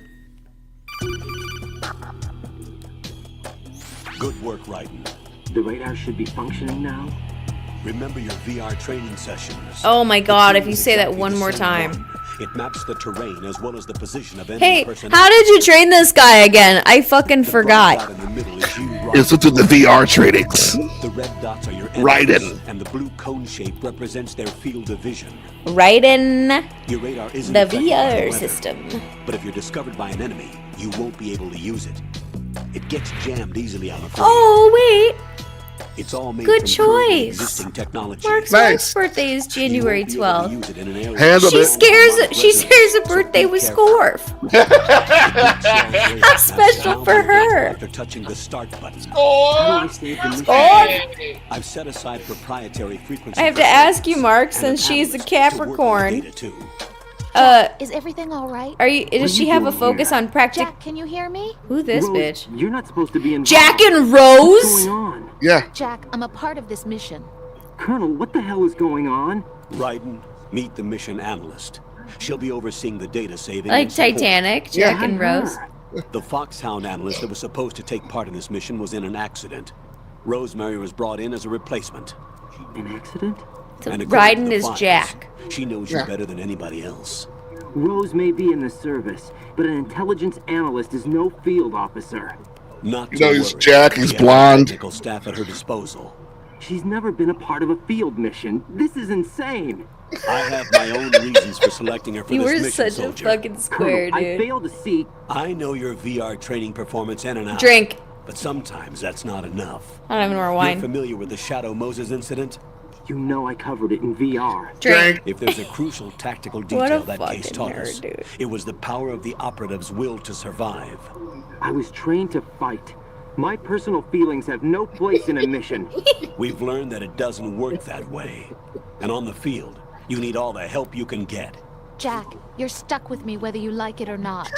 S12: Good work, Raiden.
S14: The radar should be functioning now.
S12: Remember your VR training sessions.
S5: Oh my god, if you say that one more time.
S12: It maps the terrain as well as the position of
S5: Hey,
S12: enemy personnel.
S5: how did you train this guy again? I fucking
S12: Dot
S5: forgot.
S12: in the middle is you,
S2: It's to the VR trainings.
S12: The red dots are your
S2: Raiden.
S12: enemies, and the blue cone shape represents their field of vision.
S5: Right in
S12: Your radar isn't
S5: the
S12: affected by
S5: VR
S12: weather,
S5: system.
S12: but if you're discovered by an enemy, you won't be able to use it. It gets jammed easily on a frame.
S5: Oh, wait.
S12: It's all made
S5: Good
S12: from currently
S5: choice.
S12: existing technology.
S5: Mark's
S2: Nice.
S5: birthday is January 12th.
S2: Handle
S5: She
S2: it.
S5: shares a birthday with Scorf. How special for her.
S12: After touching the start button.
S14: How do I save the mission?
S5: Scorf.
S12: I've set aside proprietary frequency.
S5: I have to ask you, Mark, since she's a Capricorn.
S15: Is everything all right?
S5: Does she have a focus on practic?
S15: Jack, can you hear me?
S5: Who this
S14: Rose,
S5: bitch?
S14: You're not supposed to be involved.
S5: Jack and
S14: What's
S5: Rose?
S14: going on?
S2: Yeah.
S15: Jack, I'm a part of this mission.
S14: Colonel, what the hell is going on?
S12: Raiden, meet the mission analyst. She'll be overseeing the data saving.
S5: Like
S12: and support.
S5: Titanic, Jack and Rose.
S12: The Foxhound analyst that was supposed to take part in this mission was in an accident. Rosemary was brought in as a replacement.
S14: An accident?
S5: So
S12: And according to
S5: Raiden
S12: the
S5: is
S12: files,
S5: Jack.
S12: She knows you better than anybody else.
S14: Rose may be in the service, but an intelligence analyst is no field officer.
S12: Not
S2: You
S12: to
S2: know he's
S12: worry.
S2: Jack, he's
S12: She has
S2: blonde.
S12: technical staff at her disposal.
S14: She's never been a part of a field mission. This is insane.
S12: I have my own reasons for selecting her for
S5: You
S12: this
S5: were
S12: mission,
S5: such
S12: soldier.
S5: a fucking square,
S14: Colonel, I
S5: dude.
S14: failed to see.
S12: I know your VR training performance in and out.
S5: Drink.
S12: But sometimes that's not enough.
S5: I don't even know where
S12: You're
S5: wine.
S12: familiar with the Shadow Moses incident?
S14: You know I covered it in VR.
S1: Drink.
S12: If there's a crucial tactical
S1: What
S12: detail
S1: a
S12: that case
S1: fucking
S12: taught
S1: nerd,
S12: us,
S1: dude.
S12: it was the power of the operative's will to survive.
S14: I was trained to fight. My personal feelings have no place in a mission.
S12: We've learned that it doesn't work that way. And on the field, you need all the help you can get.
S15: Jack, you're stuck with me whether you like it or not.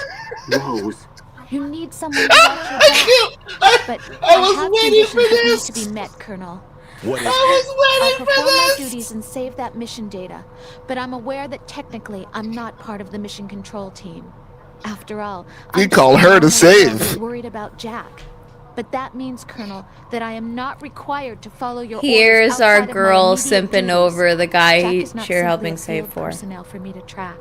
S14: Rose.
S15: You need someone to watch your back. But I
S2: was
S15: have
S2: waiting for
S15: conditions that
S2: this.
S15: need to be met, Colonel.
S12: What is
S15: I'll perform my duties and save that mission data, but I'm aware that technically I'm not part of the mission control team. After all,
S2: You
S15: I'm
S2: call
S15: just
S2: her
S15: a
S2: to
S15: normal
S2: save.
S15: girl worried about Jack. But that means, Colonel, that I am not required to follow your
S1: Here's
S15: orders
S1: our
S15: outside of my
S1: girl
S15: immediate
S1: simping
S15: duties.
S1: over the guy
S15: Jack is not
S1: you're
S15: simply
S1: helping
S15: a
S1: save
S15: field
S1: for.
S15: personnel for me to track.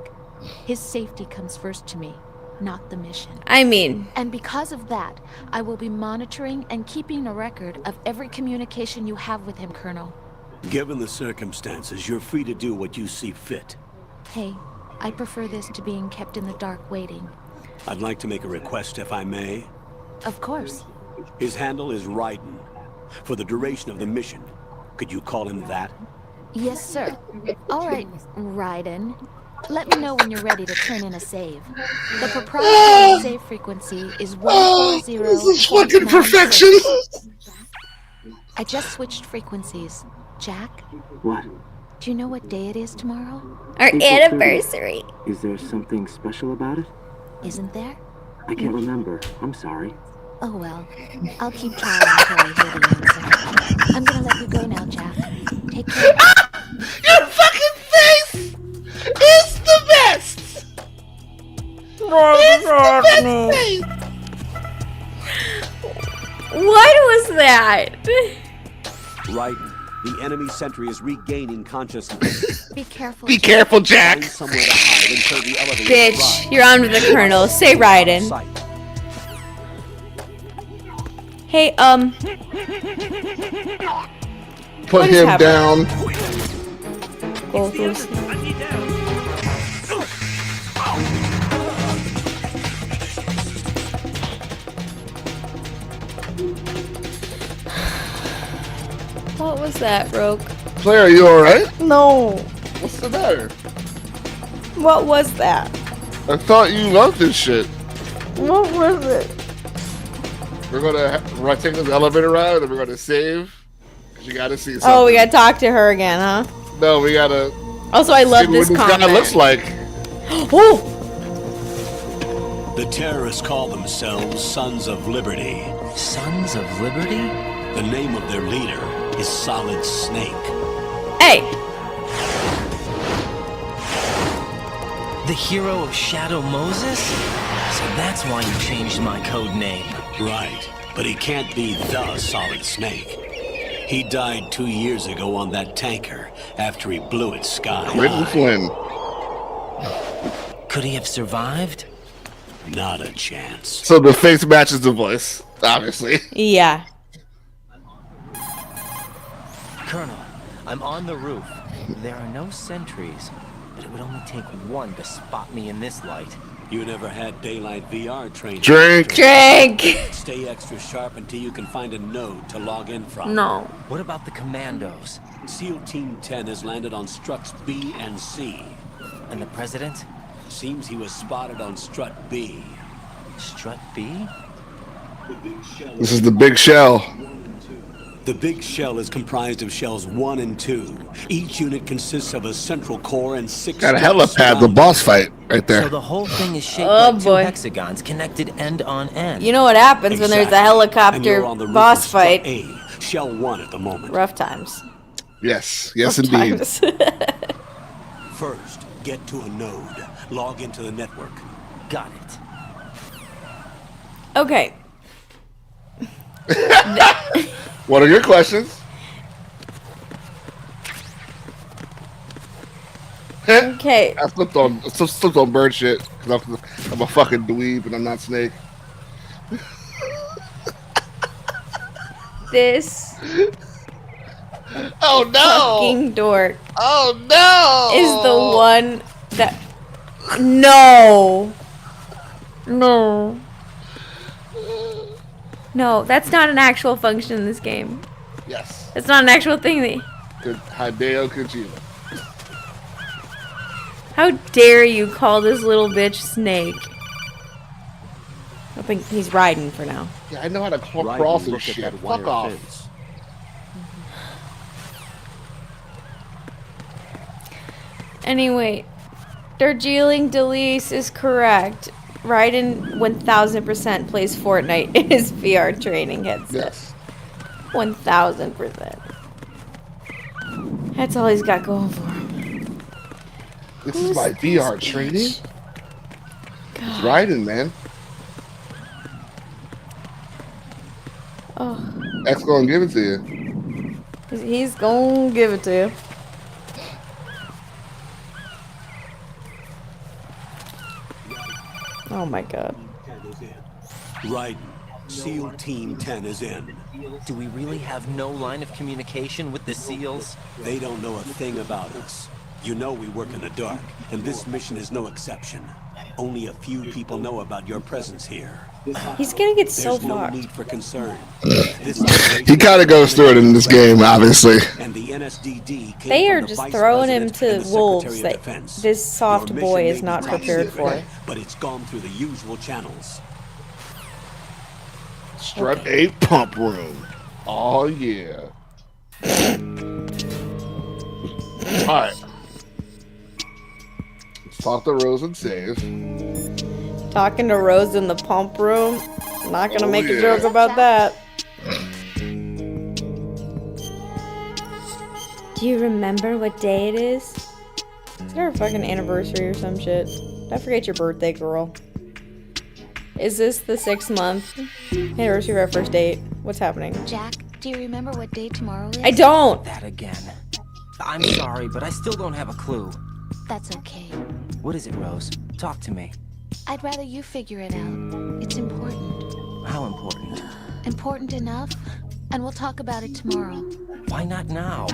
S15: His safety comes first to me, not the mission.
S1: I mean,
S15: And because of that, I will be monitoring and keeping a record of every communication you have with him, Colonel.
S12: Given the circumstances, you're free to do what you see fit.
S15: Hey, I prefer this to being kept in the dark waiting.
S12: I'd like to make a request, if I may.
S15: Of course.
S12: His handle is Raiden. For the duration of the mission, could you call him that?
S15: Yes, sir. All right, Raiden. Let me know when you're ready to turn in a save. The proprietary save frequency is 140.
S2: This is fucking perfection.
S15: I just switched frequencies. Jack,
S14: What?
S15: do you know what day it is tomorrow?
S1: our
S14: April 30th.
S1: anniversary.
S14: Is there something special about it?
S15: Isn't there?
S14: I can't remember. I'm sorry.
S15: Oh well. I'll keep trying until I hear the answer. I'm gonna let you go now, Jack. Take care.
S2: Your fucking face is the best. It's the best face.
S1: What was that?
S12: Raiden, the enemy sentry is regaining consciousness.
S15: Be careful.
S2: Be careful, Jack.
S12: Find somewhere to hide until the elevator
S1: Bitch,
S12: arrives.
S1: you're on with the Colonel. Say Raiden.
S12: Sight.
S1: Hey,
S2: Put
S1: What is
S2: him
S1: happening?
S2: down.
S1: go through. What was that, Roke?
S2: Claire, are you alright?
S1: No.
S2: What's the matter?
S1: What was that?
S2: I thought you loved this shit.
S1: What was it?
S2: We're gonna take this elevator ride and we're gonna save. Cause you gotta see something.
S1: Oh, we gotta talk to her again, huh?
S2: No, we gotta.
S1: Also, I love
S2: see
S1: this
S2: what this
S1: comment.
S2: guy looks like.
S1: Oh!
S12: The terrorists call themselves Sons of Liberty.
S16: Sons of Liberty?
S12: The name of their leader is Solid Snake.
S1: Hey!
S16: The hero of Shadow Moses? So that's why you changed my code name.
S12: Right, but he can't be the Solid Snake. He died 2 years ago on that tanker after he blew it sky
S2: Quentin
S12: high.
S2: Flynn.
S16: Could he have survived?
S12: Not a chance.
S2: So the face matches the voice, obviously.
S1: Yeah.
S16: Colonel, I'm on the roof. There are no sentries, but it would only take one to spot me in this light.
S12: You never had daylight VR training.
S2: Drink.
S1: Drink!
S12: Stay extra sharp until you can find a node to log in from.
S1: No.
S16: What about the commandos?
S12: SEAL Team 10 has landed on struts B and C.
S16: And the president?
S12: Seems he was spotted on strut B.
S16: Strut B?
S2: This is the big shell.
S12: The big shell is comprised of shells 1 and 2. Each unit consists of a central core and 6
S2: Got a
S12: struts
S2: helipad, the
S12: surrounding
S2: boss fight right
S16: So
S2: there.
S16: the whole thing is shaped
S1: Oh,
S16: like two
S1: boy.
S16: hexagons connected end on end.
S1: You know what happens when there's a
S12: Exactly. And
S1: helicopter
S12: you're on the roof
S1: boss
S12: of strut
S1: fight.
S12: A, shell 1 at the moment.
S1: Rough times.
S2: Yes, yes,
S1: Rough
S2: indeed.
S1: times.
S12: First, get to a node. Log into the network.
S16: Got it.
S1: Okay.
S2: What are your questions?
S1: Okay.
S2: I slipped on bird shit because I'm a fucking dweeb and I'm not Snake.
S1: This
S2: Oh no!
S1: fucking dork
S2: Oh no!
S1: is the one that. No. No. No, that's not an actual function in this game.
S2: Yes.
S1: That's not an actual thing.
S2: Hideo Kojima.
S1: How dare you call this little bitch Snake? I think he's riding for now.
S2: Yeah, I know how to cross and shit. Fuck off.
S16: Fence.
S1: Anyway, Darjeeling Delise is correct. Raiden 1000% plays Fortnite in his VR training headset.
S2: Yes.
S1: 1000%. That's all he's got going for him.
S2: This is my VR training? It's Raiden, man.
S1: Oh.
S2: X gonna give it to you.
S1: He's gonna give it to you. Oh my god.
S12: Raiden, SEAL Team 10 is in.
S16: Do we really have no line of communication with the SEALs?
S12: They don't know a thing about us. You know we work in the dark, and this mission is no exception. Only a few people know about your presence here.
S1: He's gonna get so
S12: There's no
S1: fucked.
S12: need for concern.
S2: He kind of goes through it in this game, obviously.
S12: And the NSDD came
S1: They
S12: from
S1: are
S12: the
S1: just
S12: Vice
S1: throwing him
S12: President
S1: to
S12: and the
S1: wolves
S12: Secretary of
S1: that
S12: Defense.
S1: this soft
S12: Your
S1: boy
S12: mission
S1: is
S12: may
S1: not
S12: be top
S1: prepared
S12: secret,
S1: for.
S12: but it's gone through the usual channels.
S2: Strut 8 pump room. Oh, yeah. Alright. Let's talk to Rose and save.
S1: Talking to Rose in the pump room. Not gonna make a
S2: yeah.
S1: joke about that. Do you remember what day it is? Is there a fucking anniversary or some shit? Don't forget your birthday, girl. Is this the 6-month anniversary of our first date? What's happening?
S15: Jack, do you remember what day tomorrow is?
S1: I don't!
S16: That again. I'm sorry, but I still don't have a clue.
S15: That's okay.
S16: What is it, Rose? Talk to me.
S15: I'd rather you figure it out. It's important.
S16: How important?
S15: Important enough? And we'll talk about it tomorrow.
S16: Why not now?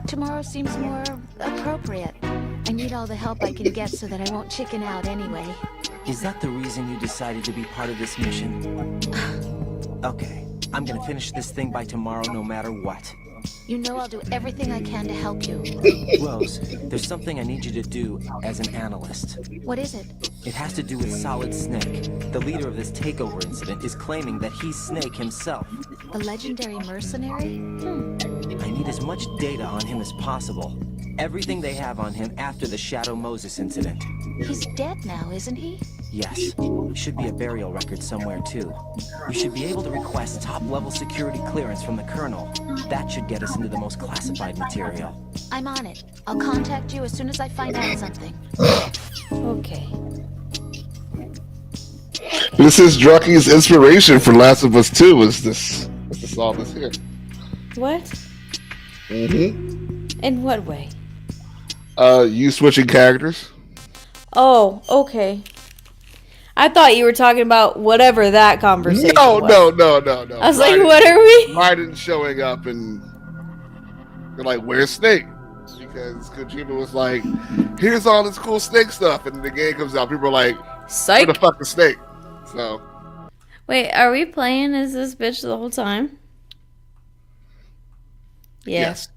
S15: Tomorrow seems more appropriate. I need all the help I can get so that I won't chicken out anyway.
S16: Is that the reason you decided to be part of this mission? Okay, I'm gonna finish this thing by tomorrow no matter what.
S15: You know I'll do everything I can to help you.
S16: Rose, there's something I need you to do as an analyst.
S15: What is it?
S16: It has to do with Solid Snake. The leader of this takeover incident is claiming that he's Snake himself.
S15: The legendary mercenary?
S16: I need as much data on him as possible. Everything they have on him after the Shadow Moses incident.
S15: He's dead now, isn't he?
S16: Yes. Should be a burial record somewhere, too. We should be able to request top-level security clearance from the Colonel. That should get us into the most classified material.
S15: I'm on it. I'll contact you as soon as I find out something.
S1: Okay.
S2: This is Drucky's inspiration for Last of Us 2 was all this here.
S1: What?
S2: Mm-hmm.
S1: In what way?
S2: You switching characters.
S1: Oh, okay. I thought you were talking about whatever that conversation was.
S2: No.
S1: I was like, what are we?
S2: Raiden showing up and they're like, where's Snake? Because Kojima was like, here's all this cool Snake stuff. And the game comes out, people are like,
S1: Psych.
S2: where the fuck is Snake? So.
S1: Wait, are we playing as this bitch the whole time? Yeah.
S2: Yes.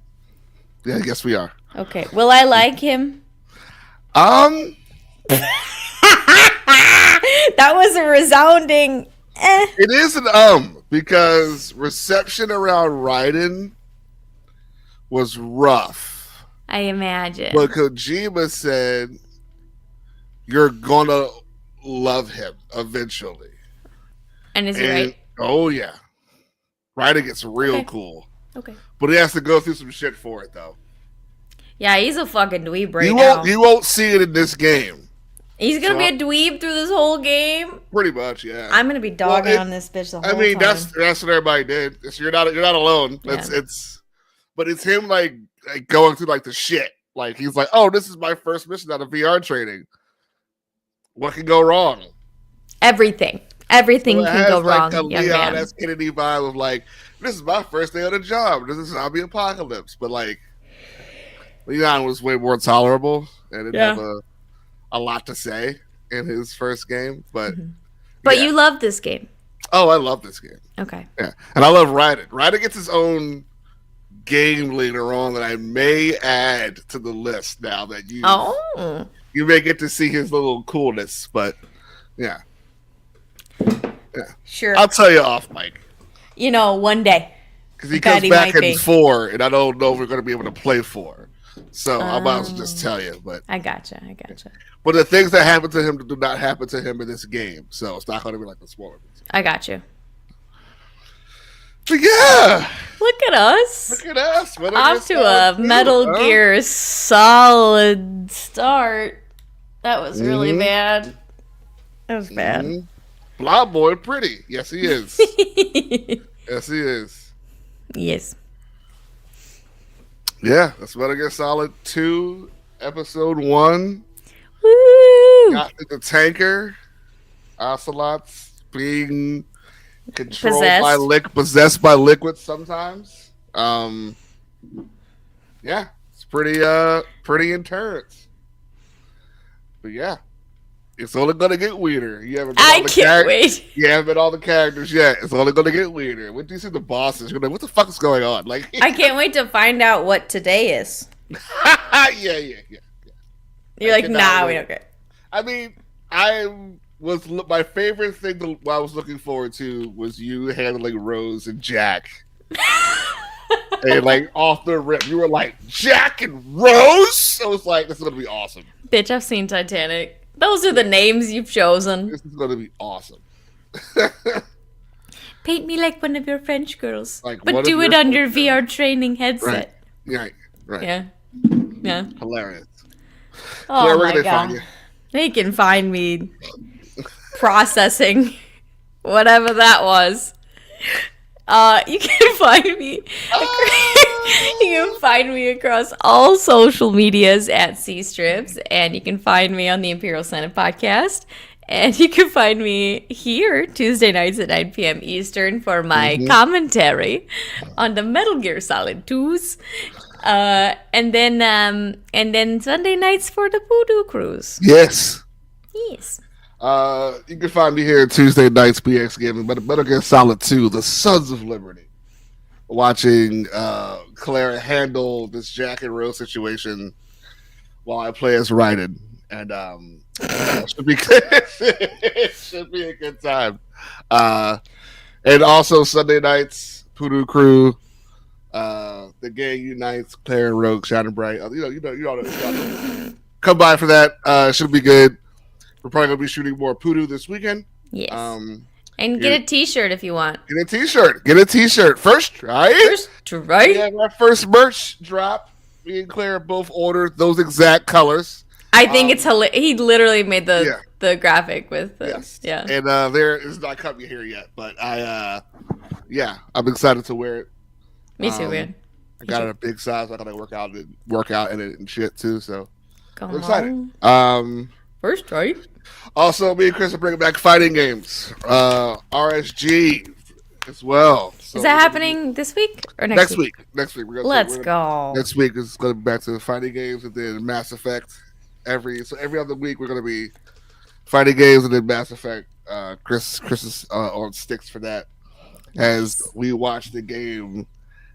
S2: Yeah, yes we are.
S1: Okay. Will I like him? That was a resounding
S2: It is an because reception around Raiden was rough.
S1: I imagine.
S2: But Kojima said you're gonna love him eventually.
S1: And is he right?
S2: Oh yeah. Raiden gets real cool.
S1: Okay.
S2: But he has to go through some shit for it though.
S1: Yeah, he's a fucking dweeb right now.
S2: You won't see it in this game.
S1: He's gonna be a dweeb through this whole game.
S2: Pretty much, yeah.
S1: I'm gonna be dogging on this bitch the whole time.
S2: That's what everybody did. You're not alone.
S1: Yeah.
S2: But it's him like going through like the shit. Like he's like, oh, this is my first mission out of VR training. What can go wrong?
S1: Everything can go wrong.
S2: Like a Leon S. Kennedy vibe of like, this is my first day on the job. This is zombie apocalypse. But like, Leon was way more tolerable and didn't have a lot to say in his first game. But
S1: you love this game.
S2: Oh, I love this game.
S1: Okay.
S2: Yeah, and I love Raiden. Raiden gets his own game later on that I may add to the list now that you may get to see his little coolness, but yeah.
S1: Sure.
S2: I'll tell you off, Mike.
S1: One day.
S2: Because he comes back in 4, and I don't know if we're going to be able to play 4. So I might as well just tell you. But
S1: I gotcha.
S2: But the things that happen to him do not happen to him in this game, so it's not going to be like the spoiler.
S1: I got you.
S2: But yeah.
S1: Look at us.
S2: Off
S1: to a Metal Gear Solid start. That was really bad. That was bad.
S2: Blob Boy pretty. Yes, he is. Yes, he is.
S1: Yes.
S2: Yeah, that's Metal Gear Solid 2, Episode 1.
S1: Woo!
S2: Got the tanker. Ocelots being controlled possessed by liquids sometimes. Yeah, it's pretty intense. But yeah, it's only gonna get weirder. You haven't wait. You haven't met all the characters yet. It's only gonna get weirder. When do you see the bosses? You're like, what the fuck is going on? Like,
S1: I can't wait to find out what today is.
S2: yeah.
S1: You're like, nah, we don't care.
S2: I mean, my favorite thing that I was looking forward to was you handling Rose and Jack. And like off the rip, you were like, Jack and Rose? I was like, this is gonna be awesome.
S1: Bitch, I've seen Titanic. Those are the names you've chosen.
S2: This is gonna be awesome.
S1: Paint me like one of your French girls.
S2: Like,
S1: but do it on your VR training headset.
S2: Right.
S1: Yeah.
S2: Hilarious.
S1: Oh,
S2: Claire,
S1: my God.
S2: Find you?
S1: They can find me processing whatever that was. You can find me. You can find me across all social medias at C-Strips, and you can find me on the Imperial Senate podcast, and you can find me here Tuesday nights at 9 p.m. Eastern for my commentary on the Metal Gear Solid 2s, and then Sunday nights for the Voodoo Cruise.
S2: Yes.
S1: Yes.
S2: You can find me here Tuesday nights, BX Gaming, but Metal Gear Solid 2, The Sons of Liberty. Watching Clare handle this Jack and Rose situation while I play as Raiden. And it should be good. It should be a good time. And also Sunday nights, Voodoo Crew, the gang unites, Clare and Roke, Shining Bright. You know. Come by for that. It should be good. We're probably gonna be shooting more Voodoo this weekend.
S1: Yes. And get a T-shirt if you want.
S2: Get a T-shirt. First try.
S1: We
S2: have our first merch drop. Me and Claire both ordered those exact colors.
S1: I think it's hilarious. He literally made the graphic with the, yeah.
S2: And there is not coming here yet, but I'm excited to wear it.
S1: Me too, man.
S2: I got it a big size. I gotta work out in it and shit too. So I'm excited.
S1: First try.
S2: Also, me and Chris are bringing back fighting games. RSG as well. So
S1: is that happening this week or next week?
S2: Next week.
S1: Let's go.
S2: Next week is going to be back to the fighting games, and then Mass Effect. Every other week we're going to be fighting games, and then Mass Effect. Chris is on sticks for that as we watch the game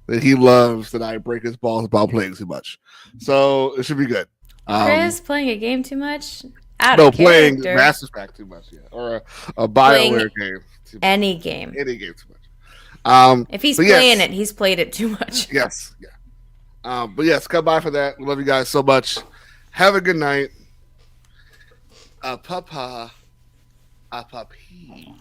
S2: that he loves that I break his balls about playing too much. So it should be good.
S1: Chris playing a game too much?
S2: Playing Mass Effect too much, or a BioWare game.
S1: Any game
S2: too much.
S1: If he's playing it, he's played it too much.
S2: Yes, but yes, come by for that. We love you guys so much. Have a good night. Papa. Papi.